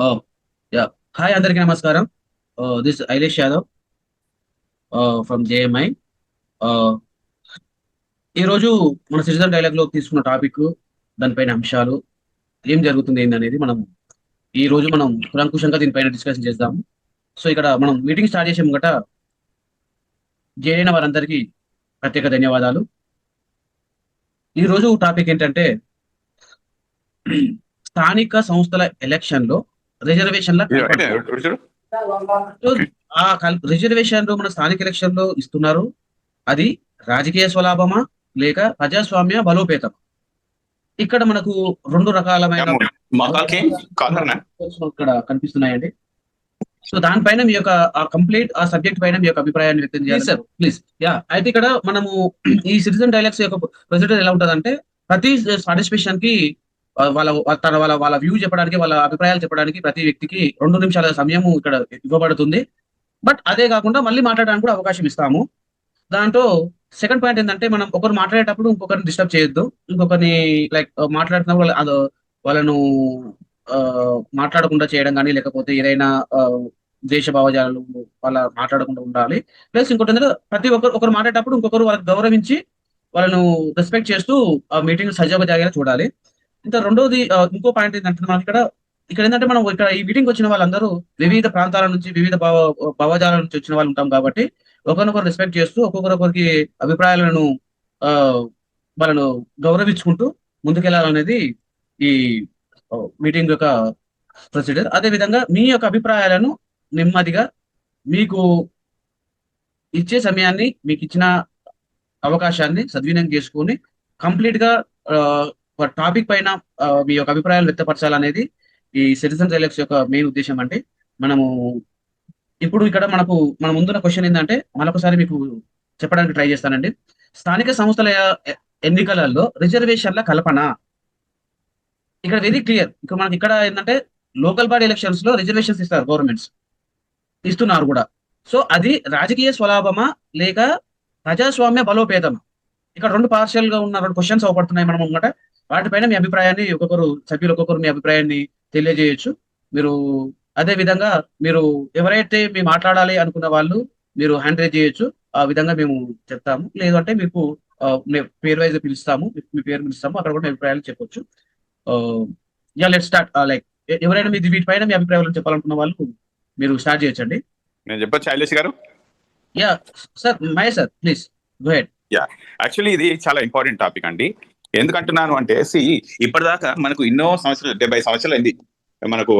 Uh, yeah. Hi, అందరికీ నమస్కారం. This is Ailesh Yadav from JMI. Uh, ఈ రోజు మన సిటిజన్ డైలాగ్ లో తీసుకున్న టాపిక్, దానిపైన అంశాలు, ఏం జరుగుతుంది ఏందనేది మనం కులంకుశంగా దీనిపైన డిస్కషన్ చేద్దాము. సో ఇక్కడ మనం మీటింగ్ స్టార్ట్ చేసే ముంగట జాయిన్ అయిన వారందరికీ ప్రత్యేక ధన్యవాదాలు. ఈ రోజు టాపిక్ ఏంటంటే స్థానిక సంస్థల ఎలక్షన్ లో రిజర్వేషన్ల కల్పన. సో రిజర్వేషన్ మన స్థానిక ఎలక్షన్ లో ఇస్తున్నారు. అది రాజకీయ స్వలాభమా లేక ప్రజాస్వామ్య బలోపేతమా? ఇక్కడ మనకు రెండు రకాలమైన ఇక్కడ కనిపిస్తున్నాయండి. సో దానిపైన మీ యొక్క కంప్లీట్ ఆ సబ్జెక్ట్ పైన మీ యొక్క అభిప్రాయాన్ని వ్యక్తం చేయాలి సార్, ప్లీజ్. అయితే ఇక్కడ మనము ఈ సిటిజన్ డైలాగ్స్ యొక్క ప్రొసీజర్ ఎలా ఉంటదంటే, ప్రతి పార్టిసిపేషన్ కి వాళ్ళ వ్యూ చెప్పడానికి, వాళ్ళ అభిప్రాయాలు చెప్పడానికి ప్రతి వ్యక్తికి 2 నిమిషాల సమయం ఇక్కడ ఇవ్వబడుతుంది. బట్ అదే కాకుండా మళ్ళీ మాట్లాడడానికి కూడా అవకాశం ఇస్తాము. దాంట్లో సెకండ్ పాయింట్ ఏంటంటే, మనం ఒకరు మాట్లాడేటప్పుడు ఇంకొకరిని డిస్టర్బ్ చేయొద్దు. ఇంకొకరిని లైక్ మాట్లాడుతున్నప్పుడు వాళ్ళను మాట్లాడకుండా చేయడం కానీ, లేకపోతే ఏదైనా దేశ భావజాలు వాళ్ళ మాట్లాడకుండా ఉండాలి. ప్లస్ ఇంకోటి ఏంటంటే, ప్రతి ఒకరు మాట్లాడేటప్పుడు ఇంకొకరు వాళ్ళకి గౌరవించి వాళ్ళను రెస్పెక్ట్ చేస్తూ ఆ మీటింగ్ సజావుగా జరిగేలా చూడాలి. ఇంకా రెండోది ఇంకో పాయింట్ ఏంటంటే, మనం ఇక్కడ ఏంటంటే, మనం ఇక్కడ ఈ మీటింగ్ వచ్చిన వాళ్ళందరూ వివిధ ప్రాంతాల నుంచి, వివిధ భావజాల నుంచి వచ్చిన వాళ్ళు ఉంటాం కాబట్టి, ఒకరినొకరు రెస్పెక్ట్ చేస్తూ ఒక్కొక్కరికి అభిప్రాయాలను ఆ వాళ్ళను గౌరవించుకుంటూ ముందుకెళ్లాలనేది ఈ మీటింగ్ యొక్క ప్రొసీజర్. అదే విధంగా మీ యొక్క అభిప్రాయాలను నెమ్మదిగా మీకు ఇచ్చే సమయాన్ని, మీకు ఇచ్చిన అవకాశాన్ని సద్వినియోగం చేసుకొని కంప్లీట్ గా టాపిక్ పైన మీ యొక్క అభిప్రాయాలు వ్యక్తపరచాలనేది ఈ సిటిజన్ డైలాగ్స్ యొక్క మెయిన్ ఉద్దేశం. అంటే మనము ఇప్పుడు ఇక్కడ మన ముందున్న క్వశ్చన్ ఏంటంటే, మరొకసారి మీకు చెప్పడానికి ట్రై చేస్తానండి. స్థానిక సంస్థల ఎన్నికలలో రిజర్వేషన్ల కల్పన. ఇక్కడ వెరీ క్లియర్. మనకి ఇక్కడ ఏంటంటే, లోకల్ బాడీ ఎలక్షన్స్ లో రిజర్వేషన్స్ ఇస్తారు, గవర్నమెంట్స్ ఇస్తున్నారు కూడా. సో అది రాజకీయ స్వలాభమా లేక ప్రజాస్వామ్య బలోపేతమా? ఇక్కడ 2 పార్షియల్ గా ఉన్న 2 క్వశ్చన్స్ అవపడుతున్నాయి మనం అన్నమాట. వాటిపైన మీ అభిప్రాయాన్ని సభ్యులు ఒక్కొక్కరు మీ అభిప్రాయాన్ని తెలియజేయొచ్చు. మీరు అదే విధంగా మీరు ఎవరైతే మేము మాట్లాడాలి అనుకున్న వాళ్ళు మీరు హ్యాండ్ రైజ్ చేయొచ్చు. ఆ విధంగా మేము చెప్తాము. లేదు అంటే మీకు పేరు వైజ్ పిలుస్తాము, మీ పేరు పిలుస్తాము, అక్కడ కూడా మీ అభిప్రాయాలు చెప్పొచ్చు. Let start. లైక్ ఎవరైనా వీటిపైన మీ అభిప్రాయాలు చెప్పాలనుకున్న వాళ్ళు మీరు స్టార్ట్ చేయొచ్చండి. నేను చెప్పొచ్చు శైలేష్ గారు? Yeah sir, Mahesh sir, please go head. Actually ఇది చాలా ఇంపార్టెంట్ టాపిక్ అండి. ఎందుకంటున్నాను అంటే, ఇప్పటిదాకా మనకు ఎన్నో సంవత్సరాలు, 70 సంవత్సరాలు అయింది మనకు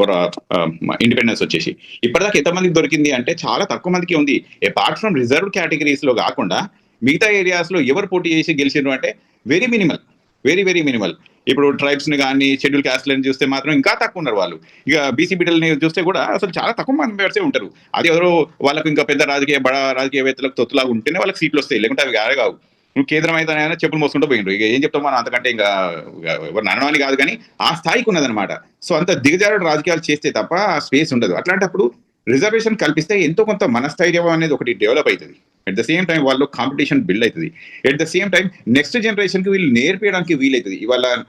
ఇండిపెండెన్స్ వచ్చేసి. ఇప్పటిదాకా ఎంతమందికి దొరికింది అంటే చాలా తక్కువ మందికి ఉంది. అపార్ట్ ఫ్రమ్ రిజర్వ్ కేటగిరీస్ లో కాకుండా మిగతా ఏరియాస్ లో ఎవరు పోటీ చేసి గెలిచిండ్రు అంటే very minimal, very very minimal. ఇప్పుడు ట్రైబ్స్ ని కానీ, షెడ్యూల్ క్యాస్ట్లని చూస్తే మాత్రం ఇంకా తక్కువ ఉన్నారు వాళ్ళు. ఇక బీసీ బిడ్డలని చూస్తే కూడా అసలు చాలా తక్కువ మెంబర్సే ఉంటారు. అది ఎవరో వాళ్ళకు ఇంకా పెద్ద బడా రాజకీయవేత్తలకు తొత్తులాగా ఉంటేనే వాళ్ళకి సీట్లు వస్తాయి, లేకుంటే అవి గారే కావు. నువ్వు కేంద్రం అయితే చెప్పులు మోసుకుంటూ పోయిండ్రు. ఇక ఏం చెప్తాం మనం, అంతకంటే ఇంకా ఎవరు నడవని కాదు, కానీ ఆ స్థాయికి ఉన్నదనమాట. సో అంత దిగజారుడు రాజకీయాలు చేస్తే తప్ప ఆ స్పేస్ ఉండదు. అట్లాంటప్పుడు రిజర్వేషన్ కల్పిస్తే ఎంతో కొంత మనస్థైర్యం అనేది ఒకటి డెవలప్ అవుతుంది. అట్ ద సేమ్ టైం వాళ్ళు కాంపిటీషన్ బిల్డ్ అవుతుంది. At the same time next generation కి వీళ్ళు నేర్పించడానికి వీలవుతుంది.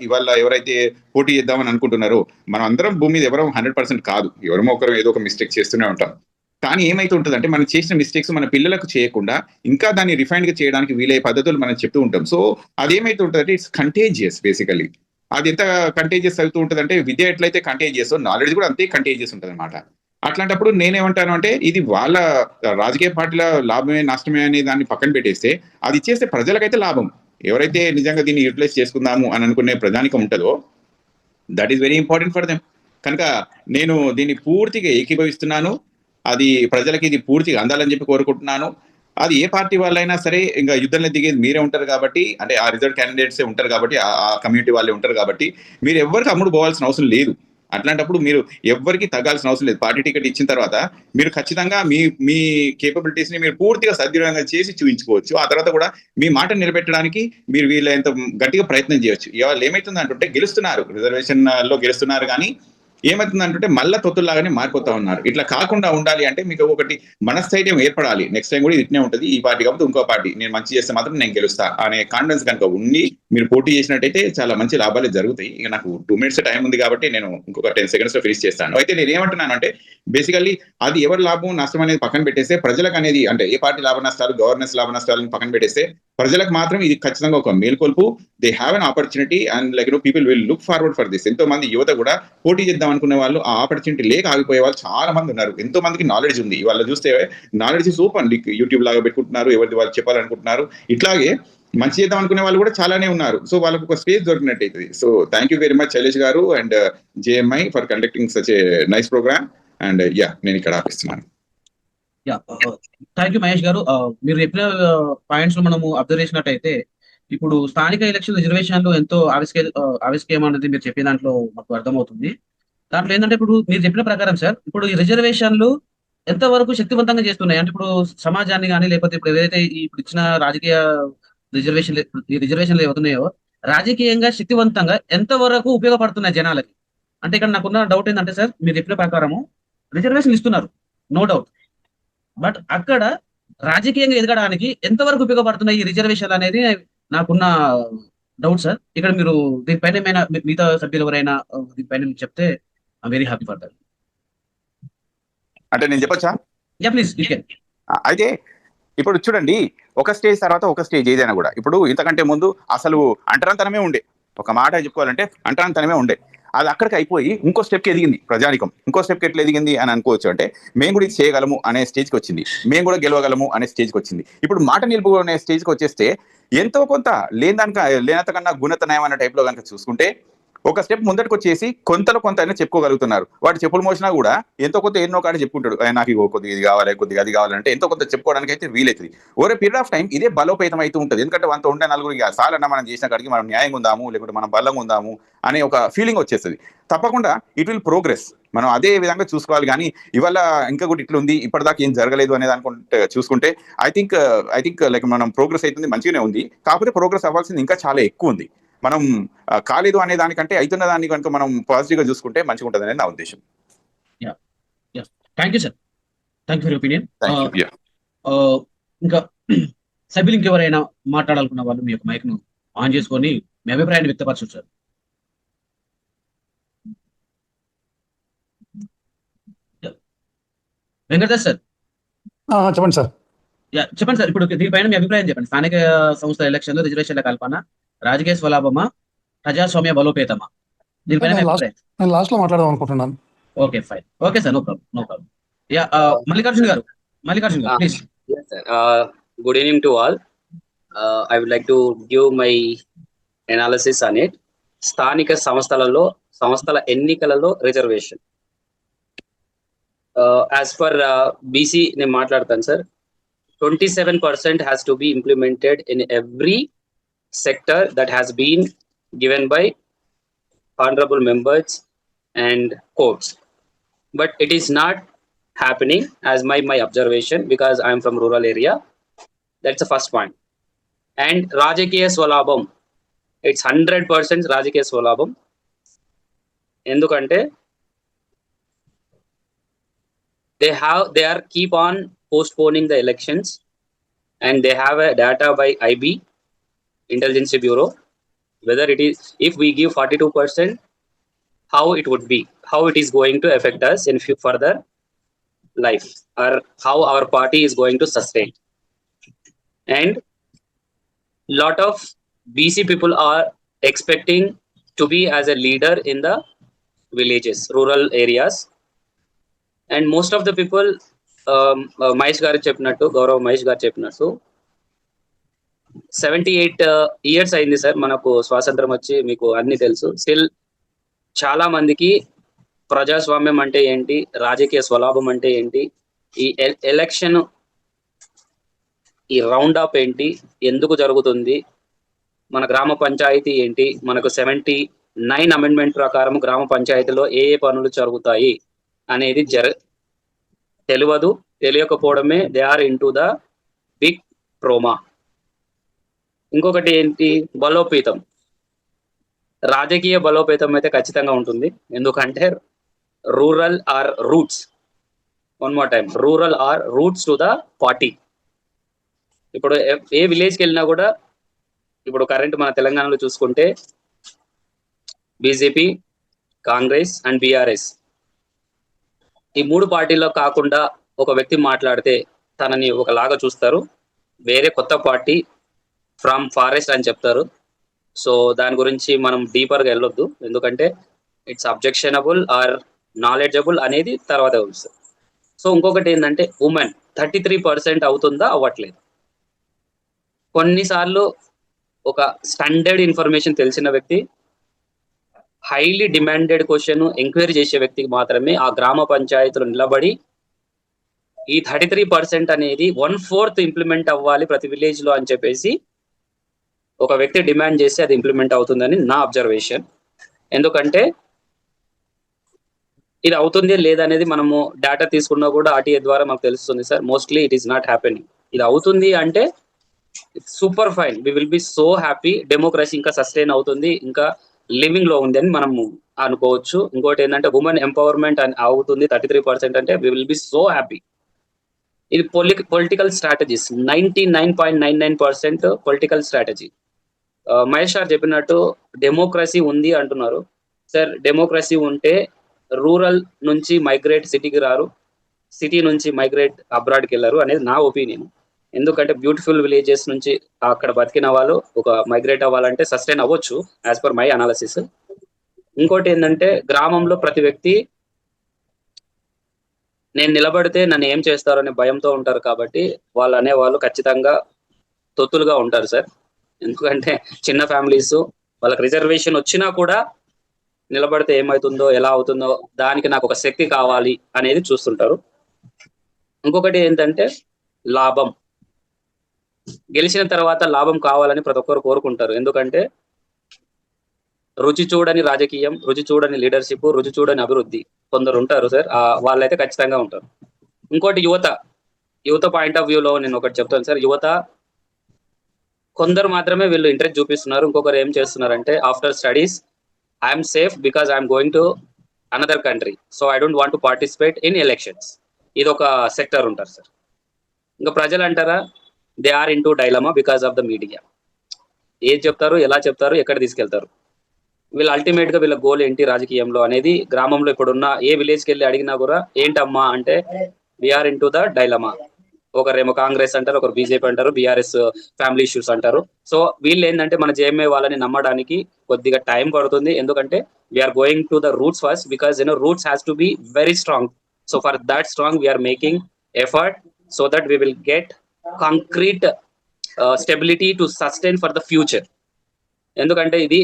ఇవాళ ఎవరైతే పోటీ చేద్దామని అనుకుంటున్నారో, మనం అందరం భూమి మీద ఎవరో 100% కాదు, ఎవరో ఒకరు ఏదో ఒక మిస్టేక్ చేస్తూనే ఉంటాం. కానీ ఏమైతే ఉంటుంది అంటే, మనం చేసిన మిస్టేక్స్ మన పిల్లలకు చేయకుండా ఇంకా దాన్ని రిఫైన్డ్ గా చేయడానికి వీలయ్యే పద్ధతులు మనం చెప్తూ ఉంటాం. సో అదేమైతే ఉంటుంది అంటే, ఇట్స్ కంటేజియస్. బేసికలీ అది ఎంత కంటేజియస్ అవుతూ ఉంటుంది అంటే, విద్య ఎట్లయితే కంటేజియస్, నాలెడ్జ్ కూడా అంతే కంటేజియస్ ఉంటుంది అనమాట. అట్లాంటప్పుడు నేనేమంటాను అంటే, ఇది వాళ్ళ రాజకీయ పార్టీల లాభమే నష్టమే అనే దాన్ని పక్కన పెట్టేస్తే, అది ఇచ్చేస్తే ప్రజలకైతే లాభం. ఎవరైతే నిజంగా దీన్ని యూటిలైజ్ చేసుకుందాము అని అనుకునే ప్రజానికం ఉంటుందో, that is very important for them. కనుక నేను దీన్ని పూర్తిగా ఏకీభవిస్తున్నాను. అది ప్రజలకి ఇది పూర్తిగా అందాలని చెప్పి కోరుకుంటున్నాను. అది ఏ పార్టీ వాళ్ళైనా సరే, ఇంకా యుద్ధంలో దిగేది మీరే ఉంటారు కాబట్టి, అంటే ఆ రిజర్వ్ క్యాండిడేట్సే ఉంటారు కాబట్టి, ఆ కమ్యూనిటీ వాళ్ళే ఉంటారు కాబట్టి, మీరు ఎవరికి అమ్ముడు పోవాల్సిన అవసరం లేదు. అట్లాంటప్పుడు మీరు ఎవరికి తగ్గాల్సిన అవసరం లేదు. పార్టీ టికెట్ ఇచ్చిన తర్వాత మీరు ఖచ్చితంగా మీ కేపబిలిటీస్ ని మీరు పూర్తిగా సద్వినియోగం చేసి చూపించుకోవచ్చు. ఆ తర్వాత కూడా మీ మాట నిలబెట్టడానికి మీరు వీళ్ళంత గట్టిగా ప్రయత్నం చేయొచ్చు. ఇవాళ ఏమైతుంది అంటుంటే, గెలుస్తున్నారు, రిజర్వేషన్ లో గెలుస్తున్నారు, కానీ ఏమవుతుందంటే మళ్ళా తొత్తుల్లాగానే మారిపోతా ఉన్నారు. ఇట్లా కాకుండా ఉండాలి అంటే మీకు ఒకటి మనస్థైర్యం ఏర్పడాలి. నెక్స్ట్ టైం కూడా ఇట్నే ఉంటుంది. ఈ పార్టీ కాకపోతే ఇంకో పార్టీ, నేను మంచి చేస్తే మాత్రం నేను గెలుస్తా అనే కాన్ఫిడెన్స్ కనుక ఉండి మీరు పోటీ చేసినట్టయితే చాలా మంచి లాభాలు జరుగుతాయి. ఇక నాకు 2 minutes టైం ఉంది కాబట్టి నేను ఇంకొక 10 seconds లో ఫినిష్ చేస్తాను. అయితే నేను ఏమంటున్నాను అంటే బేసికల్లీ అది ఎవరి లాభం నష్టం అనేది పక్కన పెట్టేస్తే ప్రజలకు అనేది అంటే ఏ పార్టీ లాభ నష్టాలు గవర్నెన్స్ లాభ నష్టాలను పక్కన పెట్టేస్తే ప్రజలకు మాత్రం ఇది ఖచ్చితంగా ఒక మేల్కొల్పు. They have an opportunity and like people will look forward for this. ఎంతో మంది యువత కూడా పోటీ చేద్దాం అనుకునే వాళ్ళు ఆ ఆపర్చునిటీ లేక ఆగిపోయే వాళ్ళు చాలా మంది ఉన్నారు. ఎంతో మందికి నాలెడ్జ్ ఉంది. వాళ్ళు చూస్తే నాలెడ్జ్ సూపర్ యూట్యూబ్ లాగా పెట్టుకుంటున్నారు, ఎవరిది వాళ్ళు చెప్పాలనుకుంటున్నారు. ఇట్లాగే మంచి చేద్దాం అనుకునే వాళ్ళు కూడా చాలానే ఉన్నారు. సో వాళ్ళకు ఒక స్పేస్ దొరికినట్టు అవుతుంది. So thank you very much Shailesh గారు and JMI for conducting such a nice programme. అండ్ నేను ఇక్కడ ఆపిస్తున్నాను. థ్యాంక్ యూ మహేష్ గారు. మీరు చెప్పిన పాయింట్స్ మనము అబ్జర్వ్ చేసినట్టయితే ఇప్పుడు స్థానిక ఎలక్షన్ రిజర్వేషన్లు ఎంతో ఆవిష్కయం అనేది మీరు చెప్పిన దాంట్లో మాకు అర్థమవుతుంది. దాంట్లో ఏంటంటే ఇప్పుడు మీరు చెప్పిన ప్రకారం సార్, ఇప్పుడు ఈ రిజర్వేషన్లు ఎంతవరకు శక్తివంతంగా చేస్తున్నాయి అంటే ఇప్పుడు సమాజాన్ని కానీ లేకపోతే ఇప్పుడు ఏదైతే ఇప్పుడు ఇచ్చిన రాజకీయ ఈ రిజర్వేషన్లు ఏవతున్నాయో రాజకీయంగా శక్తివంతంగా ఎంతవరకు ఉపయోగపడుతున్నాయి జనాలకి అంటే ఇక్కడ నాకున్న డౌట్ ఏంటంటే సార్, మీరు చెప్పిన ప్రకారము రిజర్వేషన్ ఇస్తున్నారు, నో డౌట్. బట్ అక్కడ రాజకీయంగా ఎదగడానికి ఎంతవరకు ఉపయోగపడుతున్నాయి ఈ రిజర్వేషన్లు అనేది నాకున్న డౌట్ సార్. ఇక్కడ మీరు దీనిపైన ఏమైనా మిగతా సభ్యులు ఎవరైనా దీనిపైన మీకు చెప్తే I very happy for that. అంటే నేను చెప్పొచ్చా? Yeah please you can. అయితే ఇప్పుడు చూడండి, ఒక స్టేజ్ తర్వాత ఒక స్టేజ్ ఏదైనా కూడా ఇప్పుడు ఇంతకంటే ముందు అసలు అంటరాంతనమే ఉండే, ఒక మాట చెప్పుకోవాలంటే అంటరాంతనమే ఉండే. అది అక్కడికి అయిపోయి ఇంకో స్టెప్కి ఎదిగింది ప్రజానికం. ఇంకో స్టెప్కి ఎట్లా ఎదిగింది అని అనుకోవచ్చు అంటే మేము కూడా ఇది చేయగలము అనే స్టేజ్కి వచ్చింది, మేము కూడా గెలవగలము అనే స్టేజ్కి వచ్చింది. ఇప్పుడు మాట నిలుపుకునే స్టేజ్కి వచ్చేస్తే ఎంతో కొంత లేనంతకన్నా గుణత నయం అనే టైప్లో కనుక చూసుకుంటే ఒక స్టెప్ ముందటికి వచ్చేసి కొంతలో కొంత అయినా చెప్పుకోగలుగుతున్నారు. వాడు చెప్పులు మోసినా కూడా ఎంతో కొంత ఎన్నో కాడ చెప్పుకుంటాడు, నాకు కొద్దిగా ఇది కావాలి కొద్దిగా అది కావాలంటే ఎంతో కొంత చెప్పుకోవడానికి అయితే వీలవుతుంది. ఓవర్ పీరియడ్ ఆఫ్ టైం ఇదే బలోపేతం అయితే ఉంటుంది. ఎందుకంటే మనతో ఉండే నలుగురికి సాలన్నా మనం చేసిన కాడికి మనం న్యాయంగా ఉందాము లేకుంటే మనం బలంగా ఉందాము అనే ఒక ఫీలింగ్ వచ్చేస్తుంది. తప్పకుండా ఇట్ విల్ ప్రోగ్రెస్. మనం అదే విధంగా చూసుకోవాలి. కానీ ఇవాళ ఇంకా కూడా ఇట్లా ఉంది, ఇప్పటిదాకా ఏం జరగలేదు అనేది అనుకుంటే చూసుకుంటే ఐ థింక్ లైక్ మనం ప్రోగ్రెస్ అవుతుంది, మంచిగానే ఉంది. కాకపోతే ప్రోగ్రెస్ అవ్వాల్సింది ఇంకా చాలా ఎక్కువ ఉంది. మనం కాలేదు అనే దానికంటే అవుతున్న దాన్ని కనుక మనం పాజిటివ్ గా చూసుకుంటే మంచిగా ఉంటుంది అనేది నా ఉద్దేశం. Thank you sir, thank you for opinion. ఇంకా సభ్యులు ఇంకెవరైనా మాట్లాడాలనుకున్న వాళ్ళు మీ యొక్క మైక్ ను ఆన్ చేసుకొని మీ అభిప్రాయాన్ని వ్యక్తపరచు సార్. వెంకటేష్ సార్ చెప్పండి సార్. చెప్పండి సార్, ఇప్పుడు దీనిపైన మీ అభిప్రాయం చెప్పండి. స్థానిక సంస్థల ఎలక్షన్లు రిజర్వేషన్ల కల్పన రాజకీయ స్వలాభమా ప్రజాస్వామ్య బలోపేతమా? దీనిపైన నేను లాస్ట్ లో మాట్లాడదాం అనుకుంటున్నాను. Okay fine, okay sir, no problem. Yeah Mallikarjun garu please. Yes, sir. Good evening to all. I would like to give my analysis on it. స్థానిక సంస్థల ఎన్నికలలో రిజర్వేషన్ యాజ్ పర్ బీసీ నేను మాట్లాడతాను sir. 27% has to be implemented in every sector that has been given by honorable members and courts, but it is not happening as my observation because I am from rural area. That's the first point. And Rajakiya Swalabham, it's 100% Rajakiya Swalabham. Endukante they are keep on postponing the elections, and they have a data by IB, Intelligence Bureau, whether it is, if we give 42%, how it would be, how it is going to affect us in further life, or how our party is going to sustain. And lot of BC people are expecting to be as a leader in the villages, rural areas, and most of the people Mahesh గారు చెప్పినట్టు, గౌరవ్ మహేష్ గారు చెప్పినట్టు 78 years అయింది sir మనకు స్వాతంత్రం వచ్చి, మీకు అన్ని తెలుసు. స్టిల్ చాలా మందికి ప్రజాస్వామ్యం అంటే ఏంటి, రాజకీయ స్వలాభం అంటే ఏంటి, ఈ ఎలక్షన్ ఈ రౌండ్ అప్ ఏంటి, ఎందుకు జరుగుతుంది, మన గ్రామ పంచాయతీ ఏంటి, మనకు 79 అమెండ్మెంట్ ప్రకారం గ్రామ పంచాయతీలో ఏ పనులు జరుగుతాయి అనేది తెలియకపోవడమే they are in to the big trauma. ఇంకొకటి ఏంటి, బలోపేతం. రాజకీయ బలోపేతం అయితే ఖచ్చితంగా ఉంటుంది. ఎందుకంటే rural are roots. One more time, rural are roots to the party. ఇప్పుడు ఏ విలేజ్కి వెళ్ళినా కూడా ఇప్పుడు కరెంట్ మన తెలంగాణలో చూసుకుంటే బీజేపీ, కాంగ్రెస్ అండ్ బీఆర్ఎస్, ఈ 3 పార్టీల్లో కాకుండా ఒక వ్యక్తి మాట్లాడితే తనని ఒకలాగా చూస్తారు. వేరే కొత్త పార్టీ ఫ్రమ్ ఫారెస్ట్ అని చెప్తారు. సో దాని గురించి మనం డీపర్గా వెళ్ళొద్దు, ఎందుకంటే ఇట్స్ అబ్జెక్షనబుల్ ఆర్ నాలెడ్జబుల్ అనేది తర్వాత వస్తుంది. సో ఇంకొకటి ఏంటంటే ఉమెన్ 33% అవుతుందా, అవ్వట్లేదు. కొన్నిసార్లు ఒక స్టాండర్డ్ ఇన్ఫర్మేషన్ తెలిసిన వ్యక్తి, హైలీ డిమాండెడ్ క్వశ్చన్ ఎంక్వైరీ చేసే వ్యక్తికి మాత్రమే ఆ గ్రామ పంచాయతీలో నిలబడి ఈ 33% అనేది 1/4 ఇంప్లిమెంట్ అవ్వాలి ప్రతి విలేజ్ లో అని చెప్పేసి ఒక వ్యక్తి డిమాండ్ చేస్తే అది ఇంప్లిమెంట్ అవుతుందని నా అబ్జర్వేషన్. ఎందుకంటే ఇది అవుతుంది లేదనేది మనము డేటా తీసుకున్నా కూడా ఆర్టీఏ ద్వారా మనకు తెలుస్తుంది sir. Mostly it is not happening. ఇది అవుతుంది అంటే super fine, we will be so happy. Democracy ఇంకా సస్టైన్ అవుతుంది, ఇంకా లివింగ్ లో ఉంది అని మనము అనుకోవచ్చు. ఇంకోటి ఏంటంటే ఉమెన్ ఎంపవర్మెంట్ అని అవుతుంది 33% అంటే we will be so happy. ఇది political strategies 99.99% political strategy. Mahesh sir చెప్పినట్టు డెమోక్రసీ ఉంది అంటున్నారు సార్. డెమోక్రసీ ఉంటే రూరల్ నుంచి మైగ్రేట్ సిటీకి రారు, సిటీ నుంచి మైగ్రేట్ అబ్రాడ్కి వెళ్ళరు అనేది నా ఒపీనియన్. ఎందుకంటే బ్యూటిఫుల్ విలేజెస్ నుంచి అక్కడ బతికిన వాళ్ళు ఒక మైగ్రేట్ అవ్వాలంటే సస్టైన్ అవ్వచ్చు యాజ్ పర్ మై అనాలిసిస్. ఇంకోటి ఏంటంటే గ్రామంలో ప్రతి వ్యక్తి నేను నిలబడితే నన్ను ఏం చేస్తారు అనే భయంతో ఉంటారు, కాబట్టి వాళ్ళు అనేవాళ్ళు ఖచ్చితంగా తొత్తులుగా ఉంటారు సార్. ఎందుకంటే చిన్న ఫ్యామిలీస్, వాళ్ళకి రిజర్వేషన్ వచ్చినా కూడా నిలబడితే ఏమవుతుందో ఎలా అవుతుందో దానికి నాకు ఒక శక్తి కావాలి అనేది చూస్తుంటారు. ఇంకొకటి ఏంటంటే లాభం, గెలిచిన తర్వాత లాభం కావాలని ప్రతి ఒక్కరు కోరుకుంటారు. ఎందుకంటే రుచి చూడని రాజకీయం, రుచి చూడని లీడర్షిప్, రుచి చూడని అభివృద్ధి కొందరు ఉంటారు సార్, వాళ్ళైతే ఖచ్చితంగా ఉంటారు. ఇంకోటి యువత పాయింట్ ఆఫ్ వ్యూలో నేను ఒకటి చెప్తాను సార్. యువత కొందరు మాత్రమే వీళ్ళు ఇంట్రెస్ట్ చూపిస్తున్నారు, ఇంకొకరు ఏం చేస్తున్నారంటే after studies I'm safe because I'm going to another country, so I don't want to participate in elections. ఇది ఒక సెక్టర్ ఉంటారు సార్. ఇంకా ప్రజలు అంటారా, they are in to dilemma because of the media. ఏది చెప్తారు, ఎలా చెప్తారు, ఎక్కడ తీసుకెళ్తారు, వీళ్ళు అల్టిమేట్ గా వీళ్ళ గోల్ ఏంటి రాజకీయంలో అనేది గ్రామంలో ఇప్పుడున్న ఏ విలేజ్కి వెళ్ళి అడిగినా కూడా ఏంటమ్మా అంటే we're in to the dilemma. ఒకరేమో కాంగ్రెస్ అంటారు, ఒకరు బీజేపీ అంటారు, బీఆర్ఎస్ ఫ్యామిలీ ఇష్యూస్ అంటారు. సో వీళ్ళు ఏంటంటే మన జేఎంఏ వాళ్ళని నమ్మడానికి కొద్దిగా టైం పడుతుంది, ఎందుకంటే we're going to the roots first because roots has to be very strong. So for that strong we're making effort so that we will get concrete stability to sustain for the future. ఎందుకంటే ఇది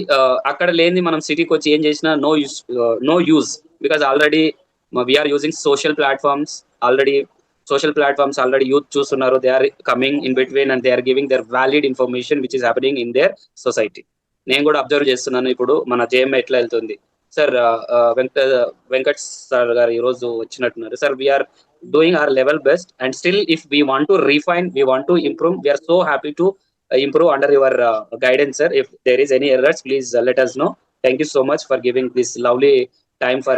అక్కడ లేని మనం సిటీకి వచ్చి ఏం చేసినా no use because already we're using social platforms. Already youth చూస్తున్నారు, they are coming in between and they are giving their valid information which is happening in there society. నేను కూడా అబ్జర్వ్ చేస్తున్నాను ఇప్పుడు మన జేఎంఏ ఎట్లా వెళ్తుంది సార్. వెంకట్ సార్ గారు ఈ రోజు వచ్చినట్టున్నారు sir. We're doing our level best and still if we want to refine, we want to improve, we're so happy to improve under your guidance sir. If there is any errors, please let us know. Thank you so much for giving this lovely time for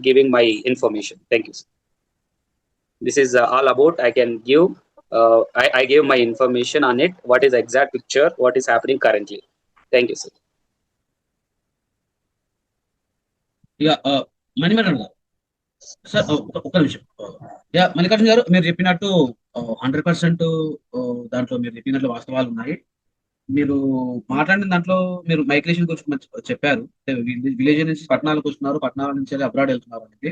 giving my information. Thank you sir. This is all about I can give I gave my information on it, what is the exact picture, what is happening currently. Thank you sir. మణిమరణ్ గారు sir ఒక్క నిమిషం. మల్లికార్జున గారు మీరు చెప్పినట్టు 100% దాంట్లో మీరు చెప్పినట్లు వాస్తవాలు ఉన్నాయి. మీరు మాట్లాడిన దాంట్లో మీరు మైగ్రేషన్ గురించి చెప్పారు, విలేజ్ నుంచి పట్టణాలకు వస్తున్నారు, పట్టణాల నుంచి అబ్రాడ్ వెళ్తున్నారు అనేది.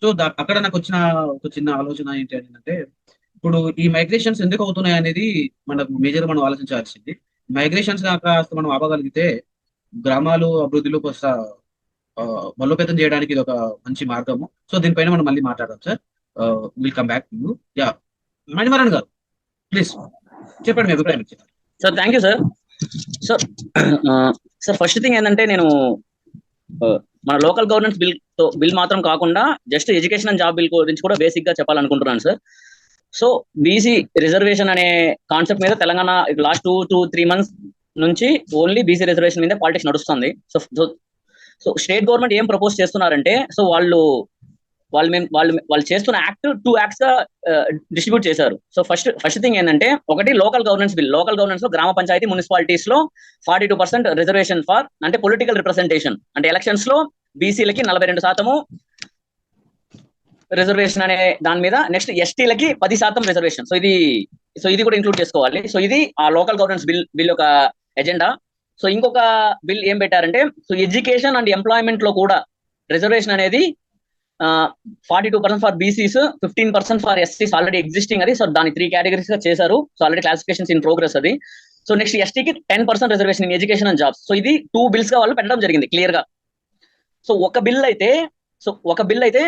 సో అక్కడ నాకు వచ్చిన ఒక చిన్న ఆలోచన ఏంటి అంటే, ఇప్పుడు ఈ మైగ్రేషన్స్ ఎందుకు అవుతున్నాయి అనేది మనకు మేజర్ మనం ఆలోచించాల్సింది. మైగ్రేషన్స్ కాస్త మనం ఆపగలిగితే గ్రామాలు అభివృద్ధిలో కొంత బలోపేతం చేయడానికి ఇది ఒక మంచి మార్గము. సో దీనిపైన మనం మళ్ళీ మాట్లాడదాం sir. Will come back to you. Manimaran గారు ప్లీజ్ చెప్పండి మీ అభిప్రాయం. Sir thank you sir. Sir first thing ఏంటంటే, నేను మన లోకల్ గవర్నెన్స్ బిల్ మాత్రం కాకుండా just education and job bill గురించి కూడా బేసిక్ గా చెప్పాలనుకుంటున్నాను సార్. సో బీసీ రిజర్వేషన్ అనే కాన్సెప్ట్ మీద తెలంగాణ లాస్ట్ 2-3 months నుంచి ఓన్లీ బీసీ రిజర్వేషన్ మీద పాలిటిక్స్ నడుస్తుంది. సో సో స్టేట్ గవర్నమెంట్ ఏం ప్రపోజ్ చేస్తున్నారంటే, సో వాళ్ళు చేస్తున్న యాక్ట్ 2 యాక్ట్స్ గా డిస్ట్రిబ్యూట్ చేశారు. సో ఫస్ట్ థింగ్ ఏంటంటే, ఒకటి local governance bill. Local governance లో గ్రామ పంచాయతీ మున్సిపాలిటీస్ లో 42% రిజర్వేషన్ ఫర్ అంటే పొలిటికల్ రిప్రజెంటేషన్, అంటే ఎలక్షన్స్ లో బీసీలకి 42% రిజర్వేషన్ అనే దాని మీద. నెక్స్ట్ ఎస్టీలకి 10% రిజర్వేషన్. సో ఇది కూడా ఇంక్లూడ్ చేసుకోవాలి. సో ఇది ఆ లోకల్ గవర్నెన్స్ బిల్ యొక్క ఎజెండా. సో ఇంకొక బిల్ ఏం పెట్టారంటే, సో ఎడ్యుకేషన్ అండ్ ఎంప్లాయ్మెంట్ లో కూడా రిజర్వేషన్ అనేది 42% ఫర్ బీసీస్, 15% ఫర్ ఎస్సీస్ ఆల్రెడీ ఎగ్జిస్టింగ్ అది. సో దాని 3 కేటగిరీస్ గా చేశారు. So already classifications in progress అది. సో నెక్స్ట్ ఎస్టీకి 10% reservation in education and jobs. So ఇది 2 బిల్స్ గా వాళ్ళు పెట్టడం జరిగింది క్లియర్ గా. సో ఒక బిల్ అయితే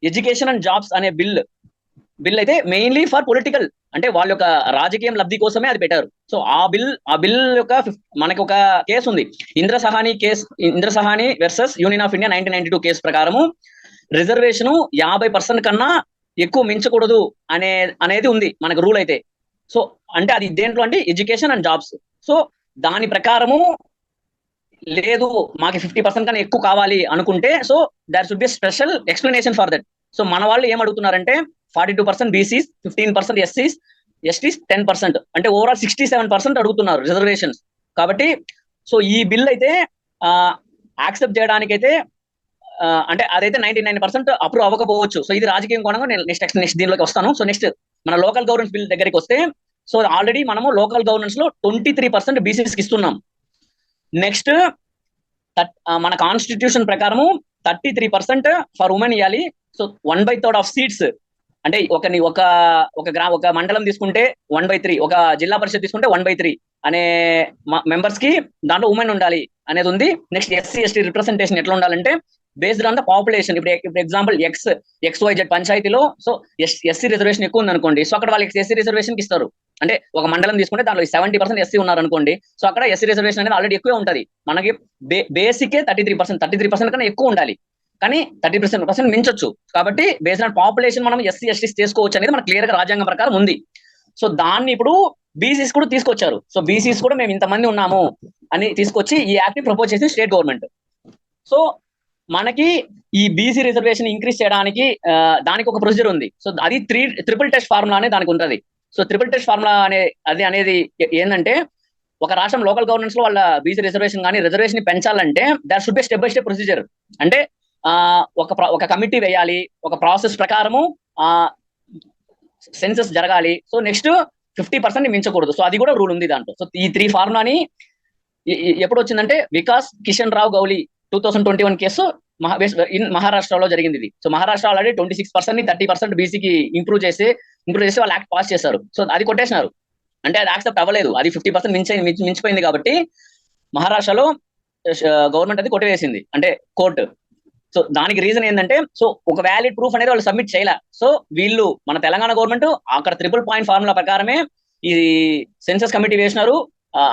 ఎడ్యుకేషన్ అండ్ జాబ్స్ అనే బిల్ అయితే మెయిన్లీ ఫర్ పొలిటికల్, అంటే వాళ్ళ యొక్క రాజకీయం లబ్ధి కోసమే అది పెట్టారు. సో ఆ బిల్ యొక్క మనకి ఒక కేసు ఉంది, Indra Sawhney versus union of India 1992 case ప్రకారము రిజర్వేషన్ 50% కన్నా ఎక్కువ మించకూడదు అనేది ఉంది మనకు రూల్ అయితే. సో అంటే అది దేంట్లో అంటే ఎడ్యుకేషన్ అండ్ జాబ్స్. సో దాని ప్రకారము లేదు మాకు 50% కన్నా ఎక్కువ కావాలి అనుకుంటే, so there should be special explanation for that. So మన వాళ్ళు ఏం అడుగుతున్నారంటే 42% బీసీస్, 15% ఎస్టీస్ 10%, అంటే ఓవరాల్ 67% అడుగుతున్నారు రిజర్వేషన్స్. కాబట్టి సో ఈ బిల్ అయితే యాక్సెప్ట్ చేయడానికైతే అంటే అదైతే 99% అప్రూవ్ అవ్వకపోవచ్చు. సో ఇది రాజకీయం కోణంగా నేను నెక్స్ట్ దీనిలోకి వస్తాను. సో నెక్స్ట్ మన లోకల్ గవర్నెన్స్ బిల్ దగ్గరికి వస్తే, సో ఆల్రెడీ మనము లోకల్ గవర్నెన్స్ లో 23% బీసీస్కి ఇస్తున్నాం. నెక్స్ట్ మన కాన్స్టిట్యూషన్ ప్రకారము 33% ఫర్ ఉమెన్ ఇవ్వాలి. సో 1/3 ఆఫ్ సీట్స్, అంటే ఒక మండలం తీసుకుంటే 1/3, ఒక జిల్లా పరిషత్ తీసుకుంటే 1/3 అనే మెంబర్స్ కి దాంట్లో ఉమెన్ ఉండాలి అనేది ఉంది. నెక్స్ట్ ఎస్సీ ఎస్టీ రిప్రజెంటేషన్ ఎట్లా ఉండాలంటే బేస్డ్ ఆన్ ద పాపులేషన్. ఇప్పుడు ఎగ్జాంపుల్ XYZ పంచాయతీలో సో ఎస్సీ రిజర్వేషన్ ఎక్కువ ఉంది అనుకోండి, సో అక్కడ వాళ్ళకి ఎస్సీ రిజర్వేషన్ కి ఇస్తారు. అంటే ఒక మండలం తీసుకుంటే దాంట్లో 70% ఎస్సీ ఉన్నారు అనుకోండి, సో అక్కడ ఎస్సీ రిజర్వేషన్ అనేది ఆల్రెడీ ఎక్కువే ఉంటది. మనకి బేసికే 33% కన్నా ఎక్కువ ఉండాలి, కానీ 30% మించొచ్చు. కాబట్టి బేస్డ్ ఆన్ పాపులేషన్ మనం ఎస్సీ ఎస్టీస్ చేసుకోవచ్చు అనేది మనకు క్లియర్ గా రాజ్యాంగం ప్రకారం ఉంది. సో దాన్ని ఇప్పుడు బీసీస్ కూడా తీసుకొచ్చారు. సో బీసీస్ కూడా మేము ఇంతమంది ఉన్నాము అని తీసుకొచ్చి ఈ యాక్ట్ ని ప్రపోజ్ చేసింది స్టేట్ గవర్నమెంట్. సో మనకి ఈ బీసీ రిజర్వేషన్ ఇంక్రీజ్ చేయడానికి దానికి ఒక ప్రొసీజర్ ఉంది. సో అది ట్రిపుల్ టెస్ట్ ఫార్ములా అనేది దానికి ఉంటుంది. సో ట్రిపుల్ టెస్ట్ ఫార్ములా అనేది ఏంటంటే, ఒక రాష్ట్రం లోకల్ గవర్నెన్స్ లో వాళ్ళ బీసీ రిజర్వేషన్ కానీ రిజర్వేషన్ పెంచాలంటే there should be step by step procedure. అంటే ఒక కమిటీ వేయాలి, ఒక ప్రాసెస్ ప్రకారము సెన్సస్ జరగాలి. So next 50% మించకూడదు. సో అది కూడా రూల్ ఉంది దాంట్లో. సో ఈ 3 ఫార్ములాని ఎప్పుడు వచ్చిందంటే వికాస్ కిషన్ రావు గౌలి 2021 కేసు మహారాష్ట్రలో జరిగింది ఇది. సో మహారాష్ట్ర ఆల్రెడీ 26% 30% బీసీకి ఇంప్రూవ్ చేసి వాళ్ళు యాక్ట్ పాస్ చేశారు. సో అది కొట్టేసినారు, అంటే అది యాక్సెప్ట్ అవ్వలేదు. అది 50% మించిపోయింది కాబట్టి మహారాష్ట్రలో గవర్నమెంట్ అది కొట్టివేసింది, అంటే కోర్టు. సో దానికి రీజన్ ఏంటంటే, సో ఒక వ్యాలిడ్ ప్రూఫ్ అనేది వాళ్ళు సబ్మిట్ చేయలే. సో వీళ్ళు మన తెలంగాణ గవర్నమెంట్ అక్కడ 3 ఫార్ములా ప్రకారమే ఈ సెన్సస్ కమిటీ వేసినారు,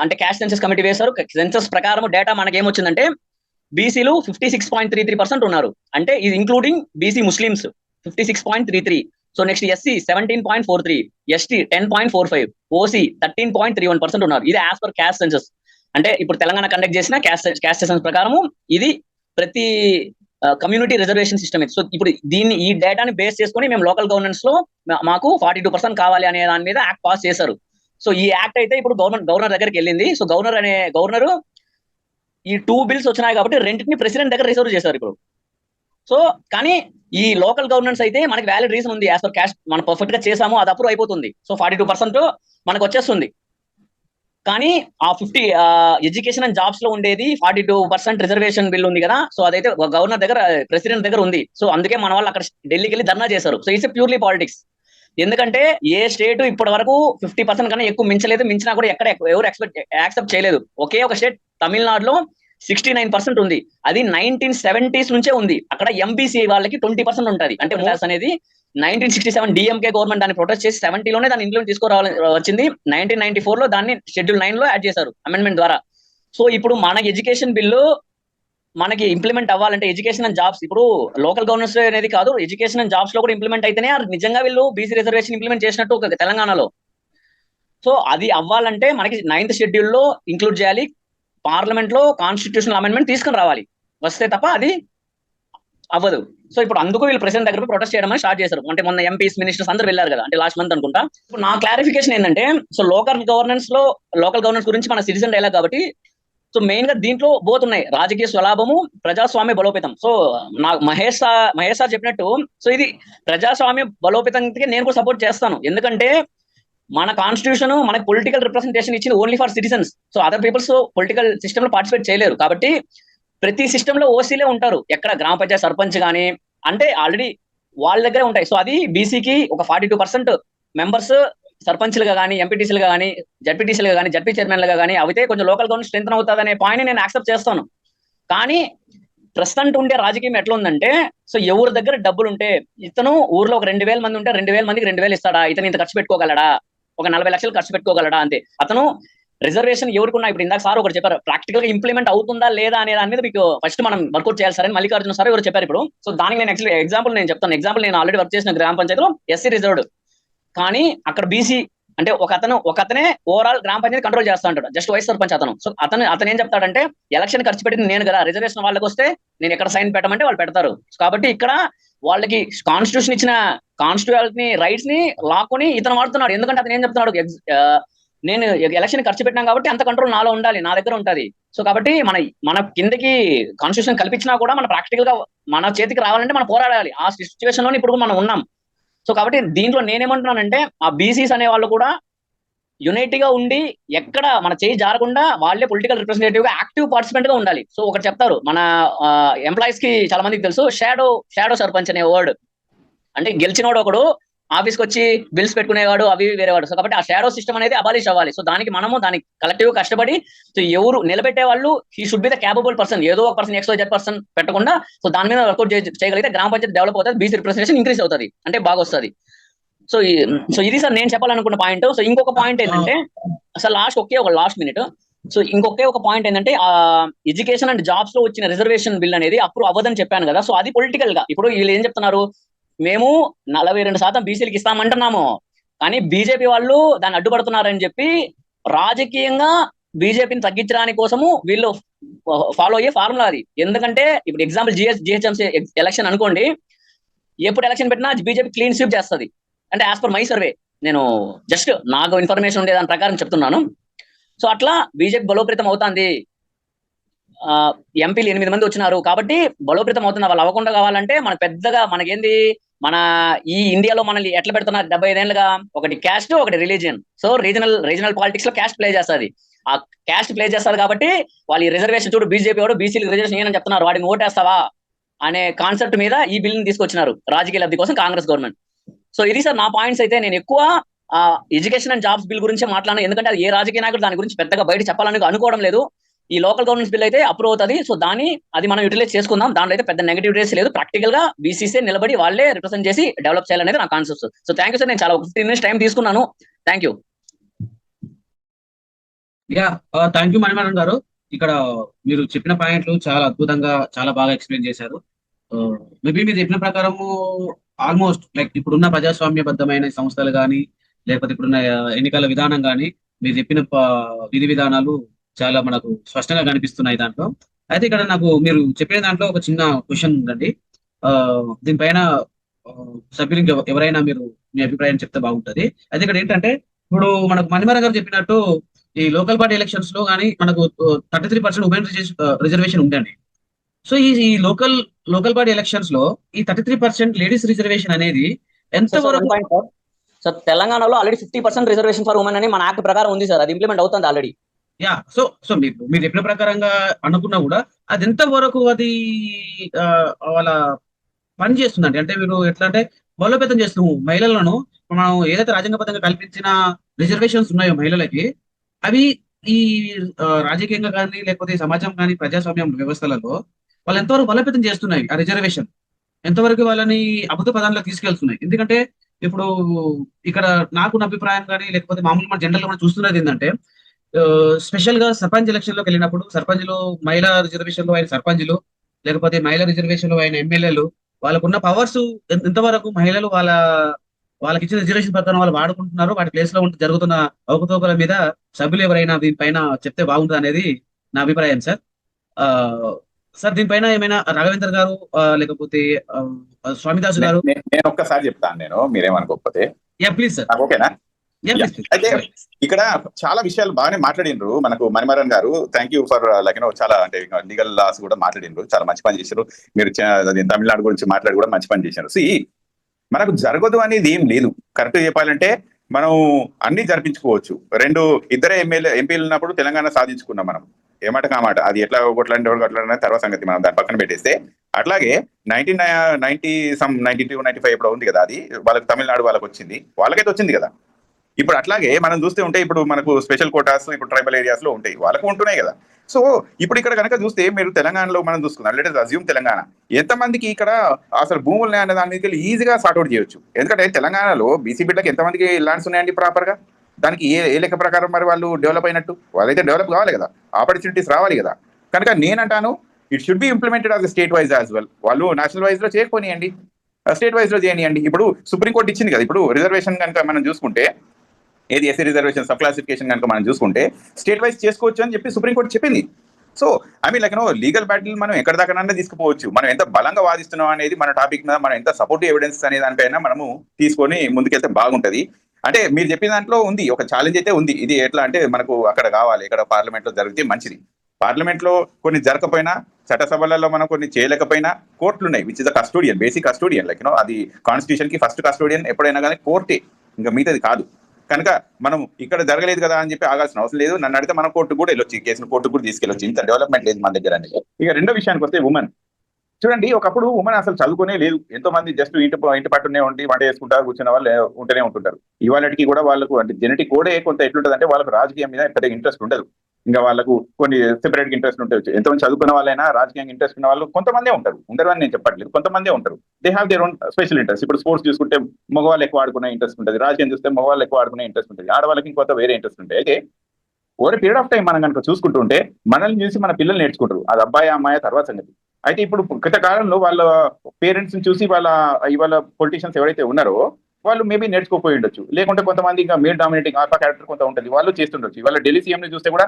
అంటే క్యాష్ సెన్సస్ కమిటీ వేశారు. సెన్సస్ ప్రకారం డేటా మనకి ఏమొచ్చిందంటే బీసీలు 56.33% ఉన్నారు, అంటే ఇది including BC Muslims 56.33. So next SC 17.43, ST 10.45, OC 13.31% ఉన్నారు. ఇది యాజ్ పర్ క్యాష్ సెన్సస్. అంటే ఇప్పుడు తెలంగాణ కండక్ట్ చేసిన క్యాష్ సెన్సస్ ప్రకారము ఇది ప్రతి కమ్యూనిటీ రిజర్వేషన్ సిస్టమ్. సో ఇప్పుడు ఈ డేటాని బేస్ చేసుకొని మేము లోకల్ గవర్నెన్స్ లో మాకు 42% కావాలి అనే దాని మీద యాక్ట్ పాస్ చేశారు. సో ఈ యాక్ట్ అయితే ఇప్పుడు గవర్నర్ దగ్గరికి వెళ్ళింది. సో గవర్నర్ ఈ 2 బిల్స్ వచ్చినాయి కాబట్టి రెండింటిని ప్రెసిడెంట్ దగ్గర రిజర్వ్ చేశారు ఇప్పుడు. సో కానీ ఈ లోకల్ గవర్నెన్స్ అయితే మనకి వ్యాలిడ్ రీజన్ ఉంది, యాజ్ పర్ క్యాష్ మనం పర్ఫెక్ట్ గా చేసాము, అది అప్రూవ్ అయిపోతుంది. సో 42% మనకు వచ్చేస్తుంది. కానీ ఆ 50 ఎడ్యుకేషన్ అండ్ జాబ్స్ లో ఉండేది 42% రిజర్వేషన్ బిల్ ఉంది కదా, సో అదైతే గవర్నర్ దగ్గర ప్రెసిడెంట్ దగ్గర ఉంది. సో అందుకే మన వాళ్ళు అక్కడ ఢిల్లీకి వెళ్ళి ధర్నా చేశారు. So it's purely politics. ఎందుకంటే ఏ స్టేట్ ఇప్పటి వరకు 50% కన్నా ఎక్కువ మించినా కూడా ఎవరు యాక్సెప్ట్ చేయలేదు. ఒకే ఒక స్టేట్ తమిళనాడులో 69% ఉంది, అది 1970s నుంచే ఉంది. అక్కడ ఎంబీసీ వాళ్ళకి 20% ఉంటుంది. అంటే అనేది 1967 డిఎంకే గవర్నమెంట్ దాన్ని ప్రొటెస్ట్ చేసి 70లోనే దాన్ని ఇంప్లిమెంట్ తీసుకురావాలి వచ్చింది. 1994లో దాన్ని షెడ్యూల్ 9లో యాడ్ చేశారు అమెండ్మెంట్ ద్వారా. సో ఇప్పుడు మన ఎడ్యుకేషన్ బిల్లు మనకి ఇంప్లిమెంట్ అవ్వాలంటే ఎడ్యుకేషన్ అండ్ జాబ్స్, ఇప్పుడు లోకల్ గవర్నెన్స్ అనేది కాదు, ఎడ్యుకేషన్ అండ్ జాబ్స్ లో కూడా ఇంప్లిమెంట్ అయితేనే నిజంగా వీళ్ళు బీసీ రిజర్వేషన్ ఇంప్లిమెంట్ చేసినట్టు ఒక తెలంగాణలో. సో అది అవ్వాలంటే మనకి 9th షెడ్యూల్లో ఇంక్లూడ్ చేయాలి, పార్లమెంట్ లో కాన్స్టిట్యూషనల్ అమెండ్మెంట్ తీసుకుని రావాలి. వస్తే తప్ప అది అవ్వదు. సో ఇప్పుడు అందుకు వీళ్ళు ప్రెసిడెంట్ దగ్గర ప్రొటెస్ట్ చేయడం స్టార్ట్ చేశారు. అంటే మొన్న ఎంపీస్ మినిస్టర్స్ అందరూ వెళ్ళారు కదా, అంటే లాస్ట్ మంత్ అనుకుంటా. ఇప్పుడు నా క్లారిఫికేషన్ ఏంటంటే, సో లోకల్ గవర్నెన్స్ గురించి మన సిటిజన్ డైలాగ్ కాబట్టి, సో మెయిన్ గా దీంట్లో బోత్ ఉన్నాయి, రాజకీయ స్వలాభము, ప్రజాస్వామ్య బలోపేతం. సో నా మహేష్ సార్ చెప్పినట్టు, సో ఇది ప్రజాస్వామ్య బలోపేతానికి నేను కూడా సపోర్ట్ చేస్తాను. ఎందుకంటే మన కాన్స్టిట్యూషన్ మనకి పొలిటికల్ రిప్రజెంటేషన్ ఇచ్చింది only for citizens. So other peoples political system లో పార్టిసిపేట్ చేయలేరు. కాబట్టి ప్రతి సిస్టమ్ లో ఓసీలే ఉంటారు. ఎక్కడ గ్రామ పంచాయతీ సర్పంచ్ కానీ అంటే ఆల్రెడీ వాళ్ళ దగ్గరే ఉంటాయి. సో అది బీసీకి ఒక 42% మెంబర్స్ సర్పంచ్లుగా కానీ, ఎంపీటీసీలుగా కానీ, జడ్పీటీసీలుగా కానీ, జడ్పీ చైర్మన్లుగా కానీ అయితే కొంచెం లోకల్ గవర్నమెంట్ స్ట్రెంత్ అవుతుంది అనే పాయింట్ నేను యాక్సెప్ట్ చేస్తాను. కానీ ప్రస్తుతం ఉండే రాజకీయం ఎట్లా ఉందంటే, సో ఎవరి దగ్గర డబ్బులు ఉంటే, ఇతను ఊర్లో ఒక 2000 మంది ఉంటే 2000 మందికి 2000 ఇస్తాడా, ఇతను ఇంత ఖర్చు పెట్టుకోగలడా, ఒక 40 లక్షలు ఖర్చు పెట్టుకోగలడా అంతే. అతను రిజర్వేషన్ ఎవరికి ఉన్నా, ఇప్పుడు ఇందాక సార్ ఒకటి చెప్పారు, ప్రాక్టికల్ గా ఇంప్లిమెంట్ అవుతుందా లేదా అనే దాని మీద మీకు ఫస్ట్ మనం వర్కౌట్ చేయాలి సార్ అని మల్లికార్జున సార్ ఎవరు చెప్పారు ఇప్పుడు. సో దానికి నేను ఎగ్జాంపుల్ చెప్తాను. ఎగ్జాంపుల్ నేను ఆల్రెడీ వర్క్ చేసిన గ్రామ పంచాయతీలో ఎస్సీ రిజర్వ్డ్, కానీ అక్కడ బీసీ అంటే ఒకతనే ఓవరాల్ గ్రామ పంచాయతీ కంట్రోల్ చేస్తా ఉంటాడు, జస్ట్ వైస్ సర్పంచ్ అతను. సో అతను ఏం చెప్తాడంటే, ఎలక్షన్ ఖర్చు పెట్టింది నేను కదా, రిజర్వేషన్ వాళ్ళకి వస్తే నేను ఎక్కడ సైన్ పెట్టమంటే వాళ్ళు పెడతారు. కాబట్టి ఇక్కడ వాళ్ళకి కాన్స్టిట్యూషన్ ఇచ్చిన కాన్స్టిట్యూయాలిటీ రైట్స్ ని లాక్కొని ఇతను వాడుతున్నాడు. ఎందుకంటే అతను ఏం చెప్తున్నాడు, నేను ఎలక్షన్ ఖర్చు పెట్టినాం కాబట్టి అంత కంట్రోల్ నాలో ఉండాలి, నా దగ్గర ఉంటది. సో కాబట్టి మన కిందకి కాన్స్టిట్యూషన్ కల్పించినా కూడా మన ప్రాక్టికల్ గా మన చేతికి రావాలంటే మనం పోరాడాలి. ఆ సిచ్యువేషన్ లో ఇప్పుడు మనం ఉన్నాం. సో కాబట్టి దీంట్లో నేనేమంటున్నానంటే, ఆ బీసీస్ అనే వాళ్ళు కూడా యునైటీగా ఉండి ఎక్కడ మన చేయి జారకుండా వాళ్ళే పొలిటికల్ రిప్రజెంటేటివ్ గా యాక్టివ్ పార్టిసిపెంట్ గా ఉండాలి. సో ఒకటి చెప్తారు మన ఎంప్లాయీస్ కి చాలా మందికి తెలుసు, షాడో సర్పంచ్ అనే వర్డ్. అంటే గెలిచినోడు ఒకడు ఆఫీస్కి వచ్చి బిల్స్ పెట్టుకునేవాడు, అవి వేరేవాడు. సో కాబట్టి ఆ షాడో సిస్టమ్ అనేది అబాలిష్ అవ్వాలి. సో దానికి దానికి కలెక్టివ్ కష్టపడి, సో ఎవరు నిలబెట్టే వాళ్ళు he should be the capable person, ఏదో ఒక పర్సన్ XYZ పెట్టకుండా, సో దాని మీద వర్కౌట్ చేయగలిగితే గ్రామ పంచాయతీ డెవలప్ అవుతుంది, బీసీ రిప్రజెంటేషన్ ఇంక్రీస్ అవుతుంది, అంటే బాగా వస్తుంది. సో ఇది సార్ నేను చెప్పాలనుకున్న పాయింట్. సో ఇంకొక పాయింట్ ఏంటంటే, అసలు లాస్ట్ మినిట్, సో ఒక పాయింట్ ఏంటంటే, ఆ ఎడ్యుకేషన్ అండ్ జాబ్స్ లో వచ్చిన రిజర్వేషన్ బిల్ అనేది అప్రూవ్ అవ్వదని చెప్పాను కదా. సో అది పొలిటికల్ గా ఇప్పుడు వీళ్ళు ఏం చెప్తున్నారు, మేము 42% బీసీలకు ఇస్తామంటున్నాము, కానీ బీజేపీ వాళ్ళు దాన్ని అడ్డుపడుతున్నారని చెప్పి రాజకీయంగా బీజేపీని తగ్గించడానికి కోసము వీళ్ళు ఫాలో అయ్యే ఫార్ములా అది. ఎందుకంటే ఇప్పుడు ఎగ్జాంపుల్ జిహెచ్ఎంసీ ఎలక్షన్ అనుకోండి, ఎప్పుడు ఎలక్షన్ పెట్టినా బీజేపీ క్లీన్ స్వీప్ చేస్తుంది. అంటే యాజ్ పర్ మై సర్వే, నేను జస్ట్ నాకు ఇన్ఫర్మేషన్ ఉండే దాని ప్రకారం చెప్తున్నాను. సో అట్లా బీజేపీ బలోపేతం అవుతుంది. ఎంపీలు 8 మంది వచ్చినారు కాబట్టి బలోపేతం అవుతుంది. వాళ్ళు అవ్వకుండా కావాలంటే మన పెద్దగా మనకేంది, మన ఈ ఇండియాలో మనల్ని ఎట్లా పెడుతున్నారు 75 ఏళ్ళుగా, ఒకటి క్యాస్ట్, ఒకటి రిలీజియన్. సో రీజనల్ పాలిటిక్స్ లో క్యాస్ట్ ప్లే చేస్తుంది. ఆ క్యాస్ట్ ప్లే చేస్తారు కాబట్టి వాళ్ళు ఈ రిజర్వేషన్ చూడు, బీజేపీ వాడు బీసీలకు రిజర్వేషన్ ఏమని చెప్తున్నారు, వాడిని ఓటేస్తావా అనే కాన్సెప్ట్ మీద ఈ బిల్ ని తీసుకొచ్చినారు రాజకీయ లబ్ధి కోసం కాంగ్రెస్ గవర్నమెంట్. సో ఇది సార్ నా పాయింట్స్. అయితే నేను ఎక్కువ ఎడ్యుకేషన్ అండ్ జాబ్స్ బిల్ గురించి మాట్లాడాను, ఎందుకంటే అది ఏ రాజకీయ నాయకుడు దాని గురించి పెద్దగా బయట చెప్పాలని అనుకోవడం లేదు. ఈ లోకల్ గవర్నెన్స్ బిల్ అయితే అప్రూవ్ అవుతుంది. సో అది మనం యూటిలైజ్ చేసుకుందాం. దాంట్లో అయితే పెద్ద నెగటివిటీస్ లేదు. ప్రాక్టికల్ గా బీసీసీ నిలబడి వాళ్ళే రిప్రజెంట్ చేసి డెవలప్ చేయాలనేది నా concept. So thank you sir, నేను చాలా 15 minutes టైం తీసుకున్నాను. Thank you. Thank you Manimaran గారు. ఇక్కడ మీరు చెప్పిన పాయింట్లు చాలా అద్భుతంగా, చాలా బాగా ఎక్స్ప్లెయిన్ చేశారు. మేబీ మీరు చెప్పిన ప్రకారము ఆల్మోస్ట్ లైక్ ఇప్పుడున్న ప్రజాస్వామ్యబద్ధమైన సంస్థలు కానీ, లేకపోతే ఇప్పుడున్న ఎన్నికల విధానం కానీ, మీరు చెప్పిన విధి విధానాలు చాలా మనకు స్పష్టంగా కనిపిస్తున్నాయి దాంట్లో. అయితే ఇక్కడ నాకు మీరు చెప్పిన దాంట్లో ఒక చిన్న క్వశ్చన్ ఉందండి. దీనిపైన సభ్యులు ఎవరైనా మీరు మీ అభిప్రాయం చెప్తే బాగుంటది. అయితే ఇక్కడ ఏంటంటే, ఇప్పుడు మనకు మణిమరణ్ గారు చెప్పినట్టు ఈ లోకల్ బాడీ ఎలక్షన్స్ లో కానీ మనకు 33% ఉమెన్ రిజర్వేషన్ ఉందండి. సో ఈ లోకల్ బాడీ ఎలక్షన్స్ లో ఈ 33% లేడీస్ రిజర్వేషన్ అనేది ఎంత వరకు? సార్ తెలంగాణలో ఆల్రెడీ 50% రిజర్వేషన్ ఫర్ ఉమెన్ అని మన యాక్ట్ ప్రకారం ఉంది సార్, అది ఇంప్లిమెంట్ అవుతుంది ఆల్రెడీ. సో మీరు చెప్పిన ప్రకారంగా అనుకున్నా కూడా అది ఎంత వరకు అది వాళ్ళ పని చేస్తుందండి. అంటే మీరు ఎట్లా అంటే బలోపేతం చేస్తున్నాము మహిళలను, మనం ఏదైతే రాజ్యాంగబద్ధంగా కల్పించిన రిజర్వేషన్స్ ఉన్నాయో మహిళలకి, అవి ఈ రాజకీయంగా కానీ, లేకపోతే సమాజం కానీ, ప్రజాస్వామ్యం వ్యవస్థలలో వాళ్ళు ఎంతవరకు బలోపేతం చేస్తున్నాయి, ఆ రిజర్వేషన్ ఎంతవరకు వాళ్ళని అబద్ధ పదాల్లో తీసుకెళ్తున్నాయి. ఎందుకంటే ఇప్పుడు ఇక్కడ నాకున్న అభిప్రాయం కానీ, లేకపోతే మామూలు మన జనరల్ గా చూస్తున్నది ఏంటంటే, స్పెషల్ గా సర్పంచ్ ఎలక్షన్ లోకి వెళ్ళినప్పుడు సర్పంచ్లు, మహిళా రిజర్వేషన్ లో అయిన సర్పంచ్లు, లేకపోతే మహిళా రిజర్వేషన్ లో అయిన ఎమ్మెల్యేలు, వాళ్ళకున్న పవర్స్ ఎంతవరకు మహిళలు వాళ్ళకి ఇచ్చిన రిజర్వేషన్ ప్రకారం వాళ్ళు వాడుకుంటున్నారు, వాటి ప్లేస్ లో జరుగుతున్న అవకతవకల మీద సభ్యులు ఎవరైనా దీనిపైన చెప్తే బాగుంటుంది అనేది నా అభిప్రాయం సార్. సార్ దీనిపైన ఏమైనా రాఘవేందర్ గారు లేకపోతే స్వామిదాస్ గారు? నేను ఒక్కసారి చెప్తాను, నేను మీరేమనుకోకపోతే. Please sir. ఓకేనా? Yeah, అయితే ఇక్కడ చాలా విషయాలు బాగానే మాట్లాడినరు మనకు మణిమరన్ గారు. థ్యాంక్ యూ ఫర్ చాలా అంటే లీగల్ లాస్ కూడా మాట్లాడినరు, చాలా మంచి పని చేశారు. మీరు తమిళనాడు గురించి మాట్లాడి కూడా మంచి పని చేశారు. మనకు జరగదు అనేది ఏం లేదు. కరెక్ట్ చెప్పాలంటే మనం అన్ని జరిపించుకోవచ్చు. ఇద్దరే ఎంపీలు ఉన్నప్పుడు తెలంగాణ సాధించుకున్నాం మనం, ఏమాట కామాట. అది ఎట్లా కొట్లాడిన తర్వాత సంగతి, మనం దాని పక్కన పెట్టేస్తే. అట్లాగే 1992-95 ఇప్పుడు ఉంది కదా, అది వాళ్ళకి తమిళనాడు వాళ్ళకి వచ్చింది, వాళ్ళకైతే వచ్చింది కదా. ఇప్పుడు అట్లాగే మనం చూస్తే ఉంటే ఇప్పుడు మనకు స్పెషల్ కోటాస్ ఇప్పుడు ట్రైబల్ ఏరియాస్ లో ఉంటాయి, వాళ్ళకు ఉంటున్నాయి కదా. సో ఇప్పుడు ఇక్కడ కనుక చూస్తే మీరు తెలంగాణలో మనం చూసుకున్నాం, లెట్ us assume తెలంగాణ ఎంతమందికి ఇక్కడ అసలు భూములు అనే దాని మీద ఈజీగా సార్ట్అవుట్ చేయొచ్చు. ఎందుకంటే తెలంగాణలో బీసీ బిడ్డకి ఎంతమందికి ల్యాండ్స్ ఉన్నాయండి ప్రాపర్ గా, దానికి ఏ లెక్క ప్రకారం మరి వాళ్ళు డెవలప్ అయినట్టు? వాళ్ళైతే డెవలప్ కావాలి కదా, ఆపర్చునిటీస్ రావాలి కదా. కనుక నేనంటాను it should be implemented as state wise as well. వాళ్ళు నేషనల్ వైజ్ లో చేయకపోనియండి, స్టేట్ వైజ్ లో చేయనియండి. ఇప్పుడు సుప్రీంకోర్టు ఇచ్చింది కదా, ఇప్పుడు రిజర్వేషన్ కనుక మనం చూసుకుంటే, ఏది ఎస్సీ రిజర్వేషన్ సబ్ క్లాసిఫికేషన్ కనుక మనం చూసుకుంటే స్టేట్ వైజ్ చేసుకోవచ్చు అని చెప్పి సుప్రీంకోర్టు చెప్పింది. So I mean legal battle మనం ఎక్కడ దాకా తీసుకుపోవచ్చు. మనం ఎంత బలంగా వాదిస్తున్నాం అనేది మన టాపిక్ మీద మనం ఎంత సపోర్టివ్ ఎవిడెన్స్ అనే దానిపైన మనము తీసుకొని ముందుకెళ్తే బాగుంటది. అంటే మీరు చెప్పిన దాంట్లో ఉంది ఒక ఛాలెంజ్ అయితే ఉంది. ఇది ఎట్లా అంటే మనకు అక్కడ కావాలి, ఇక్కడ పార్లమెంట్ లో జరిగితే మంచిది. పార్లమెంట్ లో కొన్ని జరగకపోయినా, చట్టసభలలో మనం కొన్ని చేయలేకపోయినా కోర్టులు ఉన్నాయి, which is the custodian, basic custodian. అది కాన్స్టిట్యూషన్ కి ఫస్ట్ కస్టోడియన్ ఎప్పుడైనా కానీ కోర్టే, ఇంకా మిగతాది కాదు. కనుక మనం ఇక్కడ జరగలేదు కదా అని చెప్పి ఆగాల్సిన అవసరం లేదు. నన్ను అడిగితే మనం కోర్టు కూడా వెళ్ళొచ్చు, ఈ కేసును కోర్టు కూడా తీసుకెళ్ళొచ్చు. ఇంత డెవలప్మెంట్ లేదు మన దగ్గర అనేది. ఇక రెండో విషయానికి వస్తే ఉమెన్ చూడండి, ఒకప్పుడు ఉమెన్ అసలు చదువుకునే లేదు. ఎంతో మంది జస్ట్ ఇంటి పట్టునే ఉండి వంట చేసుకుంటారు, కూర్చున్న వాళ్ళు ఉంటూనే ఉంటుంటారు. ఇవాళకి కూడా వాళ్ళకు అంటే జెనెటిక్ కూడా కొంత ఎట్లుంటది అంటే వాళ్ళకు రాజకీయం మీద పెద్ద ఇంట్రెస్ట్ ఉండదు. ఇంకా వాళ్ళకు కొన్ని సెపరేట్ గా ఇంట్రెస్ట్ ఉంటాయి. ఎంతమంది చదువుకున్న వాళ్ళైనా రాజకీయంగా ఇంట్రెస్ట్ ఉన్న వాళ్ళు కొంతమందే ఉంటారు, ఉండరు అని నేను చెప్పట్లేదు, కొంతమందే ఉంటారు. They have their own special interest. ఇప్పుడు స్పోర్ట్స్ చూసుకుంటే మగవాళ్ళు ఎక్కువ ఆడుకునే ఇంట్రెస్ట్ ఉంటుంది, రాజకీయం చూస్తే మగవాళ్ళు ఎక్కువ ఆడుకునే ఇంట్రెస్ట్ ఉంటుంది, ఆడవాళ్ళకి ఇంకొంత వేరే ఇంట్రెస్ట్ ఉంటాయి. అయితే ఓవర్ పీరియడ్ ఆఫ్ టైం మనం కనుక చూసుకుంటుంటే మనల్ని చూసి మన పిల్లలు నేర్చుకుంటారు, అది అబ్బాయి అమ్మాయి తర్వాత సంగతి. అయితే ఇప్పుడు గత కాలంలో వాళ్ళ పేరెంట్స్ ని చూసి ఇవాళ పొలిటీషియన్స్ ఎవరైతే ఉన్నారో వాళ్ళు మేబీ నేర్చుకోపోయి ఉండొచ్చు. లేకుంటే కొంతమంది ఇంకా మేల్ డామినేటింగ్ ఆల్ఫా క్యారెక్టర్ కొంత ఉంటుంది, వాళ్ళు చేస్తుండొచ్చు. ఇవాళ ఢిల్లీ సీఎం ని చూస్తే కూడా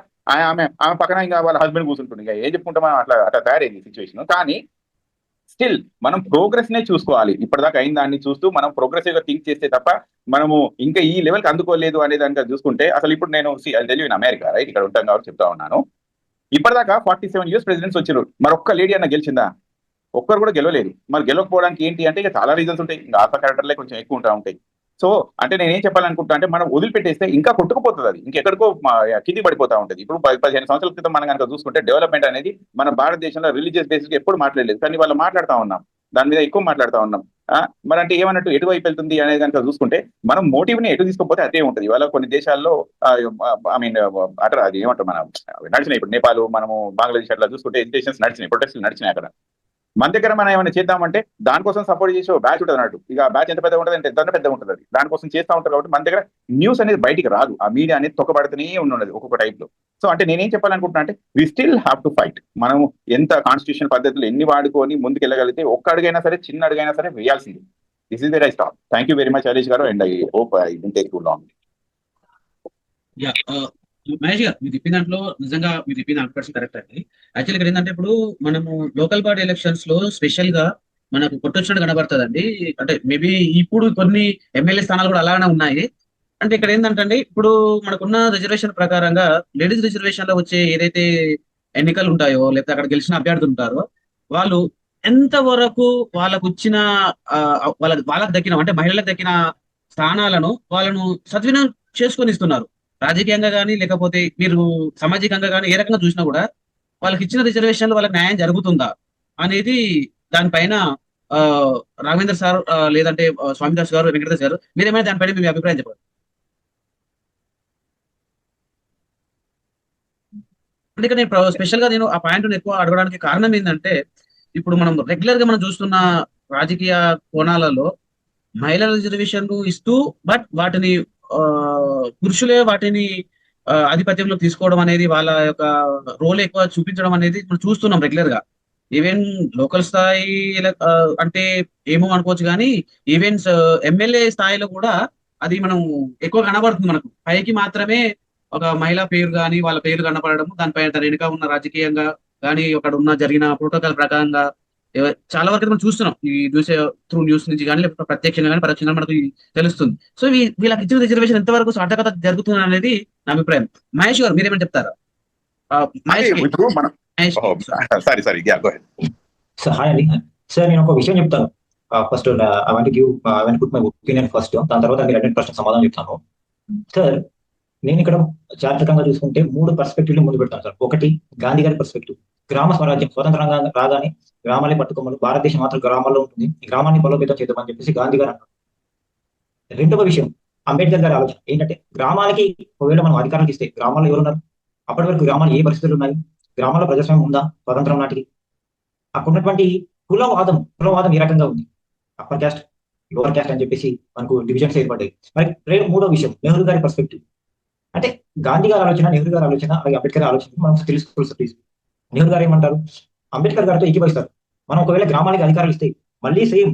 ఆమె పక్కన ఇంకా వాళ్ళ హస్బెండ్ కూర్చుంటుంది. ఇంకా ఏం చెప్పుకుంటాం, అట్లా తయారైంది సిచ్యువేషన్. కానీ స్టిల్ మనం ప్రోగ్రెస్ నే చూసుకోవాలి. ఇప్పటిదాకా అయిన దాన్ని చూస్తూ మనం ప్రోగ్రెసివ్ గా థింక్ చేస్తే తప్ప మనము ఇంకా ఈ లెవెల్కి అందుకోలేదు అనే దానిగా చూసుకుంటే, అసలు ఇప్పుడు నేను తెలియని అమెరికా రైట్, ఇక్కడ ఉంటాం కాబట్టి చెప్తా ఉన్నాను. ఇప్పటిదాకా 47 years ప్రెసిడెంట్స్ వచ్చారు, మరొక్క లేడీ అన్న గెలిచిందా? ఒక్కరు కూడా గెలవలేదు. మరి గెలవకపోవడానికి ఏంటి అంటే ఇక చాలా రీజన్స్ ఉంటాయి, ఇంకా ఆల్ఫా క్యారెక్టర్లే కొంచెం ఎక్కువ ఉంటాయి. సో అంటే నేను ఏం చెప్పాలనుకుంటా అంటే మనం వదిలిపెట్టేస్తే ఇంకా కొట్టుకుపోతుంది, అది ఇంకెక్కడికో కింది పడిపోతా ఉంటుంది. ఇప్పుడు 15 సంవత్సరాల క్రితం మనం కనుక చూసుకుంటే డెవలప్మెంట్ అనేది మన భారతదేశంలో రిలీజియస్ బేసిస్ ఎప్పుడు మాట్లాడలేదు, కానీ వాళ్ళు మాట్లాడుతూ ఉన్నాం, దాని మీద ఎక్కువ మాట్లాడుతూ ఉన్నాం. మరి అంటే ఏమన్నట్టు ఎటువైపు వెళ్తుంది అనేది కనుక చూసుకుంటే మనం మోటివ్ ని ఎటు తీసుకోకపోతే అదే ఉంటుంది. ఇవాళ కొన్ని దేశాల్లో ఐ మీన్ అక్కడ అది ఏమంటారు మనం నడిచినాయి. ఇప్పుడు నేపాల్, మనము బంగ్లాదేశ్ అట్లా చూసుకుంటే ఎడ్యుకేషన్స్ నడిచినాయి, ప్రొటెస్ట్లు నడిచినాయి. అక్కడ మన దగ్గర మనం ఏమైనా చేద్దామంటే దానికోసం సపోర్ట్ చేసే బ్యాచ్ ఉంటుంది అన్నట్టు. ఇక బ్యాచ్ ఎంత పెద్ద ఉంటుంది అంటే ఎంత పెద్ద ఉంటుంది, అది దానికోసం చేస్తూ ఉంటారు. కాబట్టి మన దగ్గర న్యూస్ అనేది బయటికి రాదు, ఆ మీడియా అనేది తొక్కబడుతూనే ఉన్నది ఒక్కొక్క టైప్ లో. సో అంటే నేనేం చెప్పాలనుకుంటున్నా అంటే we still have to fight. మనం ఎంత కాన్స్టిట్యూషన్ పద్ధతులు ఎన్ని వాడుకొని ముందుకు వెళ్ళగలిగితే ఒక్క అడుగైనా సరే, చిన్న అడుగైనా సరే వేయాల్సింది. This is where I stop. Thank you very much Harish గారు, and I hope I don't take too long. Mahesh గారు మీరు చెప్పిన దాంట్లో నిజంగా మీరు చెప్పిన 100% కరెక్ట్ అండి. యాక్చువల్లీ ఇక్కడ ఏంటంటే ఇప్పుడు మనము లోకల్ బాడీ ఎలక్షన్స్ లో స్పెషల్ గా మనకు కొట్టొచ్చినట్టు కనబడుతుందండి. అంటే మేబీ ఇప్పుడు కొన్ని ఎమ్మెల్యే స్థానాలు కూడా అలానే ఉన్నాయి. అంటే ఇక్కడ ఏంటంటే ఇప్పుడు మనకున్న రిజర్వేషన్ ప్రకారంగా లేడీస్ రిజర్వేషన్ లో వచ్చే ఏదైతే ఎన్నికలు ఉంటాయో, లేకపోతే అక్కడ గెలిచిన అభ్యర్థులు ఉంటారో వాళ్ళు ఎంత వరకు వాళ్ళకు వచ్చిన వాళ్ళకి దక్కిన అంటే మహిళలకు దక్కిన స్థానాలను వాళ్ళను సద్వినియోగం చేసుకొని ఇస్తున్నారు. రాజకీయంగా కానీ లేకపోతే మీరు సామాజికంగా కానీ ఏ రకంగా చూసినా కూడా వాళ్ళకి ఇచ్చిన రిజర్వేషన్లు వాళ్ళకి న్యాయం జరుగుతుందా అనేది దానిపైన రాఘవేంద్ర సార్ లేదంటే స్వామిదాస్ గారు, వెంకటదాస్ గారు మీరేమైనా దానిపైన మీ అభిప్రాయం చెప్పారు. అందుకే నేను స్పెషల్ గా నేను ఆ పాయింట్ ఎక్కువ అడగడానికి కారణం ఏంటంటే ఇప్పుడు మనం రెగ్యులర్ గా మనం చూస్తున్న రాజకీయ కోణాలలో మహిళల రిజర్వేషన్లు ఇస్తూ బట్ వాటిని పురుషులే వాటిని ఆధిపత్యంలో తీసుకోవడం అనేది, వాళ్ళ యొక్క రోల్ ఎక్కువ చూపించడం అనేది మనం చూస్తున్నాం రెగ్యులర్ గా. ఈవెన్ లోకల్ స్థాయి అంటే ఏమో అనుకోవచ్చు, కానీ ఈవెన్ ఎమ్మెల్యే స్థాయిలో కూడా అది మనం ఎక్కువ కనబడుతుంది. మనకు పైకి మాత్రమే ఒక మహిళా పేరు కానీ వాళ్ళ పేరు కనపడడం, దానిపైన తన వెనుక ఉన్న రాజకీయంగా కానీ అక్కడ ఉన్న జరిగిన ప్రోటోకాల్ ప్రకారంగా చాలా వరకు మనం చూస్తున్నాం ఈ న్యూస్ నుంచి కానీ లేకపోతే ప్రత్యక్షంగా కానీ పరోక్షంగా మనకు తెలుస్తుంది. సో వీళ్ళకి ఇచ్చిన రిజర్వేషన్ ఎంతవరకు సార్థకత జరుగుతుంది అనేది నా అభిప్రాయం. మహేష్ గారు మీరేమైనా చెప్తారా? మహేష్ ఇప్పుడు మనం మహేష్ సారీ సార్ హాయ్ అండి. సార్ నేను ఒక విషయం చెప్తాను. First I want put my opinion first, దాని తర్వాత మీరు అడిగిన ప్రశ్న సమాధానం చెప్తాను. సార్ నేను ఇక్కడ చారిత్రకంగా చూసుకుంటే 3 పర్స్పెక్టివ్లు ముందు పెడతాను సార్. ఒకటి గాంధీ గారి పర్స్పెక్టివ్, గ్రామ స్వరాజ్యం, స్వతంత్రంగా రాగానే గ్రామాలే పట్టుకోమలు, భారతదేశం మాత్రం గ్రామాల్లో ఉంటుంది, ఈ గ్రామాన్ని బలోపేతం చేద్దామని చెప్పేసి గాంధీ గారు అన్నారు. రెండవ విషయం అంబేద్కర్ గారి ఆలోచన ఏంటంటే, గ్రామాలకి ఒకవేళ మనం అధికారాలు ఇస్తే గ్రామాల్లో ఎవరున్నారు, అప్పటి వరకు గ్రామాలు ఏ పరిస్థితులు ఉన్నాయి, గ్రామాల్లో ప్రజాస్వామ్యం ఉందా స్వతంత్రం నాటికి, అక్కడ ఉన్నటువంటి కులవాదం ఏ రకంగా ఉంది, అప్పర్ క్యాస్ట్ లోవర్ క్యాస్ట్ అని చెప్పేసి మనకు డివిజన్స్ ఏర్పడ్డాయి. మరి మూడో విషయం నెహ్రూ గారి పర్స్పెక్టివ్, అంటే గాంధీ గారి ఆలోచన, నెహ్రూ గారి ఆలోచన, అలాగే అంబేద్కర్ ఆలోచన మనం తెలుసుకోవాలి ప్లీజ్. నెహ్రూ గారు ఏమంటారు, అంబేద్కర్ గారితో ఏకీభవిస్తారు. మనం ఒకవేళ గ్రామాలకి అధికారాలు ఇస్తే మళ్ళీ సేమ్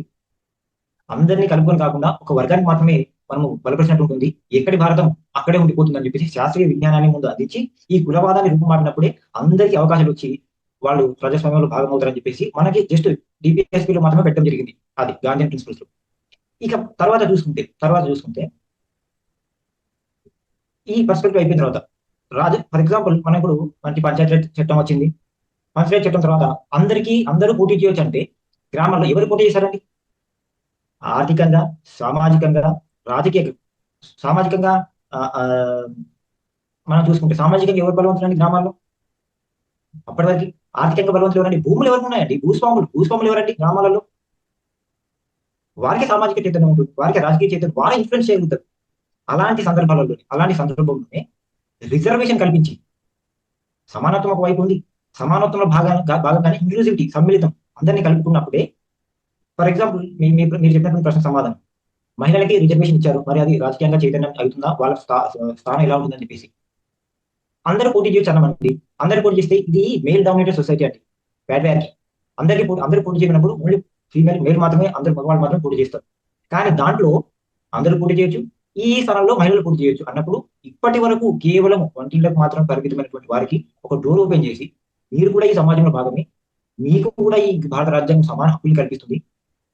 అందరినీ కలుపుకొని కాకుండా ఒక వర్గానికి మాత్రమే మనము బలపరిచినట్టు ఉంటుంది, ఎక్కడి భారతం అక్కడే ఉండిపోతుంది అని చెప్పేసి శాస్త్రీయ విజ్ఞానాన్ని ముందు అందించి ఈ కులవాదాన్ని రూపుమాడినప్పుడే అందరికీ అవకాశాలు వచ్చి వాళ్ళు ప్రజాస్వామ్యంలో భాగమవుతారని చెప్పేసి మనకి జస్ట్ డిపిఎస్పీలో మాత్రమే పెట్టడం జరిగింది. అది గాంధీ ప్రిన్సిపల్స్ లో. ఇక తర్వాత చూసుకుంటే ఈ పర్స్పెక్టివ్ అయిపోయిన తర్వాత ఫర్ ఎగ్జాంపుల్ మనం ఇప్పుడు మనకి పంచాయతీ చట్టం వచ్చింది. పంచాయతీ చట్టం తర్వాత అందరూ పోటీ చేయొచ్చు అంటే గ్రామాల్లో ఎవరు పోటీ చేశారండి? ఆర్థికంగా, సామాజికంగా, సామాజికంగా మనం చూసుకుంటే సామాజికంగా ఎవరు బలవంతులండి గ్రామాల్లో? అప్పటి వరకు ఆర్థికంగా బలవంతులు ఎవరండి? భూములు ఎవరికి ఉన్నాయండి? భూస్వాములు ఎవరండి గ్రామాలలో? వారికి సామాజిక చైతన్యం ఉంటుంది, వారికి రాజకీయ చైతన్యం, వారు ఇన్ఫ్లుయెన్స్ చేయగలుగుతారు. అలాంటి సందర్భంలోనే రిజర్వేషన్ కల్పించి సమానత్వం ఒక వైపు ఉంది, సమానత్వంలో భాగంగానే ఇంక్లూజివిటీ, సమ్మిళితం, అందరినీ కలుపుకున్నప్పుడే ఫర్ ఎగ్జాంపుల్ మీరు చెప్పినటువంటి ప్రశ్న సమాధానం, మహిళలకి రిజర్వేషన్ ఇచ్చారు, మరి అది రాజకీయంగా చైతన్యం అవుతుందా, వాళ్ళ స్థానం ఎలా ఉంటుందని చెప్పేసి అందరూ పోటీ చేయొచ్చు అన్నమాట. అందరూ పోటీ చేస్తే ఇది మేల్ డామినేటెడ్ సొసైటీ అండి, ప్యాట్రియార్కీ. అందరూ పోటీ చేయనప్పుడు ఓన్లీ మేల్ మాత్రమే, అందరు మగవాళ్ళు మాత్రమే పోటీ చేస్తారు. కానీ దాంట్లో అందరూ పోటీ చేయొచ్చు, ఈ స్థానంలో మహిళలు పోటీ చేయొచ్చు అన్నప్పుడు ఇప్పటి వరకు కేవలం వంటిళ్లకు మాత్రం పరిమితమైనటువంటి వారికి ఒక డోర్ ఓపెన్ చేసి, మీరు కూడా ఈ సమాజంలో భాగమే, మీకు కూడా ఈ భారత రాజ్యాంగం సమాన హక్కులు కల్పిస్తుంది,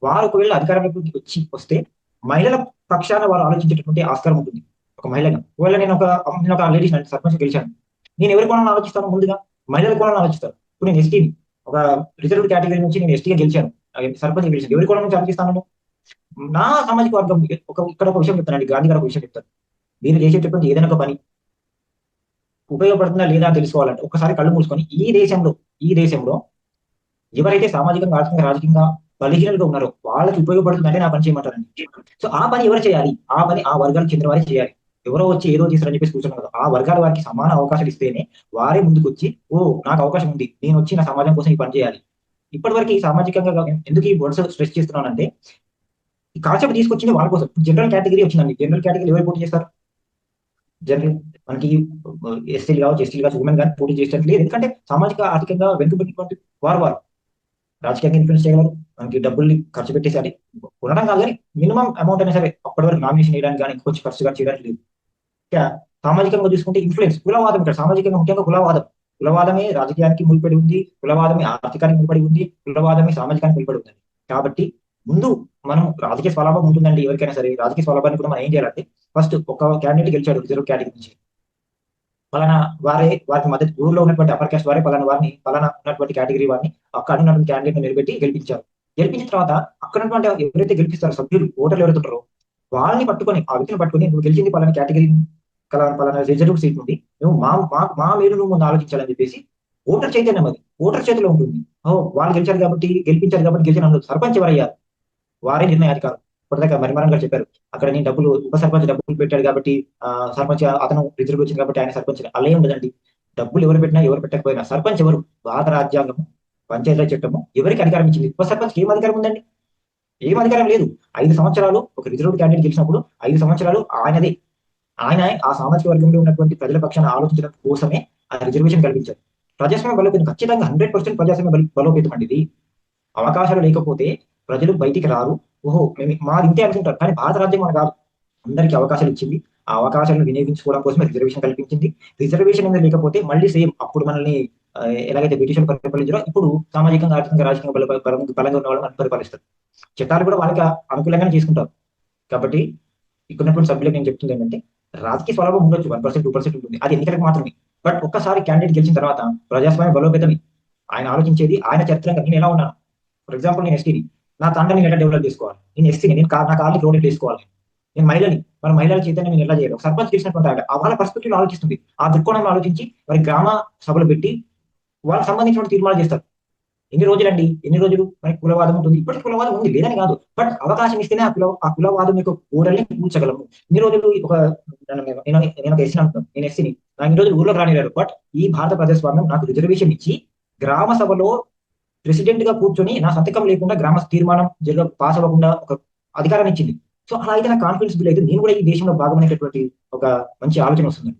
వారు ఒకవేళ అధికారంలోకి వస్తే మహిళల పక్షాన వారు ఆలోచించేటటువంటి ఆస్కారం ఉంటుంది. ఒక మహిళగా ఒకవేళ నేను ఒక లేడీస్ సర్పంచ్ గెలిచాను, నేను ఎవరి కోణాలను ఆలోచిస్తాను? ముందుగా మహిళల కోణాలను ఆలోచిస్తాను. ఇప్పుడు నేను ఎస్టీని, ఒక రిజర్వ్డ్ కేటగిరీ నుంచి నేను ఎస్టీగా గెలిచాను, సర్పంచ్ గెలిచాను, ఎవరి కోణం నుంచి ఆలోచిస్తాను? నా సామాజిక వర్గం. ఇక్కడ ఒక విషయం చెప్తానండి, గాంధీ గారు ఒక విషయం చెప్తారు, మీరు చేసేటటువంటి ఏదైనా ఒక పని ఉపయోగపడుతుందా లేదా అని తెలుసుకోవాలంటే ఒకసారి కళ్ళు మూసుకొని ఈ దేశంలో ఎవరైతే సామాజికంగా, ఆర్థికంగా, రాజకీయంగా బలహీనలుగా ఉన్నారో వాళ్ళకి ఉపయోగపడుతుందంటే నా పని చేయమంటారండి. సో ఆ పని ఎవరు చేయాలి? ఆ పని ఆ వర్గాలకు చెందిన వారే చేయాలి. ఎవరో వచ్చి ఏదో చేస్తారని చెప్పేసి కూర్చున్నారు కదా, ఆ వర్గాల వారికి సమాన అవకాశాలు ఇస్తేనే వారే ముందుకు వచ్చి, ఓ నాకు అవకాశం ఉంది, నేను వచ్చి నా సమాజం కోసం ఈ పని చేయాలి. ఇప్పటి వరకు ఈ సామాజికంగా ఎందుకు ఈ వర్డ్స్ స్ట్రెస్ చేస్తున్నానంటే, ఈ కాన్సెప్ట్ తీసుకొచ్చింది వాళ్ళ కోసం. జనరల్ కేటగిరీ వచ్చిందండి, జనరల్ కేటగిరీ ఎవరు పోటీ చేస్తారు? జనరల్ మనకి ఎస్టీలు కావచ్చు ఉమెన్ కానీ పోటీ చేసేటట్టు లేదు. ఎందుకంటే సామాజిక ఆర్థికంగా వెనుకబడినటువంటి వారు రాజకీయంగా ఇన్ఫ్లుయెన్స్ చేయగలరు, మనకి డబ్బుల్ని ఖర్చు పెట్టేసి అది ఉండడం కాదు, కానీ మినిమం అమౌంట్ అయినా సరే అప్పటి వరకు నామినేషన్ వేయడానికి కానీ ఇంకొంచెం ఖర్చుగా చేయడానికి లేదు. ఇంకా సామాజికంగా చూసుకుంటే ఇన్ఫ్లుయెన్స్, కులవాదం, ఇక్కడ సామాజికంగా ముఖ్యంగా కులవాదమే రాజకీయానికి ముడిపడి ఉంది, కులవాదమే ఆర్థికానికి ముడిపడి ఉంది, కులవాదమే సామాజికానికి ముడిపడి ఉంది. కాబట్టి ముందు మనం రాజకీయ స్వలాభం ఉంటుందండి ఎవరికైనా సరే. రాజకీయ స్వలాభాన్ని కూడా మనం ఏం చేయాలంటే, ఫస్ట్ ఒక క్యాండిడేట్ గెలిచాడు రిజర్వ్ కేటగిరీ నుంచి, పలానా వారికి మద్దతు, ఊర్లో ఉన్నటువంటి అప్పర్ క్యాస్ట్ వారే పలానా ఉన్నటువంటి కేటగిరీ వారిని అక్కడ ఉన్నటువంటి క్యాండిడేట్ నిలబెట్టి గెలిపించారు. గెలిపించిన తర్వాత అక్కడ ఉన్నటువంటి ఎవరైతే గెలిపిస్తారో సభ్యులు, ఓటర్లు ఎవరైతే ఉంటారో వాళ్ళని పట్టుకొని, ఆ వ్యక్తిని పట్టుకొని, నువ్వు గెలిచింది పలానా కేటగిరీ పలానా రిజర్వ్ సీట్ నుండి, నువ్వు మా మీరు నువ్వు ముందు ఆలోచించాలని చెప్పేసి ఓటర్ చైతన్యం, అది ఓటర్ చేతిలో ఉంటుంది. వాళ్ళు గెలిపించారు కాబట్టి గెలిచిన సర్పంచ్ ఎవరయ్యారు, వారే నిర్ణయాధికారం. ఇప్పటిదాకా మరిమరణ్ గారు చెప్పారు, అక్కడ నేను ఉప సర్పంచ్ డబ్బులు పెట్టాడు కాబట్టి సర్పంచ్ అతను రిజర్వ్ వచ్చింది కాబట్టి ఆయన సర్పంచ్. అలా ఉండదండి, డబ్బులు ఎవరు పెట్టినా ఎవరు పెట్టకపోయినా సర్పంచ్ ఎవరు? భారత రాజ్యాంగము, పంచాయతీరాజ్ చట్టము ఎవరికి అధికారం ఇచ్చింది? ఉప సర్పంచ్ ఏం అధికారం ఉందండి? ఏం అధికారం లేదు. 5 సంవత్సరాలు ఒక రిజర్వ్ క్యాండిడేట్ గెలిచినప్పుడు 5 సంవత్సరాలు ఆయన ఆ సామాజిక వర్గంలో ఉన్నటువంటి ప్రజల పక్షాన ఆలోచించడం కోసమే ఆ రిజర్వేషన్ కల్పించారు. ప్రజాస్వామ్య బలోపేతం ఖచ్చితంగా 100% ప్రజాస్వామ్య బలోపేతం అండి ఇది. అవకాశాలు లేకపోతే ప్రజలు బయటికి రారు. ఓహో మాది ఇంతే అనుకుంటారు, కానీ భారత రాజ్యం మన కాదు, అందరికీ అవకాశాలు ఇచ్చింది. ఆ అవకాశాలను వినియోగించుకోవడం కోసమే రిజర్వేషన్ కల్పించింది. రిజర్వేషన్ అనేది లేకపోతే మళ్ళీ సేమ్ అప్పుడు మనల్ని ఎలాగైతే బ్రిటిషర్లు పరిపాలించారో ఇప్పుడు సామాజికంగా ఆర్థికంగా రాజకీయంగా బలంగా ఉన్న వాళ్ళు మనకు పరిపాలిస్తారు. చట్టాలు కూడా వాళ్ళకి అనుకూలంగానే చేసుకుంటారు. కాబట్టి ఇక్కడ ఉన్నటువంటి సభ్యులకు నేను చెప్తుంది ఏంటంటే రాజకీయ స్వలాభం ఉండొచ్చు, 1%, 2% ఉంటుంది, అది ఎన్నికలకు మాత్రమే. బట్ ఒక్కసారి క్యాండిడేట్ గెలిచిన తర్వాత ప్రజాస్వామ్య బలోపేతమే ఆయన ఆలోచించేది. ఆయన చరిత్రంగా నేను ఎలా ఉన్నాను, ఫర్ ఎగ్జాంపుల్ నేను ఎస్టీని, నా తండ్రిని ఎలా డెవలప్ చేసుకోవాలి, నేను ఎస్సీని, నేను నా కాళ్ళకి రోడ్ వేసుకోవాలి, నేను మహిళని, మన మహిళల చైతన్యం నేను ఎలా చేయాలి, ఒక సర్పంచ్ చేసినటువంటి వాళ్ళ పర్స్పెక్టివ్ ఆలోచిస్తుంది. ఆ దృక్కోణంలో ఆలోచించి మరి గ్రామ సభలు పెట్టి వాళ్ళకి సంబంధించిన తీర్మానాలు చేస్తారు. ఎన్ని రోజులు మనకి కులవాదం ఉంటుంది, ఇప్పటికీ కులవాదం ఉంది, లేదని కాదు. బట్ అవకాశం ఇస్తేనే ఆ కులవాదం యొక్క గోడల్ని కూర్చగలము. ఇన్ని రోజులు నేను ఎస్సీ అంటున్నాను, నేను ఎస్సీని, నాకు ఇన్ని రోజులు ఊర్లోకి రానిరారు. బట్ ఈ భారత ప్రజాస్వామ్యం నాకు రిజర్వేషన్ ఇచ్చి గ్రామ సభలో ప్రెసిడెంట్ గా కూర్చొని నా సంతకం లేకుండా గ్రామ తీర్మానం పాస్ అవ్వకుండా ఒక అధికారాన్ని ఇచ్చింది. సో అలా అయితే నాకు కాన్ఫిడెన్స్ బిల్ అయితే నేను కూడా ఈ దేశంలో భాగమైనటువంటి ఒక మంచి ఆలోచన వస్తుంది.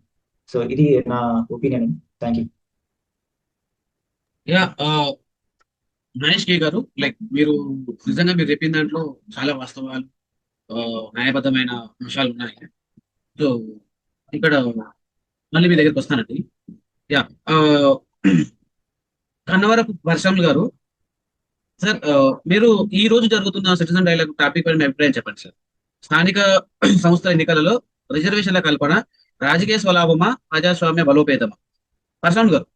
సో ఇది నా opinion. Thank you. Yeah Mahesh K గారు, లైక్ మీరు నిజంగా మీరు చెప్పిన దాంట్లో చాలా వాస్తవాలు, న్యాయబద్ధమైన అంశాలు ఉన్నాయి. సో ఇక్కడ మళ్ళీ మీ దగ్గరికి వస్తానండి. యా కన్నవరపు వర్షంలు గారు, సార్ మీరు ఈ రోజు జరుగుతున్న సిటిజన్ డైలాగ్ టాపిక్ పైన మీ అభిప్రాయం చెప్పండి సార్. స్థానిక సంస్థల ఎన్నికలలో రిజర్వేషన్ల కల్పన రాజకీయ స్వలాభమా, ప్రజాస్వామ్య బలోపేతమా? వర్షం గారు.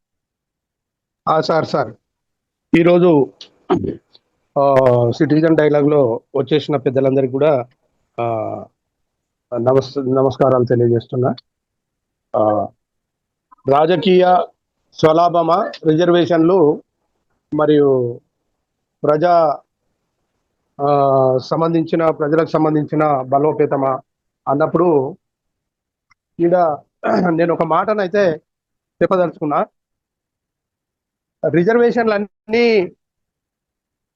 సార్ ఈరోజు సిటిజన్ డైలాగ్లో వచ్చేసిన పెద్దలందరికీ కూడా నమస్కారాలు తెలియజేస్తున్నా. రాజకీయ స్వలాభమా, రిజర్వేషన్లు మరియు ప్రజలకు సంబంధించిన బలోపేతమా అన్నప్పుడు ఈడ నేను ఒక మాటనైతే చెప్పదలుచుకున్నా. రిజర్వేషన్లు అన్నీ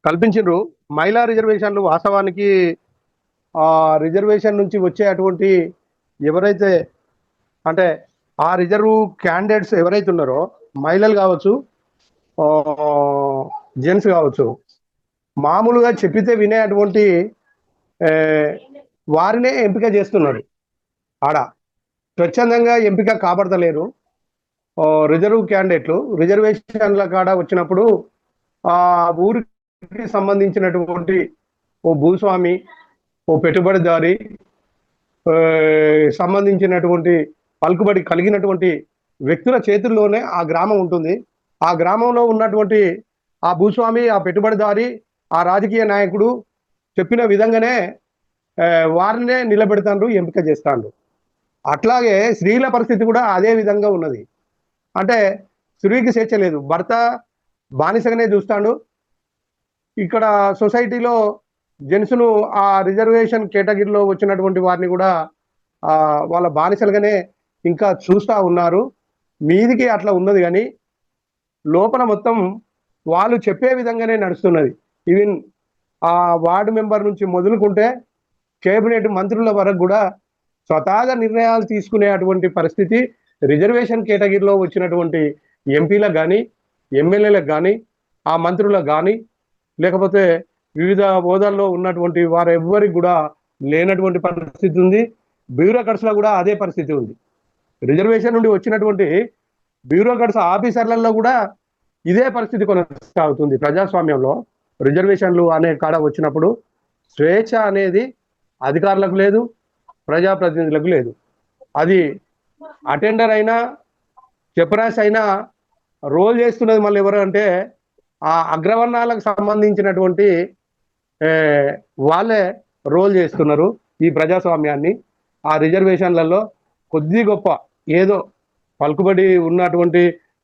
కల్పించిండ్రు. మహిళా రిజర్వేషన్లు వాస్తవానికి రిజర్వేషన్ నుంచి వచ్చే అటువంటి ఎవరైతే అంటే ఆ రిజర్వ్ క్యాండిడేట్స్ ఎవరైతే ఉన్నారో, మహిళలు కావచ్చు, జెంట్స్ కావచ్చు, మామూలుగా చెప్పితే వినే అటువంటి వారినే ఎంపిక చేస్తున్నారు. ఆడ స్వచ్ఛందంగా ఎంపిక కాబడతలేరు. రిజర్వ్ క్యాండిడేట్లు రిజర్వేషన్ల కాడ వచ్చినప్పుడు ఆ ఊరికి సంబంధించినటువంటి ఓ భూస్వామి, ఓ పెట్టుబడిదారి సంబంధించినటువంటి పలుకుబడి కలిగినటువంటి వ్యక్తుల చేతుల్లోనే ఆ గ్రామం ఉంటుంది. ఆ గ్రామంలో ఉన్నటువంటి ఆ భూస్వామి, ఆ పెట్టుబడిదారి, ఆ రాజకీయ నాయకుడు చెప్పిన విధంగానే వారినే నిలబెడతాండ్రు, ఎంపిక చేస్తాండ్రు. అట్లాగే స్త్రీల పరిస్థితి కూడా అదే విధంగా ఉన్నది. అంటే స్త్రీకి స్వేచ్ఛ లేదు, భర్త బానిసగానే చూస్తాడు. ఇక్కడ సొసైటీలో జెంట్స్ను ఆ రిజర్వేషన్ కేటగిరీలో వచ్చినటువంటి వారిని కూడా వాళ్ళ బానిసలుగానే ఇంకా చూస్తూ ఉన్నారు. మీదికి అట్లా ఉన్నది, కానీ లోపల మొత్తం వాళ్ళు చెప్పే విధంగానే నడుస్తున్నది. ఈవెన్ ఆ వార్డు మెంబర్ నుంచి మొదలుకుంటే కేబినెట్ మంత్రుల వరకు కూడా స్వతహాగా నిర్ణయాలు తీసుకునే అటువంటి పరిస్థితి రిజర్వేషన్ కేటగిరీలో వచ్చినటువంటి ఎంపీలకు కానీ, ఎమ్మెల్యేలకు కానీ, ఆ మంత్రులకు కానీ, లేకపోతే వివిధ హోదాల్లో ఉన్నటువంటి వారెవ్వరికి కూడా లేనటువంటి పరిస్థితి ఉంది. బ్యూరోక్రాట్స్లో కూడా అదే పరిస్థితి ఉంది. రిజర్వేషన్ నుండి వచ్చినటువంటి బ్యూరోక్రాట్స్ ఆఫీసర్లలో కూడా ఇదే పరిస్థితి కొనసాగుతుంది. ప్రజాస్వామ్యంలో రిజర్వేషన్లు అనే కాడ వచ్చినప్పుడు స్వేచ్ఛ అనేది అధికారులకు లేదు, ప్రజాప్రతినిధులకు లేదు. అది అటెండర్ అయినా, చెపరాస్ అయినా రోల్ చేస్తున్నది మళ్ళీ ఎవరు అంటే ఆ అగ్రవర్ణాలకు సంబంధించినటువంటి వాళ్ళే రోల్ చేస్తున్నారు ఈ ప్రజాస్వామ్యాన్ని. ఆ రిజర్వేషన్లలో కొద్ది గొప్ప ఏదో పలుకుబడి ఉన్నటువంటి,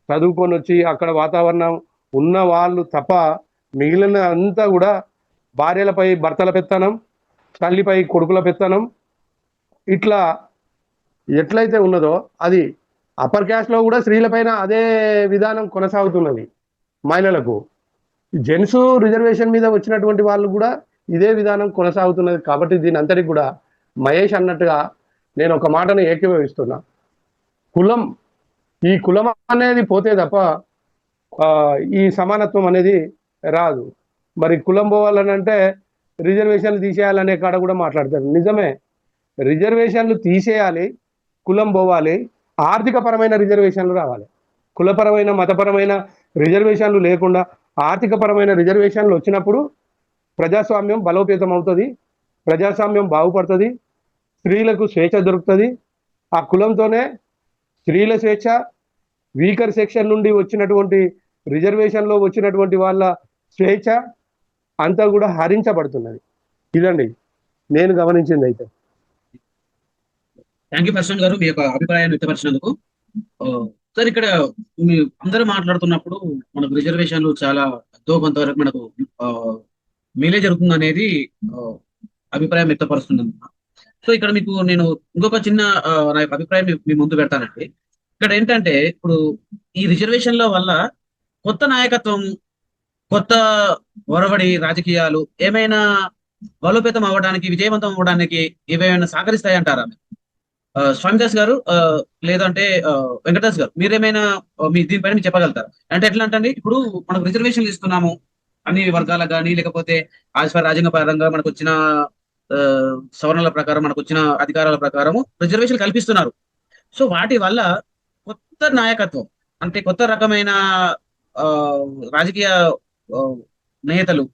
చదువుకొని వచ్చి అక్కడ వాతావరణం ఉన్న వాళ్ళు తప్ప మిగిలిన అంతా కూడా భార్యలపై భర్తల పెత్తనం, తల్లిపై కొడుకుల పెత్తనం, ఇట్లా ఎట్లయితే ఉన్నదో అది అప్పర్ క్యాస్ట్లో కూడా స్త్రీలపైన అదే విధానం కొనసాగుతున్నది. మహిళలకు జెంట్స్ రిజర్వేషన్ మీద వచ్చినటువంటి వాళ్ళు కూడా ఇదే విధానం కొనసాగుతున్నది. కాబట్టి దీని అంతటికి కూడా మహేష్ అన్నట్టుగా నేను ఒక మాటను ఏకీభవిస్తున్నా. కులం, ఈ కులం అనేది పోతే తప్ప ఈ సమానత్వం అనేది రాదు. మరి కులం పోవాలని అంటే రిజర్వేషన్లు తీసేయాలనే కాడ కూడా మాట్లాడతారు. నిజమే, రిజర్వేషన్లు తీసేయాలి, కులం పోవాలి, ఆర్థిక పరమైన రిజర్వేషన్లు రావాలి. కులపరమైన మతపరమైన రిజర్వేషన్లు లేకుండా ఆర్థికపరమైన రిజర్వేషన్లు వచ్చినప్పుడు ప్రజాస్వామ్యం బలోపేతం అవుతుంది, ప్రజాస్వామ్యం బాగుపడుతుంది, స్త్రీలకు స్వేచ్ఛ దొరుకుతుంది. ఆ కులంతోనే స్త్రీల స్వేచ్ఛ, వీకర్ సెక్షన్ నుండి వచ్చినటువంటి రిజర్వేషన్లో వచ్చినటువంటి వాళ్ళ స్వేచ్ఛ అంతా కూడా హరించబడుతున్నది. ఇదండి నేను గమనించింది. అయితే థ్యాంక్ యూ ప్రశాంత్ గారు మీ యొక్క అభిప్రాయాన్ని వ్యక్తపరిచినందుకు. సార్ ఇక్కడ మీ అందరూ మాట్లాడుతున్నప్పుడు మనకు రిజర్వేషన్లు చాలా ఎంతో కొంతవరకు మనకు మేలే జరుగుతుంది అనేది అభిప్రాయం వ్యక్తపరుస్తుంది. సో ఇక్కడ మీకు నేను ఇంకొక చిన్న నా యొక్క అభిప్రాయం మీ ముందు పెడతానండి. ఇక్కడ ఏంటంటే ఇప్పుడు ఈ రిజర్వేషన్ల వల్ల కొత్త నాయకత్వం, కొత్త ఒరవడి రాజకీయాలు ఏమైనా బలోపేతం అవ్వడానికి, విజయవంతం అవ్వడానికి ఇవేమైనా సహకరిస్తాయంటారా? స్వామిదాస్ గారు లేదంటే వెంకటదాస్ గారు మీరేమైనా మీ దీనిపైన మీరు చెప్పగలుగుతారు? అంటే ఎట్లా అంటే ఇప్పుడు మనకు రిజర్వేషన్లు ఇస్తున్నాము అన్ని వర్గాలకు కానీ, లేకపోతే రాజ్యాంగ పరంగా మనకు వచ్చిన సవరణల ప్రకారం మనకు వచ్చిన అధికారాల ప్రకారము రిజర్వేషన్ కల్పిస్తున్నారు. సో వాటి వల్ల కొత్త నాయకత్వం అంటే కొత్త రకమైన రాజకీయ నేతలు,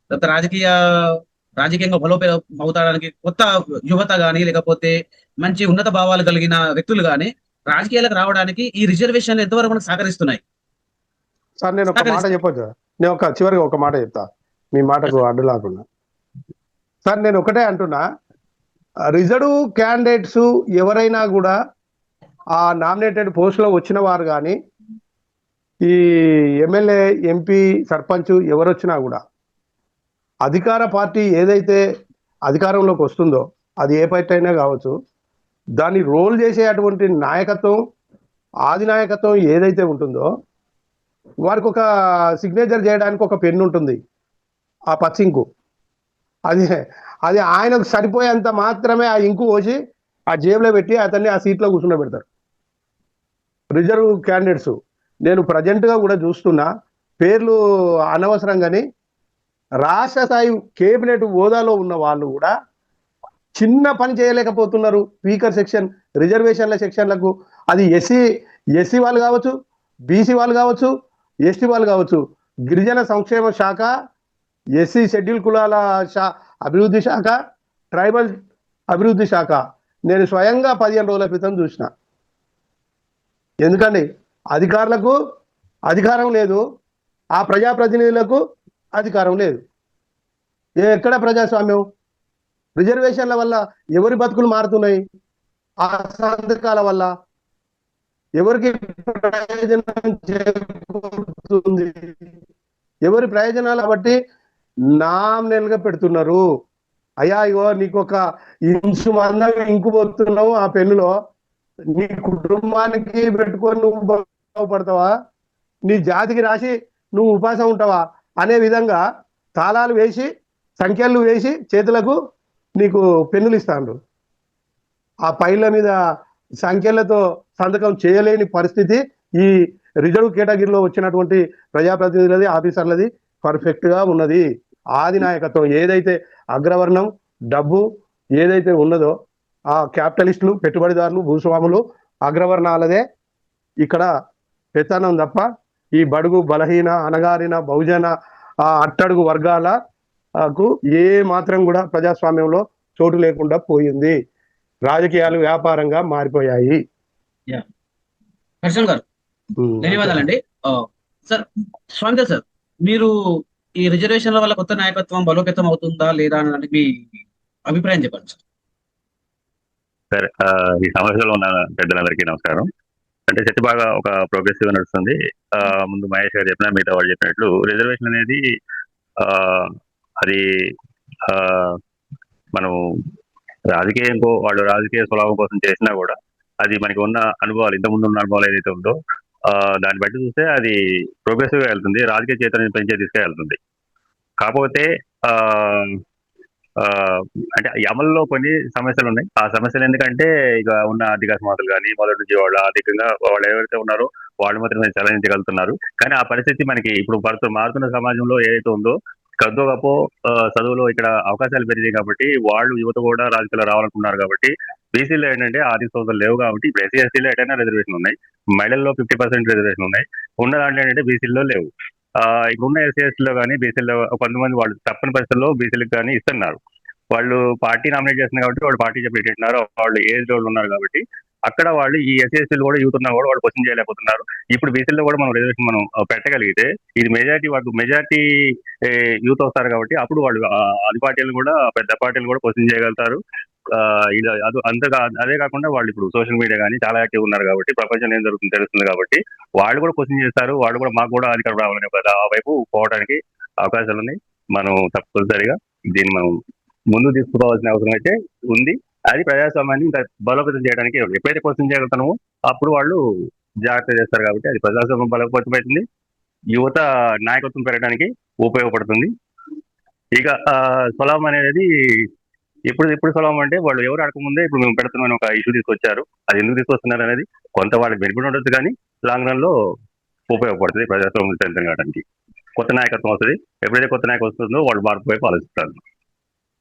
రాజకీయంగా బలోపేతం అవుతాడానికి కొత్త యువత కానీ, లేకపోతే మంచి ఉన్నత భావాలు కలిగిన వ్యక్తులు కానీ రాజకీయాలకు రావడానికి ఈ రిజర్వేషన్లు ఎంతవరకు మనకు సహకరిస్తున్నాయి? సార్ నేను ఒక మాట చెప్పొచ్చు, నేను చివరిగా ఒక మాట చెప్తా మీ మాటకు అడ్డు లేకుండా. సార్ నేను ఒకటే అంటున్నా, రిజర్వ్ క్యాండిడేట్స్ ఎవరైనా కూడా ఆ నామినేటెడ్ పోస్టులో వచ్చిన వారు కానీ, ఈ ఎమ్మెల్యే, ఎంపీ, సర్పంచ్ ఎవరు వచ్చినా కూడా అధికార పార్టీ ఏదైతే అధికారంలోకి వస్తుందో అది ఏ పార్టీ అయినా కావచ్చు, దాన్ని రోల్ చేసేటువంటి నాయకత్వం, ఆది నాయకత్వం ఏదైతే ఉంటుందో వారికి ఒక సిగ్నేచర్ చేయడానికి ఒక పెన్ను ఉంటుంది, ఆ పచ్చింకు. అది ఆయనకు సరిపోయేంత మాత్రమే ఆ ఇంకు పోసి ఆ జేబులో పెట్టి అతన్ని ఆ సీట్లో కూర్చుండబెడతారు రిజర్వ్ క్యాండిడేట్స్. నేను ప్రజెంట్గా కూడా చూస్తున్నా, పేర్లు అనవసరం కానీ రాష్ట్ర స్థాయి కేబినెట్ హోదాలో ఉన్న వాళ్ళు కూడా చిన్న పని చేయలేకపోతున్నారు. స్పీకర్ సెక్షన్ రిజర్వేషన్ల సెక్షన్లకు, అది ఎస్సీ వాళ్ళు కావచ్చు, బీసీ వాళ్ళు కావచ్చు, ఎస్టీ వాళ్ళు కావచ్చు, గిరిజన సంక్షేమ శాఖ, ఎస్సీ షెడ్యూల్ కులాల అభివృద్ధి శాఖ, ట్రైబల్ అభివృద్ధి శాఖ నేను స్వయంగా 15 రోజుల క్రితం చూసిన. ఎందుకండి అధికారులకు అధికారం లేదు, ఆ ప్రజాప్రతినిధులకు అధికారం లేదు. ఎక్కడ ప్రజాస్వామ్యం? రిజర్వేషన్ల వల్ల ఎవరి బతుకులు మారుతున్నాయి? ఆ సంతకాల వల్ల ఎవరికి ప్రయోజనం చేకూరుతుంది? ఎవరి ప్రయోజనాలు బట్టి నామినల్గా పెడుతున్నారు. అయ్యా ఇగో నీకు ఒక ఇంచు మందం ఇంకు పోతున్నావు ఆ పెన్నులో, నీ కుటుంబానికి పెట్టుకొని నువ్వు బాగుపడతావా, నీ జాతికి రాసి నువ్వు ఉపాసం ఉంటావా అనే విధంగా తాళాలు వేసి, సంఖ్యలు వేసి చేతులకు నీకు పెన్నులు ఇస్తాండ్రు. ఆ పైళ్ళ మీద సంఖ్యలతో సంతకం చేయలేని పరిస్థితి ఈ రిజర్వ్ కేటగిరీలో వచ్చినటువంటి ప్రజాప్రతినిధులది, ఆఫీసర్లది పర్ఫెక్ట్గా ఉన్నది. ఆది నాయకత్వం ఏదైతే అగ్రవర్ణం, డబ్బు ఏదైతే ఉన్నదో ఆ క్యాపిటలిస్టులు, పెట్టుబడిదారులు, భూస్వాములు, అగ్రవర్ణాలదే ఇక్కడ పెత్తనం తప్ప ఈ బడుగు, బలహీన, అణగారిన, బహుజన, ఆ అట్టడుగు వర్గాలకు ఏ మాత్రం కూడా ప్రజాస్వామ్యంలో చోటు లేకుండా పోయింది. రాజకీయాలు వ్యాపారంగా మారిపోయాయి. హర్షం గారు ధన్యవాదాలండి. సార్ స్వామిదాస్ సార్, మీరు ఈ రిజర్వేషన్ల వల్ల కొత్త నాయకత్వం బలోపేతం అవుతుందా లేదా అని మీ అభిప్రాయం చెప్పండి సార్. సరే, ఈ సమస్యలో ఉన్న పెద్దలందరికీ నమస్కారం. అంటే చర్చ బాగా ఒక ప్రోగ్రెసివ్ నడుస్తుంది. ముందు మహేష్ గారు చెప్పిన, మిగతా వాళ్ళు చెప్పినట్లు రిజర్వేషన్ అనేది అది మనం వాళ్ళు రాజకీయ స్వభావం కోసం చేసినా కూడా అది మనకి ఉన్న అనుభవాలు, ఇంతకుముందు ఉన్న అనుభవాలు ఏదైతే ఉందో దాన్ని బట్టి చూస్తే అది ప్రోగ్రెసివ్ గా వెళ్తుంది, రాజకీయ చైతన్యం పెంచే తీసుకెళ్తుంది. కాకపోతే అంటే అమల్లో కొన్ని సమస్యలు ఉన్నాయి. ఆ సమస్యలు ఎందుకంటే ఇక ఉన్న ఆర్థిక అసమానతలు కానీ, మొదటి నుంచి వాళ్ళు ఆర్థికంగా వాళ్ళు ఎవరైతే ఉన్నారో వాళ్ళు మాత్రమే చలనించగలుగుతున్నారు. కానీ ఆ పరిస్థితి మనకి ఇప్పుడు మారుతున్న సమాజంలో ఏదైతే ఉందో కొద్దో గొప్ప చదువులో ఇక్కడ అవకాశాలు పెరిగాయి కాబట్టి వాళ్ళు యువత కూడా రాజకీయాలు రావాలనుకున్నారు కాబట్టి బీసీలో ఏంటంటే ఆర్థిక సంస్థలు లేవు కాబట్టి ఇప్పుడు ఎస్సీ ఎస్టీలో ఎటైనా రిజర్వేషన్ ఉన్నాయి, మహిళల్లో 50% రిజర్వేషన్ ఉన్నాయి. ఉన్న దాంట్లో ఏంటంటే బీసీలో లేవు. ఇప్పుడున్న ఎస్సీ ఎస్టీలో కానీ బీసీలో కొంతమంది వాళ్ళు తప్పని పరిస్థితుల్లో బీసీలకు కానీ ఇస్తున్నారు. వాళ్ళు పార్టీ నామినేట్ చేస్తున్నారు కాబట్టి వాళ్ళు పార్టీ చెప్పి పెట్టినారు, వాళ్ళు ఏజ్ వాళ్ళు ఉన్నారు కాబట్టి అక్కడ వాళ్ళు ఈ ఎస్సీ ఎస్టీలు కూడా యూత్ ఉన్నా కూడా వాళ్ళు క్వశ్చన్ చేయలేకపోతున్నారు. ఇప్పుడు బీసీలో కూడా మనం రిజర్వేషన్ మనం పెట్టగలిగితే ఇది మెజారిటీ యూత్ వస్తారు కాబట్టి అప్పుడు వాళ్ళు అది పార్టీలు కూడా పెద్ద పార్టీలు కూడా క్వశ్చన్ చేయగలుగుతారు. ఇది అంతగా అదే కాకుండా వాళ్ళు ఇప్పుడు సోషల్ మీడియా కానీ చాలా యాక్టివ్ ఉన్నారు కాబట్టి ప్రపంచం ఏం జరుగుతుందో తెలుస్తుంది కాబట్టి వాళ్ళు కూడా క్వశ్చన్ చేస్తారు. వాళ్ళు కూడా మాకు కూడా అధికారం రావాలనే కదా ఆ వైపు పోవడానికి అవకాశాలు ఉన్నాయి. మనం తప్పనిసరిగా దీన్ని మనం ముందు తీసుకోవాల్సిన అవసరం అయితే ఉంది. అది ప్రజాస్వామ్యాన్ని ఇంకా బలోపేతం చేయడానికి ఎప్పుడైతే క్వశ్చన్ చేయగలుగుతామో అప్పుడు వాళ్ళు జాగ్రత్త చేస్తారు కాబట్టి అది ప్రజాస్వామ్యం బలోపేతమవుతుంది, యువత నాయకత్వం పెరగడానికి ఉపయోగపడుతుంది. ఇక స్వలాభం అనేది ఎప్పుడు స్వలాభం అంటే వాళ్ళు ఎవరు అడగముందే ఇప్పుడు మేము పెడుతున్నామని ఒక ఇష్యూ తీసుకొచ్చారు. అది ఎందుకు తీసుకొస్తున్నారు అనేది కొంత వాళ్ళకి బెనిఫిట్ ఉండొచ్చు, కానీ లాంగ్ రన్ లో ఉపయోగపడుతుంది ప్రజాస్వామ్యం స్ట్రెంథెన్ కావడానికి. కొత్త నాయకత్వం వస్తుంది, ఎప్పుడైతే కొత్త నాయకత్వం వస్తుందో వాళ్ళు మార్పు వైపు ఆలోచిస్తారు.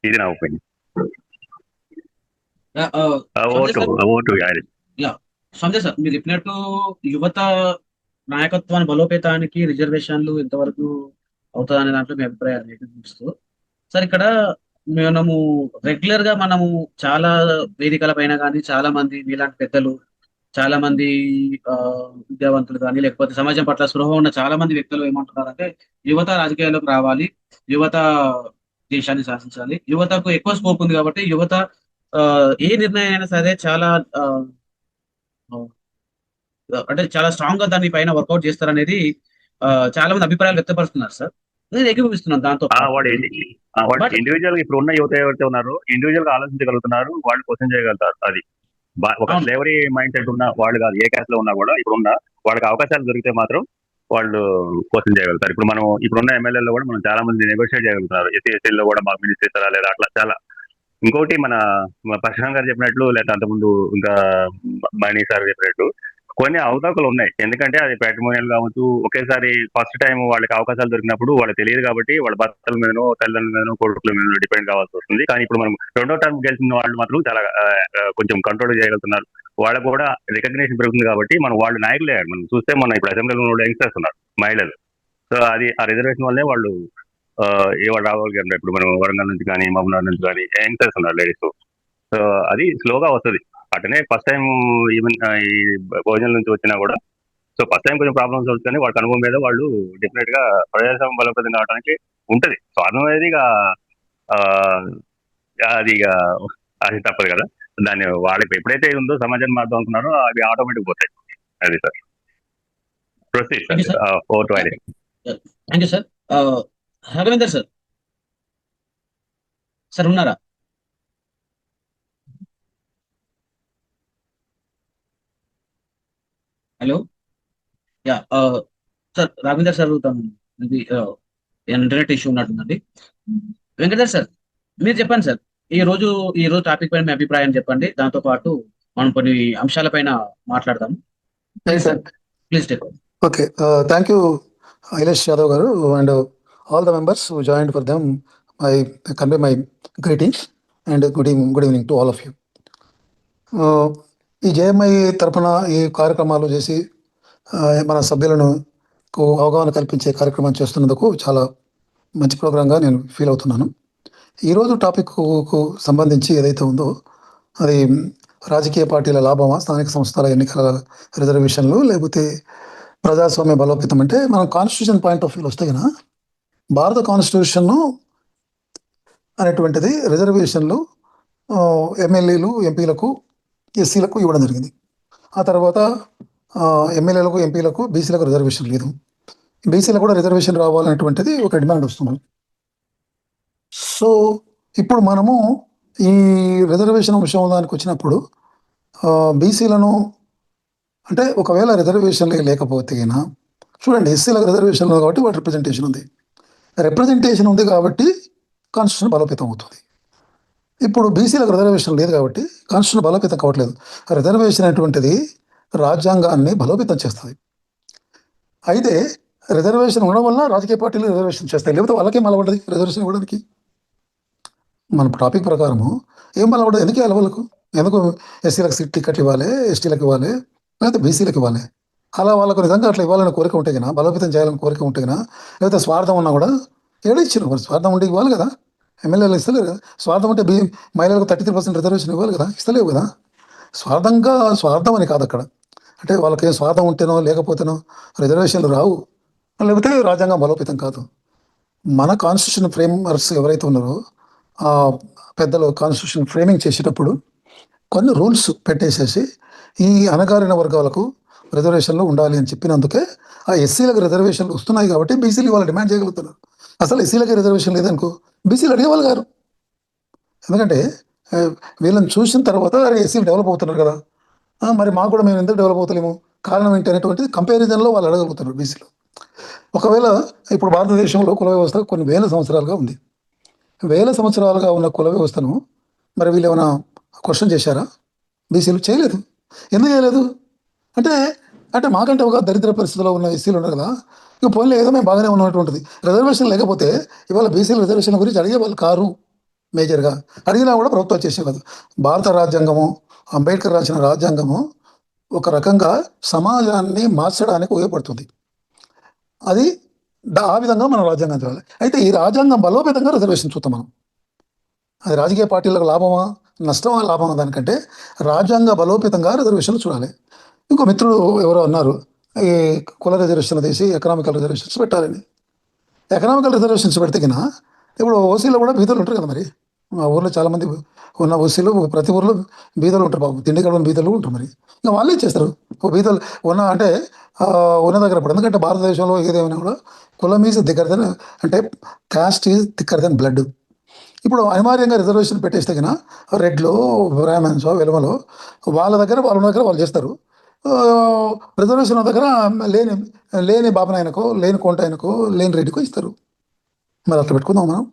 ఇది నా ఒపీనియన్. సంజయ్ సార్, మీరు చెప్పినట్టు యువత నాయకత్వాన్ని బలోపేతానికి రిజర్వేషన్లు ఎంతవరకు అవుతుందనే దాంట్లో మీ అభిప్రాయాలు చూపిస్తూ సార్, ఇక్కడ మనము రెగ్యులర్ గా మనము చాలా వేదికల పైన కానీ చాలా మంది మీలాంటి పెద్దలు, చాలా మంది విద్యావంతులు కానీ లేకపోతే సమాజం పట్ల స్పృహ ఉన్న చాలా మంది వ్యక్తులు ఏమంటున్నారంటే యువత రాజకీయాల్లోకి రావాలి, యువత దేశాన్ని శాసించాలి, యువతకు ఎక్కువ స్కోప్ ఉంది కాబట్టి యువత ఏ నిర్ణయం అయినా సరే చాలా అంటే చాలా స్ట్రాంగ్ గా దాని పైన వర్కౌట్ చేస్తారనేది చాలా మంది అభిప్రాయాలు వ్యక్తపరుస్తున్నారు సార్. నేను ఏకీభవిస్తున్నాను దాంతో. ఇండివిజువల్ ఇప్పుడు ఉన్న యువత ఎవరైతే ఉన్నారో ఇండివిజువల్ గా ఆలోచించగలుగుతున్నారు, వాళ్ళు క్వశ్చన్ చేయగలుగుతారు. అది ఒక స్లేవరీ మైండ్ సెట్ ఉన్న వాళ్ళు కాదు, ఏ క్యాస్ట్ లో ఉన్నా కూడా ఇప్పుడున్న వాళ్ళకి అవకాశాలు దొరికితే మాత్రం వాళ్ళు క్వశ్చన్ చేయగలుగుతారు. ఇప్పుడు మనం ఇప్పుడున్న ఎమ్మెల్యేలో కూడా మనం చాలా మంది నెగోషియేట్ చేయగలుగుతున్నారు. ఎస్సీ ఎస్టీలో కూడా మాకు మినిస్టర్ ఇస్తారా లేదా అట్లా చాలా. ఇంకోటి మన ప్రశాంత్ గారు చెప్పినట్లు లేదా అంతకుముందు ఇంకా మణి సార్ చెప్పినట్టు కొన్ని అవకాశాలు ఉన్నాయి. ఎందుకంటే అది ప్యాట్రిమోనియల్ కావచ్చు, ఒకేసారి ఫస్ట్ టైం వాళ్ళకి అవకాశాలు దొరికినప్పుడు వాళ్ళకి తెలియదు కాబట్టి వాళ్ళ భర్తల మీదనో తల్లిదండ్రుల మీదనో కొడుకుల మీద డిపెండ్ కావాల్సి వస్తుంది. కానీ ఇప్పుడు మనం రెండో టర్మ్ గెలిచిన వాళ్ళు మాత్రం చాలా కొంచెం కంట్రోల్ చేయగలుగుతున్నారు. వాళ్ళకు కూడా రికగ్నేషన్ పెరుగుతుంది కాబట్టి మనం వాళ్ళు నాయకులు అయ్యారు. మనం చూస్తే మన ఇప్పుడు అసెంబ్లీలో ఉన్న యంగ్స్టర్స్ ఉన్నారు, మహిళలు. సో అది ఆ రిజర్వేషన్ వల్లే వాళ్ళు వాళ్ళు రావాలి. ఇప్పుడు మనం వరంగల్ నుంచి కానీ మహబూబ్నగర్ నుంచి కానీ యంగ్స్టర్స్ ఉన్నారు, లేడీస్. సో అది స్లోగా వస్తుంది. అటనే ఫస్ట్ టైం ఈవెన్ ఈ భోజనం నుంచి వచ్చినా కూడా సో ఫస్ట్ టైం కొంచెం ప్రాబ్లమ్స్ వస్తాయని వాళ్ళకి అనుభవం మీద వాళ్ళు డెఫినెట్ గా ప్రజాస్వామ్యం బలోపేతం కావడానికి ఉంటది. స్వార్థం అనేది అది తప్పదు కదా. దాన్ని వాళ్ళకి ఎప్పుడైతే ఉందో సమాజాన్ని మార్గం అనుకున్నారో అవి ఆటోమేటిక్ పోతాయి. అది sir proceed thank you sir. Raghavender sir sir ఉన్నారా? Hello, yeah sir, Raghavender sir ఇది ఇంటర్నెట్ ఇష్యూ ఉన్నట్టుందండి. వెంకటేష్ సార్, మీరు చెప్పండి సార్, ఈ రోజు టాపిక్ పైన మీ అభిప్రాయం చెప్పండి. దాంతో పాటు మనం కొన్ని అంశాలపైన మాట్లాడదాం. Please take. Okay, thank you Ailesh Yadav గారు and all the members who joined for them. I convey my greetings and good evening to all of you. ఈ జేఎంఐ తరఫున ఈ కార్యక్రమాలు చేసి మన సభ్యులను అవగాహన కల్పించే కార్యక్రమం చేస్తున్నందుకు చాలా మంచి ప్రోగ్రాంగా నేను ఫీల్ అవుతున్నాను. ఈరోజు టాపిక్కు సంబంధించి ఏదైతే ఉందో అది రాజకీయ పార్టీల లాభమా, స్థానిక సంస్థల ఎన్నికల రిజర్వేషన్లు, లేకపోతే ప్రజాస్వామ్య బలోపేతం అంటే మనం కాన్స్టిట్యూషన్ పాయింట్ ఆఫ్ వ్యూలో వస్తే కనుక భారత కాన్స్టిట్యూషన్ అనేటువంటిది రిజర్వేషన్లు ఎమ్మెల్యేలు, ఎంపీలకు, ఎస్సీలకు ఇవ్వడం జరిగింది. ఆ తర్వాత ఎమ్మెల్యేలకు, ఎంపీలకు, బీసీలకు రిజర్వేషన్ లేదు. బీసీలకు కూడా రిజర్వేషన్ రావాలనేటువంటిది ఒక డిమాండ్ వస్తుంది. సో ఇప్పుడు మనము ఈ రిజర్వేషన్ అంశం దానికి వచ్చినప్పుడు బీసీలను అంటే ఒకవేళ రిజర్వేషన్లు లేకపోతే అయినా చూడండి, ఎస్సీలకు రిజర్వేషన్ ఉంది కాబట్టి వాటి రిప్రజెంటేషన్ ఉంది కాబట్టి కాన్స్టిట్యూషన్ బలోపేతం అవుతుంది. ఇప్పుడు బీసీలకు రిజర్వేషన్ లేదు కాబట్టి కాన్స్టిట్యూషన్ బలోపేతం కావట్లేదు. రిజర్వేషన్ అనేటువంటిది రాజ్యాంగాన్ని బలోపేతం చేస్తుంది. అయితే రిజర్వేషన్ ఉండడం వల్ల రాజకీయ పార్టీలు రిజర్వేషన్ చేస్తాయి, లేకపోతే వాళ్ళకే మలబడ్డది రిజర్వేషన్ ఇవ్వడానికి. మన టాపిక్ ప్రకారము ఏం మలబడ్డది, ఎందుకే వాళ్ళకు ఎందుకు ఎస్సీలకు సీట్ టికెట్ ఇవ్వాలి, ఎస్టీలకు ఇవ్వాలి, లేకపోతే బీసీలకు ఇవ్వాలి? అలా వాళ్ళకు నిజంగా అట్లా ఇవ్వాలని కోరిక ఉంటే కన్నా, బలోపేతం చేయాలని కోరిక ఉంటే కన్నా, లేకపోతే స్వార్థం ఉన్నా కూడా ఏదో ఇచ్చారు. మరి స్వార్థం ఉంటే ఇవ్వాలి కదా, ఎమ్మెల్యేలు ఇస్తలేరు కదా. స్వార్థం ఉంటే మహిళలకు 33% రిజర్వేషన్ ఇవ్వాలి కదా, ఇస్తలేవు కదా. స్వార్థం అని కాదు అక్కడ. అంటే వాళ్ళకి స్వార్థం ఉంటేనో లేకపోతేనో రిజర్వేషన్లు రావు, లేకపోతే రాజ్యాంగం బలోపేతం కాదు. మన కాన్స్టిట్యూషన్ ఫ్రేమర్స్ ఎవరైతే ఉన్నారో ఆ పెద్దలు కాన్స్టిట్యూషన్ ఫ్రేమింగ్ చేసేటప్పుడు కొన్ని రూల్స్ పెట్టేసేసి ఈ అణగారిన వర్గాలకు రిజర్వేషన్లు ఉండాలి అని చెప్పినందుకే ఆ ఎస్సీలకు రిజర్వేషన్లు వస్తున్నాయి కాబట్టి బీసీలు వాళ్ళు డిమాండ్ చేయగలుగుతున్నారు. అసలు ఎస్సీలకి రిజర్వేషన్ లేదనుకో బీసీలు అడిగేవాళ్ళు గారు. ఎందుకంటే వీళ్ళని చూసిన తర్వాత ఎస్సీలు డెవలప్ అవుతున్నారు కదా, మరి మాకు కూడా మేము ఎందుకు డెవలప్ అవుతలేము, కారణం ఏంటి అనేటువంటిది కంపారిజన్లో వాళ్ళు అడగలుగుతున్నారు బీసీలు. ఒకవేళ ఇప్పుడు భారతదేశంలో కుల వ్యవస్థ కొన్ని వేల సంవత్సరాలుగా ఉంది. వేల సంవత్సరాలుగా ఉన్న కుల వ్యవస్థను మరి వీళ్ళు ఏమైనా క్వశ్చన్ చేశారా? బీసీలు చేయలేదు. ఎందుకు చేయలేదు అంటే అంటే మాకంటే ఒక దరిద్ర పరిస్థితిలో ఉన్న ఎస్సీలు ఉన్నారు కదా, ఇక పోన్లే ఏదో మేము బాగానే ఉన్నటువంటిది. రిజర్వేషన్ లేకపోతే ఇవాళ బీసీల రిజర్వేషన్ గురించి అడిగే వాళ్ళు కారు. మేజర్గా అడిగినా కూడా ప్రభుత్వం చేసేవాళ్ళు. భారత రాజ్యాంగము, అంబేద్కర్ రాసిన రాజ్యాంగము ఒక రకంగా సమాజాన్ని మార్చడానికి ఉపయోగపడుతుంది. అది ఆ విధంగా మనం రాజ్యాంగం చూడాలి. అయితే ఈ రాజ్యాంగం బలోపేతంగా రిజర్వేషన్ చూస్తాం మనం. అది రాజకీయ పార్టీలకు లాభమా నష్టమా లాభమా దానికంటే రాజ్యాంగ బలోపేతంగా రిజర్వేషన్లు చూడాలి. ఇంకో మిత్రుడు ఎవరో అన్నారు ఈ కుల రిజర్వేషన్లు తీసి ఎకనామికల్ రిజర్వేషన్స్ పెట్టాలని. ఎకనామికల్ రిజర్వేషన్స్ పెడితే కినా ఇప్పుడు ఓసీలో కూడా బీదలు ఉంటారు కదా. మరి మా ఊర్లో చాలామంది ఉన్న ఓసీలు ప్రతి ఊర్లో బీదలు ఉంటారు బాబు, తిండి కడవని బీదలు ఉంటారు. మరి ఇంకా వాళ్ళే చేస్తారు బీదలు ఉన్న అంటే ఉన్న దగ్గర పడు. ఎందుకంటే భారతదేశంలో ఏదేమైనా కూడా కులం ఈజ్ దిగ్గర్ దెన్ అంటే cost is thicker then blood. ఇప్పుడు అనివార్యంగా రిజర్వేషన్ పెట్టేస్తే కన్నా రెడ్లో బ్రాహ్మణ్స్ వెలుమలో వాళ్ళ దగ్గర వాళ్ళు చేస్తారు. రిజర్వేషన్ దగ్గర లేని బాబనాయనకో లేని కొంటాయనకో లేని రెడ్డికో ఇస్తారు. మరి అట్లా పెట్టుకుందాం మనం.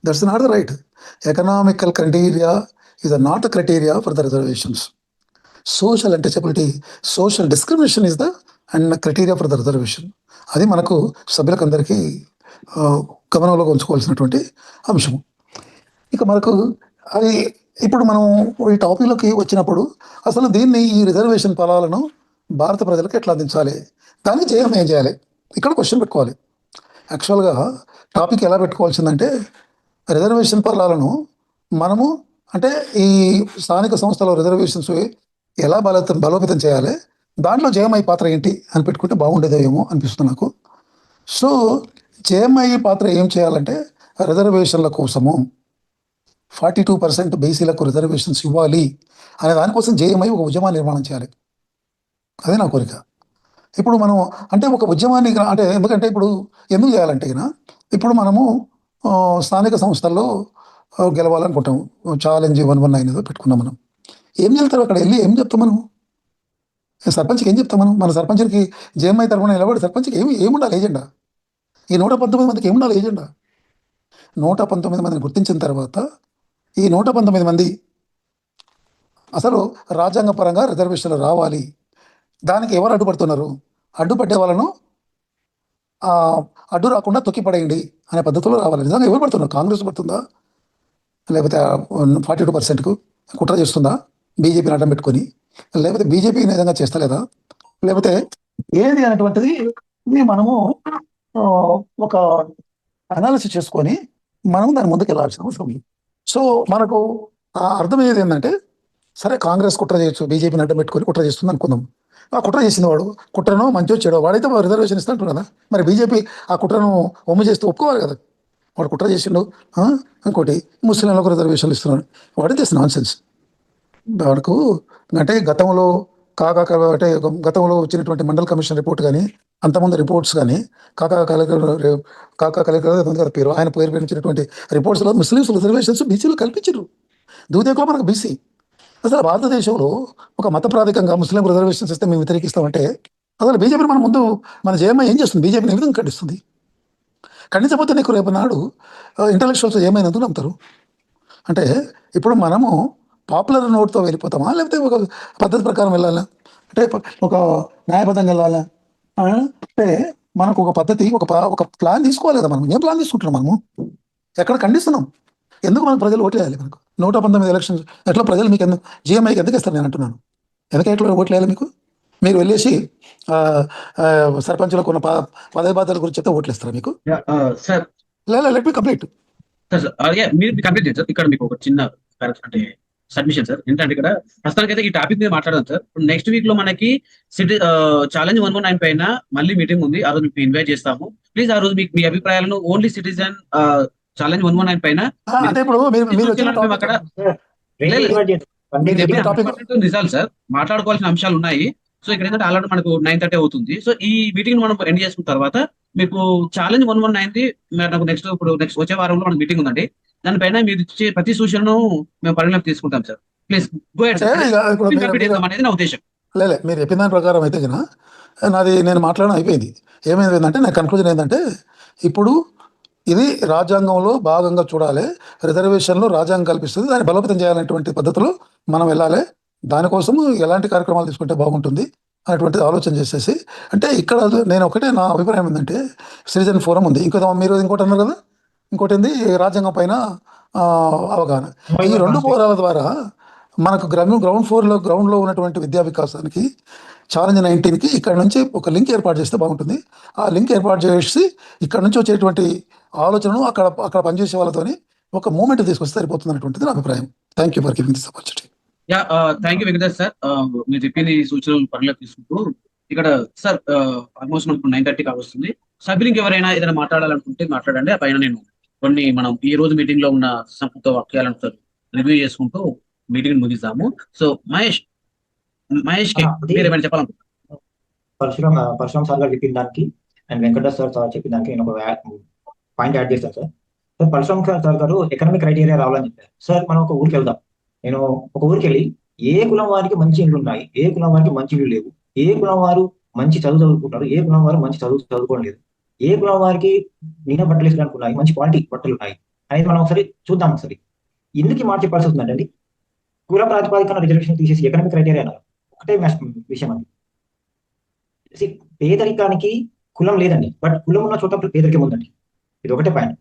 That's not the right. Economical criteria is not the criteria for the reservations. Social untouchability, social discrimination is the and criteria for the reservation. అది మనకు సభ్యులకు అందరికీ గమనంలో ఉంచుకోవాల్సినటువంటి అంశము. ఇక మనకు అది ఇప్పుడు మనం ఈ టాపిక్లోకి వచ్చినప్పుడు అసలు ఈ రిజర్వేషన్ ఫలాలను భారత ప్రజలకు ఎట్లా అందించాలి, దానికి ఏం చేయాలి, ఇక్కడ క్వశ్చన్ పెట్టుకోవాలి. యాక్చువల్గా టాపిక్ ఎలా పెట్టుకోవాల్సిందంటే రిజర్వేషన్ ఫలాలను మనము అంటే ఈ స్థానిక సంస్థల రిజర్వేషన్స్ ఎలా బలోపేతం చేయాలి, దాంట్లో జేఎంఐ పాత్ర ఏంటి అని పెట్టుకుంటే బాగుండేదేమో అనిపిస్తుంది నాకు. సో జేఎంఐ పాత్ర ఏం చేయాలంటే రిజర్వేషన్ల కోసము 42% బీసీలకు రిజర్వేషన్స్ ఇవ్వాలి అనే దానికోసం జేఎంఐ ఒక ఉద్యమాన్ని నిర్మాణం చేయాలి. అదే నా కోరిక. ఇప్పుడు మనం అంటే ఒక ఉద్యమాన్ని అంటే ఎందుకంటే ఇప్పుడు ఎందుకు చేయాలంటే ఇప్పుడు మనము స్థానిక సంస్థల్లో గెలవాలనుకుంటాం. ఛాలెంజ్ 119 ఏదో పెట్టుకున్నాం. మనం ఏం వెళ్తాం అక్కడ వెళ్ళి ఏం చెప్తాం మనం? సర్పంచ్కి ఏం చెప్తాం మనం? మన సర్పంచ్కి జేఎంఐ తరఫున నిలబడి సర్పంచ్కి ఏముండాలి ఏజెండా? ఈ 119 మందికి ఏముండాలి ఏజెండా? 119 మందిని గుర్తించిన తర్వాత ఈ 119 మంది అసలు రాజ్యాంగపరంగా రిజర్వేషన్లు రావాలి. దానికి ఎవరు అడ్డుపడుతున్నారు? అడ్డుపడ్డే వాళ్ళను అడ్డు రాకుండా తొక్కిపడేయండి అనే పద్ధతిలో రావాలి. నిజంగా ఎవరు పడుతున్నారు? కాంగ్రెస్ పడుతుందా, లేకపోతే 42%కు కుట్ర చేస్తుందా బీజేపీని అడ్డం పెట్టుకొని, లేకపోతే బీజేపీ నిజంగా చేస్తలేదా, లేకపోతే ఏది అనేటువంటిది మనము ఒక అనాలిసిస్ చేసుకొని మనం దాని ముందుకు వెళ్ళాల్సిన అవసరం ఉంది. సో మనకు అర్థమయ్యేది ఏంటంటే సరే కాంగ్రెస్ కుట్ర చేయొచ్చు, బీజేపీని అడ్డం పెట్టుకొని కుట్ర చేస్తుంది అనుకుందాం. ఆ కుట్ర చేసిన వాడు కుట్రను మంచిగా చెడో వాడైతే రిజర్వేషన్ ఇస్తుంటారు కదా. మరి బీజేపీ ఆ కుట్రను ఒమ్ము చేస్తూ ఒప్పుకోవాలి కదా. వాడు కుట్ర చేసిండు. ఇంకోటి ముస్లింలకు రిజర్వేషన్లు ఇస్తున్నాడు. వాడే చేసిన నాన్ సెన్స్. వాడుకు అంటే గతంలో అంటే గతంలో వచ్చినటువంటి మండల్ కమిషన్ రిపోర్ట్ కానీ అంతకుముందు రిపోర్ట్స్ కానీ కాకా కలెక్టర్ పేరు ఆయన పేరు పెంచినటువంటి రిపోర్ట్స్లో ముస్లిమ్స్ రిజర్వేషన్స్ బీసీలు కల్పించారు. దూదేకులో మనకు బీసీ. అసలు భారతదేశంలో ఒక మత ప్రాతికంగా ముస్లిం రిజర్వేషన్స్ ఇస్తే మేము వ్యతిరేకిస్తామంటే అసలు బీజేపీ మన జేఎంఐ ఏం చేస్తుంది? బీజేపీని ఏ విధంగా ఖండిస్తుంది? ఖండించకపోతే నీకు రేపు నాడు ఇంటలెక్చువల్స్ ఏమైనందుకు నమ్ముతారు? అంటే ఇప్పుడు మనము పాపులర్ నోట్తో వెళ్ళిపోతామా, లేకపోతే ఒక పద్ధతి ప్రకారం వెళ్ళాలా, అంటే ఒక న్యాయబద్ధంగా వెళ్ళాలా? అంటే మనకు ఒక పద్ధతి ఒక ప్లాన్ తీసుకోవాలి కదా. మనం ఏం ప్లాన్ తీసుకుంటున్నాం? మనము ఎక్కడ ఖండిస్తున్నాం? ఎందుకు మనకు ప్రజలు ఓట్లేయాలి? మనకు 119 ఎలక్షన్ ఎట్లా ప్రజలు మీకు ఎందుకు జిఎంఐకి ఎందుకు ఇస్తారు నేను అంటున్నాను. ఎందుకు ఎట్లా ఓట్లు వేయాలి మీకు? మీరు వెళ్ళేసి సర్పంచులకు ఉన్న పదవి బాధ్యతల గురించి చెప్తే ఓట్లు ఇస్తారా మీకు? Sir let me complete. మీరు కంప్లీట్ చేయండి సార్. ఇక్కడ మీకు ఒక చిన్న అంటే సబ్మిషన్ సార్. ఏంటంటే ఇక్కడ ప్రస్తుతానికి అయితే ఈ టాపిక్ మీద మాట్లాడదాం సార్. నెక్స్ట్ వీక్ లో మనకి సిటీ ఛాలెంజ్ 119 పైన మళ్ళీ మీటింగ్ ఉంది. ఆ రోజు మీకు ఇన్వైట్ చేస్తాము. ప్లీజ్ ఆ రోజు మీకు మీ అభిప్రాయాలను ఓన్లీ సిటిజన్ ఛాలెంజ్ 119 పైన అంటే ఇప్పుడు మీరు వచ్చిన మేము అక్కడ నిజాలు సార్ మాట్లాడుకోవాల్సిన అంశాలు ఉన్నాయి. సో ఇక్కడ ఏంటంటే ఆల్రెడీ మనకు 9:30 అవుతుంది. సో ఈ మీటింగ్ మనం ఎండ్ చేసుకున్న తర్వాత మీకు ఛాలెంజ్ 119 నాకు నెక్స్ట్ వచ్చే వారంలో మనకు మీటింగ్ ఉందండి. దానిపైన మీరు ఇచ్చే ప్రతి సూచనను మేము పరిగణలోకి తీసుకుంటాం sir. Please go head sir. అనేది నా ఉద్దేశం. లేదు, మీరు చెప్పిన దాని ప్రకారం అయితే కన్నా నేను మాట్లాడడం అయిపోయింది. ఏమైందంటే నా కన్క్లూజన్ ఏంటంటే ఇప్పుడు ఇది రాజ్యాంగంలో భాగంగా చూడాలి. రిజర్వేషన్లు రాజ్యాంగం కల్పిస్తుంది, దాన్ని బలోపేతం చేయాలనేటువంటి పద్ధతిలో మనం వెళ్ళాలి. దానికోసం ఎలాంటి కార్యక్రమాలు తీసుకుంటే బాగుంటుంది అనేటువంటి ఆలోచన చేసేసి, అంటే ఇక్కడ నేను ఒకటే నా అభిప్రాయం ఏంటంటే సిటిజన్ ఫోరం ఉంది, మీరు ఇంకోటి అన్నారు కదా, ఇంకోటి ఏంది రాజ్యాంగం పైన అవగాహన. ఈ 2 ఫోరాల ద్వారా మనకు గ్రౌండ్లో ఉన్నటువంటి విద్యా వికాసానికి ఛాలెంజ్ 19కి ఇక్కడ నుంచి ఒక లింక్ ఏర్పాటు చేస్తే బాగుంటుంది. ఆ లింక్ ఏర్పాటు చేసి ఇక్కడ నుంచి వచ్చేటువంటి ఆలోచనను అక్కడ పనిచేసే వాళ్ళతోని ఒక మూమెంట్ తీసుకొస్తే సరిపోతుంది అనేటువంటిది నా అభిప్రాయం. Thank you for giving this opportunity. Thank you Venkatesh sir. మీరు చెప్పిన ఈ సూచనలు పరిగణలోకి తీసుకుంటూ ఇక్కడ సార్ ఆల్మోస్ట్ మనకు 9:30 కావస్తుంది. సభ్యులకి ఎవరైనా ఏదైనా మాట్లాడాలనుకుంటే మాట్లాడండి. ఆ పైన నేను కొన్ని మనం ఈ రోజు మీటింగ్ లో ఉన్న సంపూర్ణ వాక్యాలను సార్ రివ్యూ చేసుకుంటూ మీటింగ్ ముగిస్తాము. సో మహేష్ కి మీరు ఏమైనా చెప్పాలనుకుంటున్నారు? పరశురామ్ సార్ గారు చెప్పిన దానికి అండ్ వెంకటేష్ సార్ చెప్పిన దానికి నేను ఒక పాయింట్ యాడ్ చేస్తాను సార్. సార్ పరశురామ్ సార్ గారు ఎకనామిక్ క్రైటీరియా రావాలని చెప్పారు. సార్ మనం ఒక ఊరికి వెళ్దాం. నేను ఒక ఊరికి వెళ్ళి ఏ కులం వారికి మంచి ఇళ్ళు ఉన్నాయి, ఏ కులం వారికి మంచి ఇళ్ళు లేవు, ఏ కులం వారు మంచి చదువుకుంటారు, ఏ కులం వారు మంచి చదువుకోవడం లేదు, ఏ కులం వారికి నిన్న బట్టలు వేసుకోవడానికి ఉన్నాయి, మంచి క్వాలిటీ బట్టలు ఉన్నాయి అనేది మనం ఒకసారి చూద్దాం. ఒకసారి ఎందుకు మాట చెప్పాల్సి వస్తుందండి? కుల ప్రాతిపాదికన రిజర్వేషన్ తీసేసి ఎకనామిక్ క్రైటీరియా అన్నారు. ఒకటే విషయం అండి, పేదరికానికి కులం లేదండి, బట్ కులం ఉన్న చోట పేదరికం ఉందండి. ఇది ఒకటే point.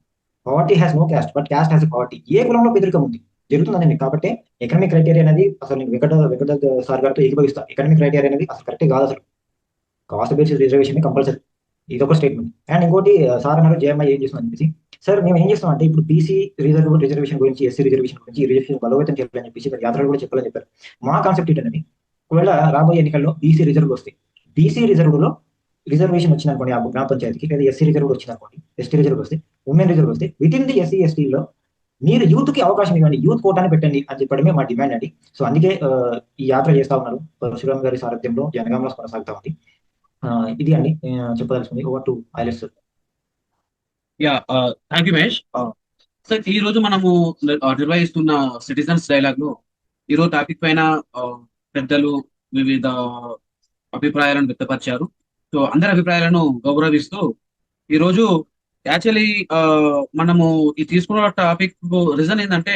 Poverty has no caste, but caste has poverty. ఏ కులంలో పేదరికం ఉంది జరుగుతుందండి. కాబట్టి ఎకనామిక్ క్రైటీరియా అనేది అసలు నేను వెంకట సార్ గారితో ఏకీభవిస్తాను. ఎకనామిక్ క్రైటీరియా అనేది అసలు కరెక్టే కాదు. అసలు కాస్ట్ బేసిస్ రిజర్వేషన్ కంపల్సరీ, ఇది ఒక స్టేట్మెంట్. అండ్ ఇంకోటి సార్ అన్నారు జేఎంఐ ఏం చేస్తుందని చెప్పేసి. సార్ మేము ఏం చేస్తాం అంటే ఇప్పుడు బీసీ రిజర్వేషన్ గురించి, ఎస్సీ రిజర్వేషన్ గురించి, ఈ రిజర్వేషన్ బలోపేతం చేయాలని చెప్పేసి యాత్రలు కూడా చెప్పాలని చెప్పారు. మా కాన్సెప్ట్ ఏంటంటే ఒకవేళ రాబోయే ఎన్నికల్లో బీసీ రిజర్వ్ వస్తాయి, బీసీ రిజర్వ్లో రిజర్వేషన్ వచ్చింది అనుకోండి ఆ గ్రామ పంచాయతీకి, లేదా ఎస్సీ రిజర్వ్ వచ్చింది అనుకోండి, ఎస్టీ రిజర్వ్ వస్తే, ఉమెన్ రిజర్వ్ వస్తే, విత్ ఇన్ ది ఎస్సీ ఎస్టీలో మీరు యూత్ కి అవకాశం ఇవ్వండి, యూత్ కోటాన్ని పెట్టండి అని చెప్పడమే మా డిమాండ్ అండి. సో అందుకే ఈ యాత్ర చేస్తా ఉన్నారు. పరశురామ్ గారి సారథ్యంలో జనగాంలో కొనసాగుతా ఉంది. ఇది అండి చెప్పదలుచుకుంది. Over to islets sir. Thank you Mahesh. Sir ఈ రోజు మనము నిర్వహిస్తున్న సిటిజన్స్ డైలాగ్ లో ఈరోజు టాపిక్ పైన పెద్దలు వివిధ అభిప్రాయాలను వ్యక్తపరిచారు. సో అందరి అభిప్రాయాలను గౌరవిస్తూ ఈరోజు యాక్చువల్లీ మనము ఈ తీసుకున్న టాపిక్ రీజన్ ఏంటంటే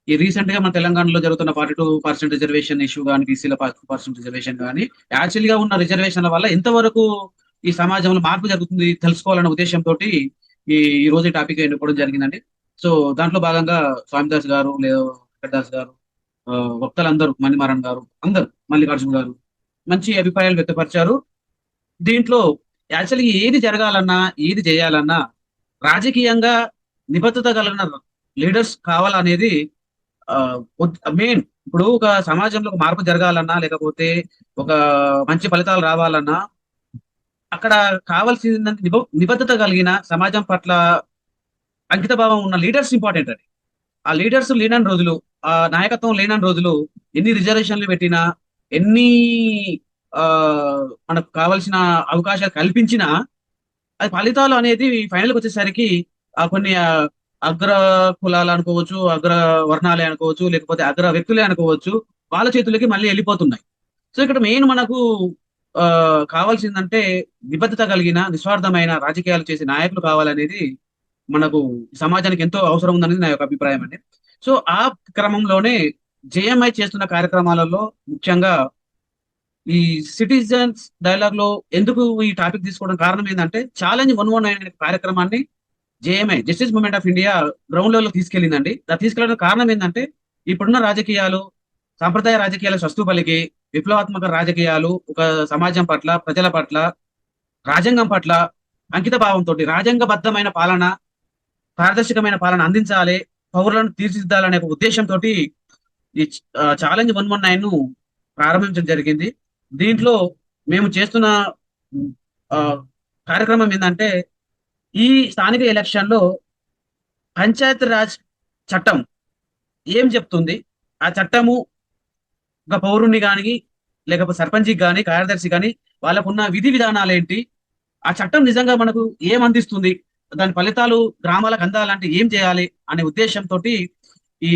ఈ రీసెంట్ గా మన తెలంగాణలో జరుగుతున్న 42% రిజర్వేషన్ ఇష్యూ కానీ, బీసీల 40% రిజర్వేషన్ కానీ, యాక్చువల్ గా ఉన్న రిజర్వేషన్ల వల్ల ఎంతవరకు ఈ సమాజంలో మార్పు జరుగుతుంది తెలుసుకోవాలన్న ఉద్దేశంతో ఈ రోజు ఈ టాపిక్ ఎన్నుకోవడం జరిగిందండి. సో దాంట్లో భాగంగా స్వామిదాస్ గారు, లేదా వెంకటదాస్ గారు, వక్తలందరూ, మణిమారన్ గారు, అందరూ, మల్లికార్జున గారు మంచి అభిప్రాయాలు వ్యక్తపరిచారు. దీంట్లో యాక్చువల్లీ ఏది జరగాలన్నా, ఏది చేయాలన్నా రాజకీయంగా నిబద్ధత కలిగిన లీడర్స్ కావాలనేది మెయిన్. ఇప్పుడు ఒక సమాజంలో ఒక మార్పు జరగాలన్నా, లేకపోతే ఒక మంచి ఫలితాలు రావాలన్నా అక్కడ కావాల్సిన నిబద్ధత కలిగిన సమాజం పట్ల అంకిత భావం ఉన్న లీడర్స్ ఇంపార్టెంట్ అండి. ఆ లీడర్స్ లేనని రోజులు, ఆ నాయకత్వం లేనని రోజులు ఎన్ని రిజర్వేషన్లు పెట్టినా, ఎన్ని మనకు కావాల్సిన అవకాశాలు కల్పించినా అది ఫలితాలు అనేది ఫైనల్కి వచ్చేసరికి కొన్ని అగ్ర కులాలు అనుకోవచ్చు, అగ్ర వర్ణాలే అనుకోవచ్చు, లేకపోతే అగ్ర వ్యక్తులే అనుకోవచ్చు, వాళ్ళ చేతులకి మళ్ళీ వెళ్ళిపోతున్నాయి. సో ఇక్కడ మెయిన్ మనకు కావాల్సిందంటే నిబద్ధత కలిగిన, నిస్వార్థమైన రాజకీయాలు చేసే నాయకులు కావాలనేది మనకు సమాజానికి ఎంతో అవసరం ఉందనేది నా యొక్క అభిప్రాయం అండి. సో ఆ క్రమంలోనే జేఎంఐ చేస్తున్న కార్యక్రమాలలో ముఖ్యంగా ఈ సిటిజన్స్ డైలాగ్ లో ఎందుకు ఈ టాపిక్ తీసుకోవడం కారణం ఏంటంటే ఛాలెంజ్ 119 అనే కార్యక్రమాన్ని JMI, justice movement of India ground level లో తీసుకెళ్ళిందండి. తీసుకెళ్ళడానికి కారణం ఏంటంటే ఇప్పుడున్న రాజకీయాలు సాంప్రదాయ రాజకీయాల స్వస్తు పలికి విప్లవాత్మక రాజకీయాలు ఒక సమాజం పట్ల, ప్రజల పట్ల, రాజ్యాంగం పట్ల అంకిత భావంతో రాజ్యాంగబద్ధమైన పాలన, పారదర్శకమైన పాలన అందించాలి, పౌరులను తీర్చిదిద్దాలనే ఒక ఉద్దేశంతో ఈ ఛాలెంజ్ 119 ను ప్రారంభించడం జరిగింది. దీంట్లో మేము చేస్తున్న కార్యక్రమం ఏంటంటే, ఈ స్థానిక ఎలక్షన్ లో పంచాయతీ రాజ్ చట్టం ఏం చెప్తుంది, ఆ చట్టము ఒక పౌరుణ్ణి కానీ లేకపోతే సర్పంచ్కి కానీ కార్యదర్శి కానీ వాళ్ళకున్న విధి విధానాలు ఏంటి, ఆ చట్టం నిజంగా మనకు ఏం అందిస్తుంది, దాని ఫలితాలు గ్రామాలకు అందాలంటే ఏం చేయాలి అనే ఉద్దేశంతో ఈ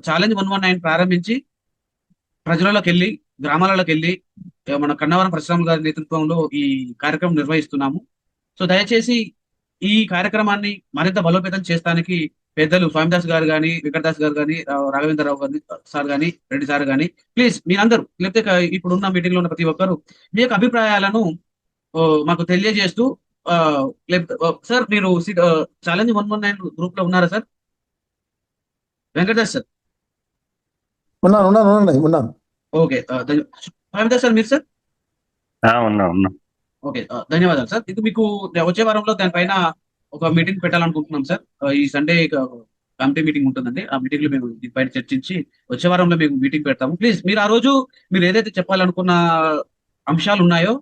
ఛాలెంజ్ 119 ప్రారంభించి ప్రజలలోకి వెళ్ళి, గ్రామాలలోకి వెళ్ళి మన కన్నవరం పరశురాములు గారి నేతృత్వంలో ఈ కార్యక్రమం నిర్వహిస్తున్నాము. సో దయచేసి ఈ కార్యక్రమాన్ని మరింత బలోపేతం చేస్తానికి పెద్దలు స్వామిదాస్ గారు కానీ, వెంకటదాస్ గారు కానీ, రాఘవేంద్రరావు గారి సార్ కానీ, రెడ్డి సార్ కానీ, ప్లీజ్ మీరందరూ, లేకపోతే ఇప్పుడున్న మీటింగ్ లో ఉన్న ప్రతి ఒక్కరు మీ యొక్క అభిప్రాయాలను మాకు తెలియజేస్తూ, సార్ మీరు ఛాలెంజ్ 119 గ్రూప్ లో ఉన్నారా సార్? వెంకటదాస్ సార్ ఉన్నాను. ఓకే, స్వామిదాస్ సార్ మీరు సార్? ఉన్నా. ఓకే, ధన్యవాదాలు సార్. ఇది మీకు వచ్చే వారంలో దానిపైన ఒక మీటింగ్ పెట్టాలనుకుంటున్నాం సార్. ఈ సండే కమిటీ మీటింగ్ ఉంటుందండి. ఆ మీటింగ్ లో మేము దీనిపైన చర్చించి వచ్చే వారంలో మేము మీటింగ్ పెడతాము. ప్లీజ్ మీరు ఆ రోజు మీరు ఏదైతే చెప్పాలనుకున్న అంశాలు ఉన్నాయో,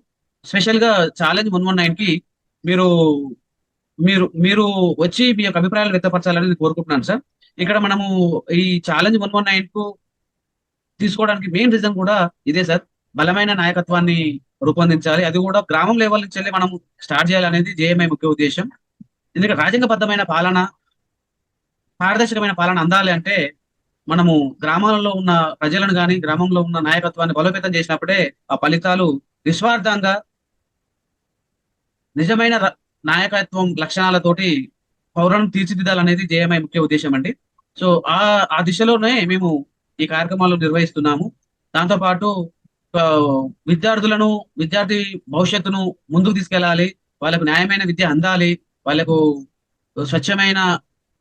స్పెషల్ గా ఛాలెంజ్ 119 కి మీరు మీరు మీరు వచ్చి మీ యొక్క అభిప్రాయాలు వ్యక్తపరచాలని కోరుకుంటున్నాను సార్. ఇక్కడ మనము ఈ ఛాలెంజ్ 119 కు తీసుకోవడానికి మెయిన్ రీజన్ కూడా ఇదే సార్, బలమైన నాయకత్వాన్ని రూపొందించాలి, అది కూడా గ్రామం లెవెల్ నుంచి మనం స్టార్ట్ చేయాలనేది జేఎంఐ ముఖ్య ఉద్దేశం. ఎందుకంటే రాజ్యాంగబద్ధమైన పాలన, పారదర్శకమైన పాలన అందాలి అంటే మనము గ్రామాలలో ఉన్న ప్రజలను కానీ, గ్రామంలో ఉన్న నాయకత్వాన్ని బలోపేతం చేసినప్పుడే ఆ ఫలితాలు నిస్వార్థంగా నిజమైన నాయకత్వం లక్షణాలతోటి పౌరులను తీర్చిదిద్దాలనేది జేఎంఐ ముఖ్య ఉద్దేశం అండి. సో ఆ దిశలోనే మేము ఈ కార్యక్రమాలు నిర్వహిస్తున్నాము. దాంతోపాటు విద్యార్థి భవిష్యత్తును ముందుకు తీసుకెళ్లాలి, వాళ్ళకు న్యాయమైన విద్య అందాలి, వాళ్ళకు స్వచ్ఛమైన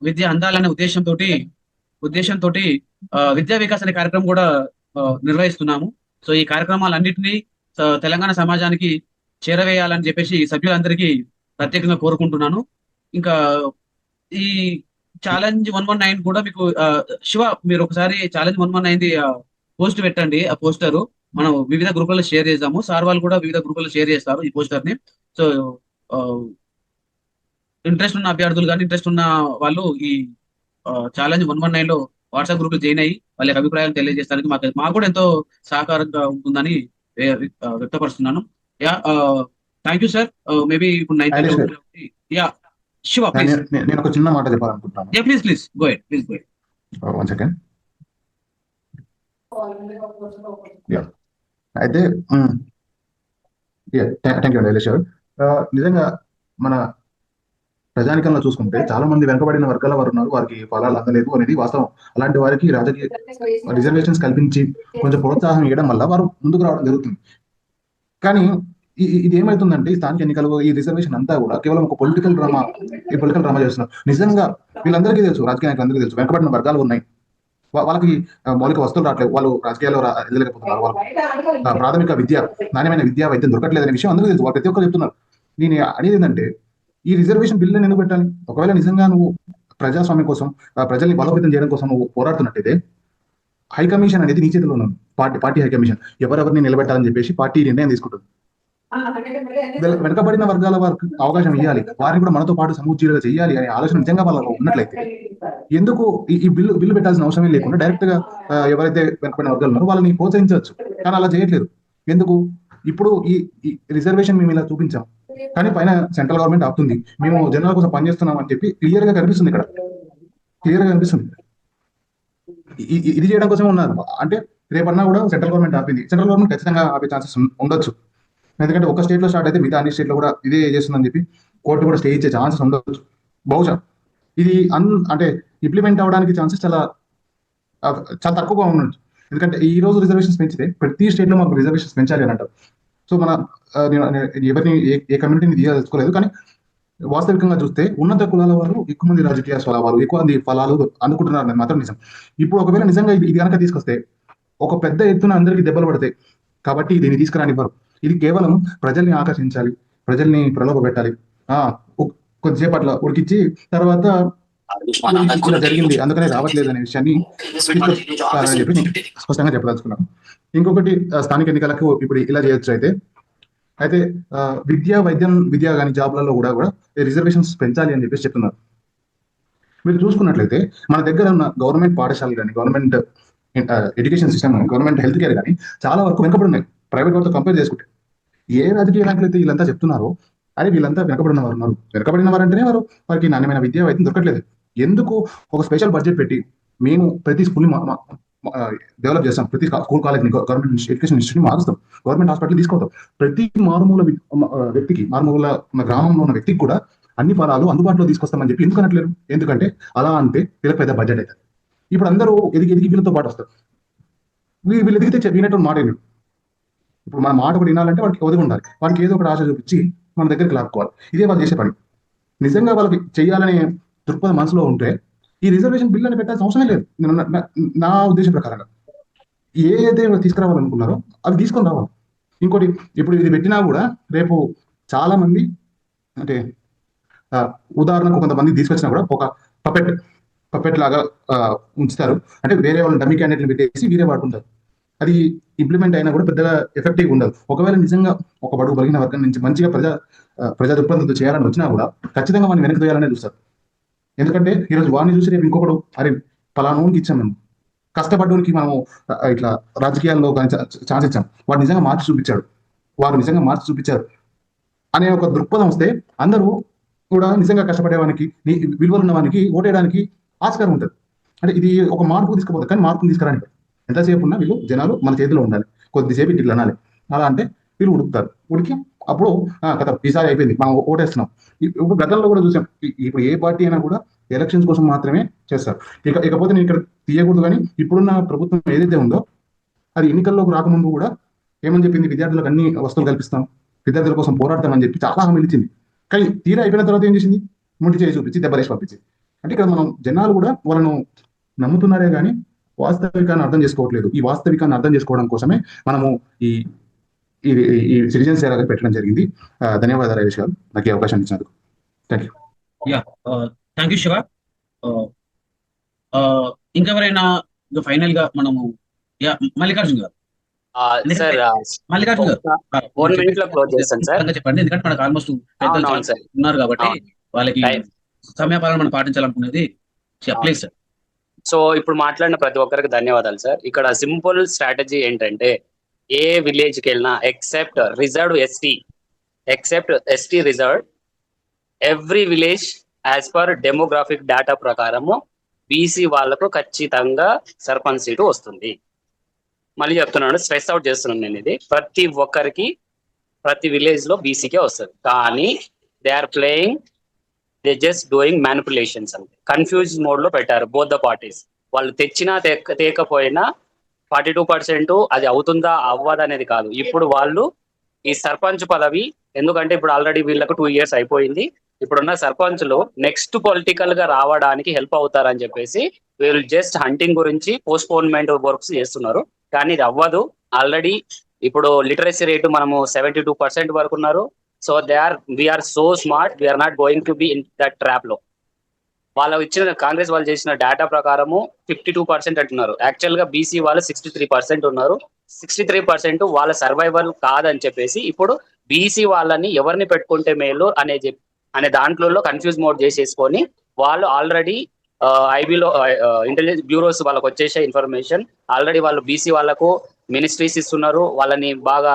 విద్య అందాలనే ఉద్దేశంతో విద్యా వికాస్ అనే కార్యక్రమం కూడా నిర్వహిస్తున్నాము. సో ఈ కార్యక్రమాలన్నింటినీ తెలంగాణ సమాజానికి చేరవేయాలని చెప్పేసి సభ్యులందరికీ ప్రత్యేకంగా కోరుకుంటున్నాను. ఇంకా ఈ ఛాలెంజ్ 119 కూడా మీకు శివ, మీరు ఒకసారి ఛాలెంజ్ 119 పోస్ట్ పెట్టండి. ఆ పోస్టర్ మనం వివిధ గ్రూపులలో షేర్ చేద్దాము. సార్ వాళ్ళు కూడా వివిధ గ్రూపులలో షేర్ చేస్తారు ఈ పోస్టర్ ని. సో ఇంట్రెస్ట్ ఉన్న అభ్యర్థులు కానీ, ఇంట్రెస్ట్ ఉన్న వాళ్ళు ఈ ఛాలెంజ్ 119 లో వాట్సాప్ గ్రూప్ లో జాయిన్ అయ్యి వాళ్ళ యొక్క అభిప్రాయాలు తెలియజేస్తానికి మాకు కూడా ఎంతో సహకారంగా ఉంటుందని వ్యక్తపరుస్తున్నాను. Yeah, thank you sir. Maybe ఇప్పుడు 9 యా శివ ప్లీజ్. నేను ఒక చిన్న మాట చెప్పాలనుకుంటున్నాను. Yeah please go head, please go head. One second. అయితే థ్యాంక్ యూ అండి శైలేష్ గారు. నిజంగా మన ప్రజానికంలో చూసుకుంటే చాలా మంది వెనుకబడిన వర్గాల వారు ఉన్నారు, వారికి ఫలాలు అందలేదు అనేది వాస్తవం. అలాంటి వారికి రాజకీయ రిజర్వేషన్స్ కల్పించి కొంచెం ప్రోత్సాహం ఇవ్వడం వల్ల వారు ముందుకు రావడం జరుగుతుంది. కానీ ఇది ఏమైతుందంటే ఈ స్థానిక ఎన్నికలు, ఈ రిజర్వేషన్ అంతా కూడా కేవలం ఒక పొలిటికల్ డ్రామా చేస్తున్నారు. నిజంగా వీళ్ళందరికీ తెలుసు, రాజకీయ నాయకులందరికీ తెలుసు, వెనుకబడిన వర్గాలు ఉన్నాయి, వాళ్ళకి మౌలిక వస్తువులు రావట్లేదు, వాళ్ళు రాజకీయాల్లో ఎదలేకపోతున్నారు, వాళ్ళ ప్రాథమిక విద్య, నాణ్యమైన విద్యా వైద్యం దొరకట్లేదు అనే విషయం అందరికీ తెలుసు. వాళ్ళు ప్రతి ఒక్కరు చెప్తున్నారు. నేను అనేది ఏంటంటే ఈ రిజర్వేషన్ బిల్లుని ఎందుకు పెట్టాలి? ఒకవేళ నిజంగా నువ్వు ప్రజాస్వామ్యం కోసం, ప్రజల్ని బలోపేతం చేయడం కోసం నువ్వు పోరాడుతున్నట్టయితే హైకమిషన్ అనేది నీ చేతిలో ఉంది. పార్టీ హైకమిషన్ ఎవరెవరిని నిలబెట్టాలని చెప్పేసి పార్టీ నిర్ణయం తీసుకుంటుంది. వెనుకబడిన వర్గాల వారికి అవకాశం ఇవ్వాలి, వారిని కూడా మనతో పాటు సమూర్చీలుగా చేయాలి అనే ఆలోచన నిజంగా వాళ్ళకు ఉన్నట్లయితే ఎందుకు ఈ బిల్లు పెట్టాల్సిన అవసరమే లేకుండా డైరెక్ట్ గా ఎవరైతే వెనుకబడిన వర్గాలు ఉన్నారో వాళ్ళని ప్రోత్సహించవచ్చు. కానీ అలా చేయట్లేదు. ఎందుకు? ఇప్పుడు ఈ రిజర్వేషన్ మేము ఇలా చూపించాం, కానీ పైన సెంట్రల్ గవర్నమెంట్ ఆపుతుంది. మేము జనాల కోసం పనిచేస్తున్నాం అని చెప్పి క్లియర్ గా కనిపిస్తుంది. ఇక్కడ క్లియర్ గా కనిపిస్తుంది. ఇది చేయడం కోసమే ఉన్నారు. అంటే రేపన్నా కూడా సెంట్రల్ గవర్నమెంట్ ఆపింది, సెంట్రల్ గవర్నమెంట్ ఖచ్చితంగా ఆపే ఛాన్సెస్ ఉండొచ్చు. ఎందుకంటే ఒక స్టేట్ లో స్టార్ట్ అయితే మిగతా అన్ని స్టేట్ లో కూడా ఇదే చేస్తుందని చెప్పి కోర్టు కూడా స్టే ఇచ్చే ఛాన్సెస్ ఉండొచ్చు. బహుశా ఇది అంటే ఇంప్లిమెంట్ అవడానికి ఛాన్సెస్ చాలా తక్కువగా ఉండొచ్చు. ఎందుకంటే ఈ రోజు రిజర్వేషన్స్ పెంచితే ప్రతి స్టేట్ లో మాకు రిజర్వేషన్స్ పెంచాలి అని అంటారు. సో మన ఎవరిని ఏ కమ్యూనిటీని తీసుకోలేదు, కానీ వాస్తవికంగా చూస్తే ఉన్నత కులాల వారు ఎక్కువ మంది రాజకీయ వారు ఎక్కువ మంది ఫలాలు అందుకుంటున్నారు మాత్రం నిజం. ఇప్పుడు ఒకవేళ నిజంగా ఇది కనుక తీసుకొస్తే ఒక పెద్ద ఎత్తున అందరికీ దెబ్బలు పడతాయి. కాబట్టి దీన్ని తీసుకురానివ్వరు. ఇది కేవలం ప్రజల్ని ఆకర్షించాలి, ప్రజల్ని ప్రలోభ పెట్టాలి, కొద్దిసేపట్లో ఉడికిచ్చి తర్వాత ఇలా జరిగింది అందుకనే రావట్లేదు అనే విషయాన్ని తీసుకొస్తారని చెప్పి స్పష్టంగా చెప్పదలుచుకున్నాను. ఇంకొకటి స్థానిక ఎన్నికలకు ఇప్పుడు ఇలా చేయొచ్చు. అయితే విద్య కానీ జాబ్లలో కూడా రిజర్వేషన్స్ పెంచాలి అని చెప్పేసి చెప్తున్నారు. మీరు చూసుకున్నట్లయితే మన దగ్గర ఉన్న గవర్నమెంట్ పాఠశాలలు కానీ, గవర్నమెంట్ ఎడ్యుకేషన్ సిస్టమ్ కానీ, గవర్నమెంట్ హెల్త్ కేర్ కానీ చాలా వరకు వెనకబడి ఉన్నాయి ప్రైవేట్ వాళ్ళతో కంపేర్ చేసుకుంటే. ఏ రాజకీయ నాయకులు అయితే వీళ్ళంతా చెప్తున్నారో అరే వీళ్ళంతా వెనకబడిన వారు ఉన్నారు, వెనకబడిన వారంటేనే వారికి నాణ్యమైన విద్య వైద్యం దొరకట్లేదు. ఎందుకు ఒక స్పెషల్ బడ్జెట్ పెట్టి మేము ప్రతి స్కూల్ని డెవలప్ చేస్తాం, ప్రతి స్కూల్ కాలేజ్ని గవర్నమెంట్ ఎడ్యుకేషన్ ఇన్స్టిట్యూట్ని మారుస్తాం, గవర్నమెంట్ హాస్పిటల్ తీసుకుంటాం, ప్రతి మారుమూల వ్యక్తికి, మారుమూల ఉన్న గ్రామంలో ఉన్న వ్యక్తికి కూడా అన్ని ఫలాలు అందుబాటులో తీసుకొస్తామని చెప్పి ఎందుకు అనట్లేదు? ఎందుకంటే అలా అంటే వీళ్ళకి పెద్ద బడ్జెట్ అవుతుంది. ఇప్పుడు అందరూ ఎదిగి వీళ్ళతో పాటు వస్తారు. వీళ్ళు ఎదిగితే వినేటువంటి మాట ఏంటి? ఇప్పుడు మన మాట కూడా వినాలంటే వాడికి ఒదిగి ఉండాలి, వాడికి ఏదో ఒక ఆశ చూపించి మన దగ్గరికి లాక్కోవాలి. ఇదే వాళ్ళు చేసే పని. నిజంగా వాళ్ళకి చేయాలనే దృక్పథం మనసులో ఉంటే ఈ రిజర్వేషన్ బిల్ అని పెట్టాల్సిన అవసరమే లేదు. నా ఉద్దేశం ప్రకారంగా ఏదైతే తీసుకురావాలనుకున్నారో అవి తీసుకొని రావాలి. ఇంకోటి, ఇప్పుడు ఇది పెట్టినా కూడా రేపు చాలా మంది, అంటే ఉదాహరణకు కొంతమంది తీసుకొచ్చినా కూడా ఒక పపెట్ లాగా ఉంచుతారు. అంటే వేరే వాళ్ళని డమ్మీ క్యాండిడేట్లు పెట్టేసి వీరే వాడుకుంటారు. అది ఇంప్లిమెంట్ అయినా కూడా పెద్దగా ఎఫెక్టివ్ ఉండదు. ఒకవేళ నిజంగా ఒక బడుగు బలిగిన వర్గం నుంచి మంచిగా ప్రజా దృక్పథంతో చేయాలని వచ్చినా కూడా ఖచ్చితంగా మనం వెనక్కి తోయాలనే చూస్తారు. ఎందుకంటే ఈరోజు వాడిని చూసి రేపు ఇంకొకడు అరే పలానోనికి ఇచ్చాం, మేము కష్టపడ్డోనికి మనము ఇట్లా రాజకీయాల్లో ఛాన్స్ ఇచ్చాం, వాడు నిజంగా మార్చి చూపించాడు, వారు నిజంగా మార్చి చూపించారు అనే ఒక దృక్పథం వస్తే అందరూ కూడా నిజంగా కష్టపడేవానికి, విలువలు ఉన్న వానికి ఓటేయడానికి ఆస్కారం ఉంటుంది. అంటే ఇది ఒక మార్పు తీసుకుపోతుంది. కానీ మార్పుని తీసుకురాని ఎంతసేపు ఉన్నా వీళ్ళు జనాలు మన చేతిలో ఉండాలి, కొద్దిసేపు ఇట్లా అనాలి. అలా అంటే వీళ్ళు ఉడుకుతారు. ఉడికి అప్పుడు కథ ఈసారి అయిపోయింది, మనం ఓటేస్తున్నాం. ఇప్పుడు గతంలో కూడా చూసాం, ఇప్పుడు ఏ పార్టీ అయినా కూడా ఎలక్షన్స్ కోసం మాత్రమే చేస్తారు. ఇకపోతే నేను ఇక్కడ తీయకూడదు, కానీ ఇప్పుడున్న ప్రభుత్వం ఏదైతే ఉందో అది ఎన్నికల్లోకి రాకముందు కూడా ఏమని చెప్పింది? విద్యార్థులకు అన్ని వస్తువులు కల్పిస్తాం, విద్యార్థుల కోసం పోరాడతామని చెప్పి చాలా హామీలు ఇచ్చింది. కానీ తీరా అయిపోయిన తర్వాత ఏం చేసింది? ముందు చేసి చూపించి దెబ్బలేసి పంపించింది. అంటే ఇక్కడ మనం జనాలు కూడా వాళ్ళను నమ్ముతున్నారే కానీ వాస్తవికాన్ని అర్థం చేసుకోవట్లేదు. ఈ వాస్తవికాన్ని అర్థం చేసుకోవడం కోసమే మనము ఈ సిటిజన్ సేవ పెట్టడం జరిగింది. ధన్యవాదాలు రమేష్ గారు, నాకు ఈ అవకాశం ఇచ్చినందుకు. Thank you. Thank you Shiva. ఇంకెవరైనా ఫైనల్ గా మనము మల్లికార్జున్ గారు, మల్లికార్జున్ గారు 1 minute లో క్లోజ్ చేస్తాను సార్. చెప్పండి, ఎందుకంటే మనకు ఆల్మోస్ట్ ఉన్నారు కాబట్టి వాళ్ళకి సమయపాలన మనం పాటించాలనుకునేది. Please sir. సో ఇప్పుడు మాట్లాడిన ప్రతి ఒక్కరికి ధన్యవాదాలు సార్. ఇక్కడ సింపుల్ స్ట్రాటజీ ఏంటంటే, ఏ విలేజ్ కి వెళ్ళినా except ST reserved, every village as per demographic data ప్రకారము బీసీ వాళ్ళకు ఖచ్చితంగా సర్పంచ్ సీటు వస్తుంది. మళ్ళీ చెప్తున్నాను, స్ట్రెస్ అవుట్ చేస్తున్నాను నేను ఇది. ప్రతి ఒక్కరికి ప్రతి విలేజ్ లో బీసీకే వస్తుంది. కానీ దే జస్ట్ డూయింగ్ మ్యానిపులేషన్స్ అంతే. కన్ఫ్యూజ్ మోడ్ లో పెట్టారు బోత్ ద పార్టీస్. వాళ్ళు తెచ్చినా తేకపోయినా 42% అది అవుతుందా అవ్వదా అనేది కాదు. ఇప్పుడు వాళ్ళు ఈ సర్పంచ్ పదవి, ఎందుకంటే ఇప్పుడు ఆల్రెడీ వీళ్ళకు 2 years అయిపోయింది, ఇప్పుడున్న సర్పంచ్లు నెక్స్ట్ పొలిటికల్ గా రావడానికి హెల్ప్ అవుతారని చెప్పేసి వీళ్ళు జస్ట్ హంటింగ్ గురించి పోస్ట్పోన్మెంట్ వర్క్స్ చేస్తున్నారు. కానీ ఇది అవ్వదు. ఆల్రెడీ ఇప్పుడు లిటరసీ రేటు మనము 72% వరకు ఉన్నారు. So we're so smart, we're not going to be in that trap లో. వాళ్ళు ఇచ్చిన కాంగ్రెస్ వాళ్ళు చేసిన డేటా ప్రకారము 52% అంటున్నారు. యాక్చువల్ గా బీసీ వాళ్ళు 63% ఉన్నారు. 63% వాళ్ళ సర్వైవల్ కాదని చెప్పేసి ఇప్పుడు బీసీ వాళ్ళని ఎవరిని పెట్టుకుంటే మేలు అనే దాంట్లో కన్ఫ్యూజ్ మోడ్ చేసేసుకొని వాళ్ళు ఆల్రెడీ ఐబీలో ఇంటెలిజెన్స్ బ్యూరోస్ వాళ్ళకి వచ్చేసే ఇన్ఫర్మేషన్ ఆల్రెడీ వాళ్ళు బీసీ వాళ్ళకు మినిస్ట్రీస్ ఇస్తున్నారు, వాళ్ళని బాగా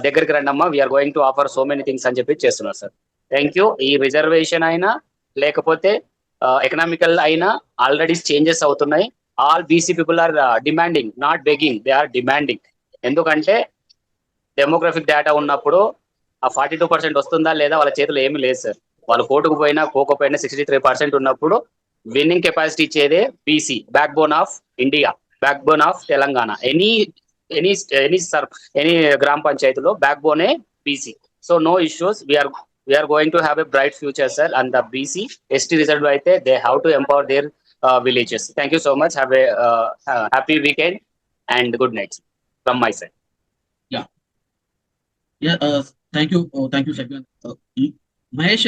దగ్గరికి రండమ్మా, we are going to offer so many things అని చెప్పి చేస్తున్నారు సార్. Thank you. ఈ రిజర్వేషన్ అయినా లేకపోతే ఎకనామికల్ అయినా ఆల్రెడీ చేంజెస్ అవుతున్నాయి. All BC people are demanding, not begging, they are demanding. ఎందుకంటే డెమోగ్రఫిక్ డేటా ఉన్నప్పుడు ఆ 42% వస్తుందా లేదా వాళ్ళ చేతిలో ఏమీ లేదు సార్. వాళ్ళు కోర్టుకు పోయినా పోకపోయినా 63% ఉన్నప్పుడు విన్నింగ్ కెపాసిటీ ఇచ్చేదే BC, back bone of India, back bone of Telangana. Any గ్రామ పంచాయతీలో బ్యాక్ బోనే BC. So no issues, we're we are going to have a bright future, sir. And the BC, ST result, they have to empower their villages. Thank you so much. Have a happy weekend and good night from my side. Thank you సభ్యులు. మహేష్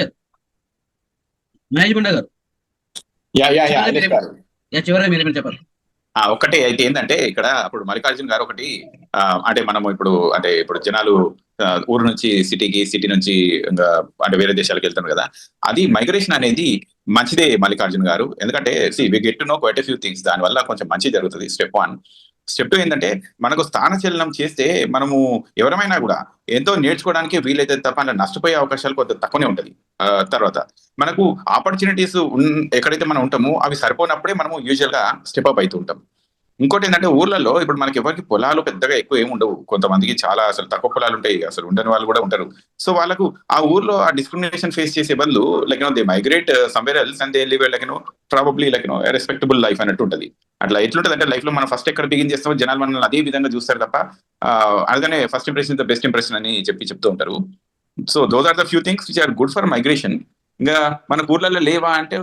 బండ గారు, చివరిగా మీరు చెప్పాలి. ఒకటే అయితే ఏంటంటే ఇక్కడ అప్పుడు మల్లికార్జున్ గారు ఒకటి అంటే మనము ఇప్పుడు జనాలు ఊరు నుంచి సిటీకి, సిటీ నుంచి ఇంకా అంటే వేరే దేశాలకు వెళ్తారు కదా, అది మైగ్రేషన్ అనేది మంచిదే మల్లికార్జున్ గారు. ఎందుకంటే we get to know quite a few things, దాని వల్ల కొంచెం మంచి జరుగుతుంది. స్టెప్ 1. స్టెప్ 2 ఏంటంటే మనకు స్థానచలనం చేస్తే మనము ఎవరమైనా కూడా ఎంతో నేర్చుకోవడానికి వీలైతే తప్ప అలా నష్టపోయే అవకాశాలు కొంత తక్కువనే ఉంటుంది. తర్వాత మనకు ఆపర్చునిటీస్ ఎక్కడైతే మనం ఉంటామో అవి సరిపోనప్పుడే మనము యూజువల్ గా స్టెప్ అప్ అవుతూ ఉంటాం. ఇంకోటి ఏంటంటే ఊర్లలో ఇప్పుడు మనకి ఎవరికి పొలాలు పెద్దగా ఎక్కువ ఏమి ఉండవు, కొంతమందికి చాలా అసలు తక్కువ పొలాలు ఉంటాయి, అసలు ఉండని వాళ్ళు కూడా ఉంటారు. సో వాళ్ళకు ఆ ఊర్లో ఆ డిస్క్రిమినేషన్ ఫేస్ చేసే బదులు they migrate somewhere else and they live probably respectable life అన్నట్టు ఉంటుంది. అట్లా ఎట్లుంటుంది అంటే లైఫ్ లో మనం ఫస్ట్ ఎక్కడ బిగిన్ చేస్తామో జనాలు మనల్ని అదే విధంగా చూస్తారు తప్ప అలాగనే first impression the best impression అని చెప్తూ ఉంటారు. So those are the few things which are good for migration. ఇంకా మన ఊర్లలో లేవా అంటే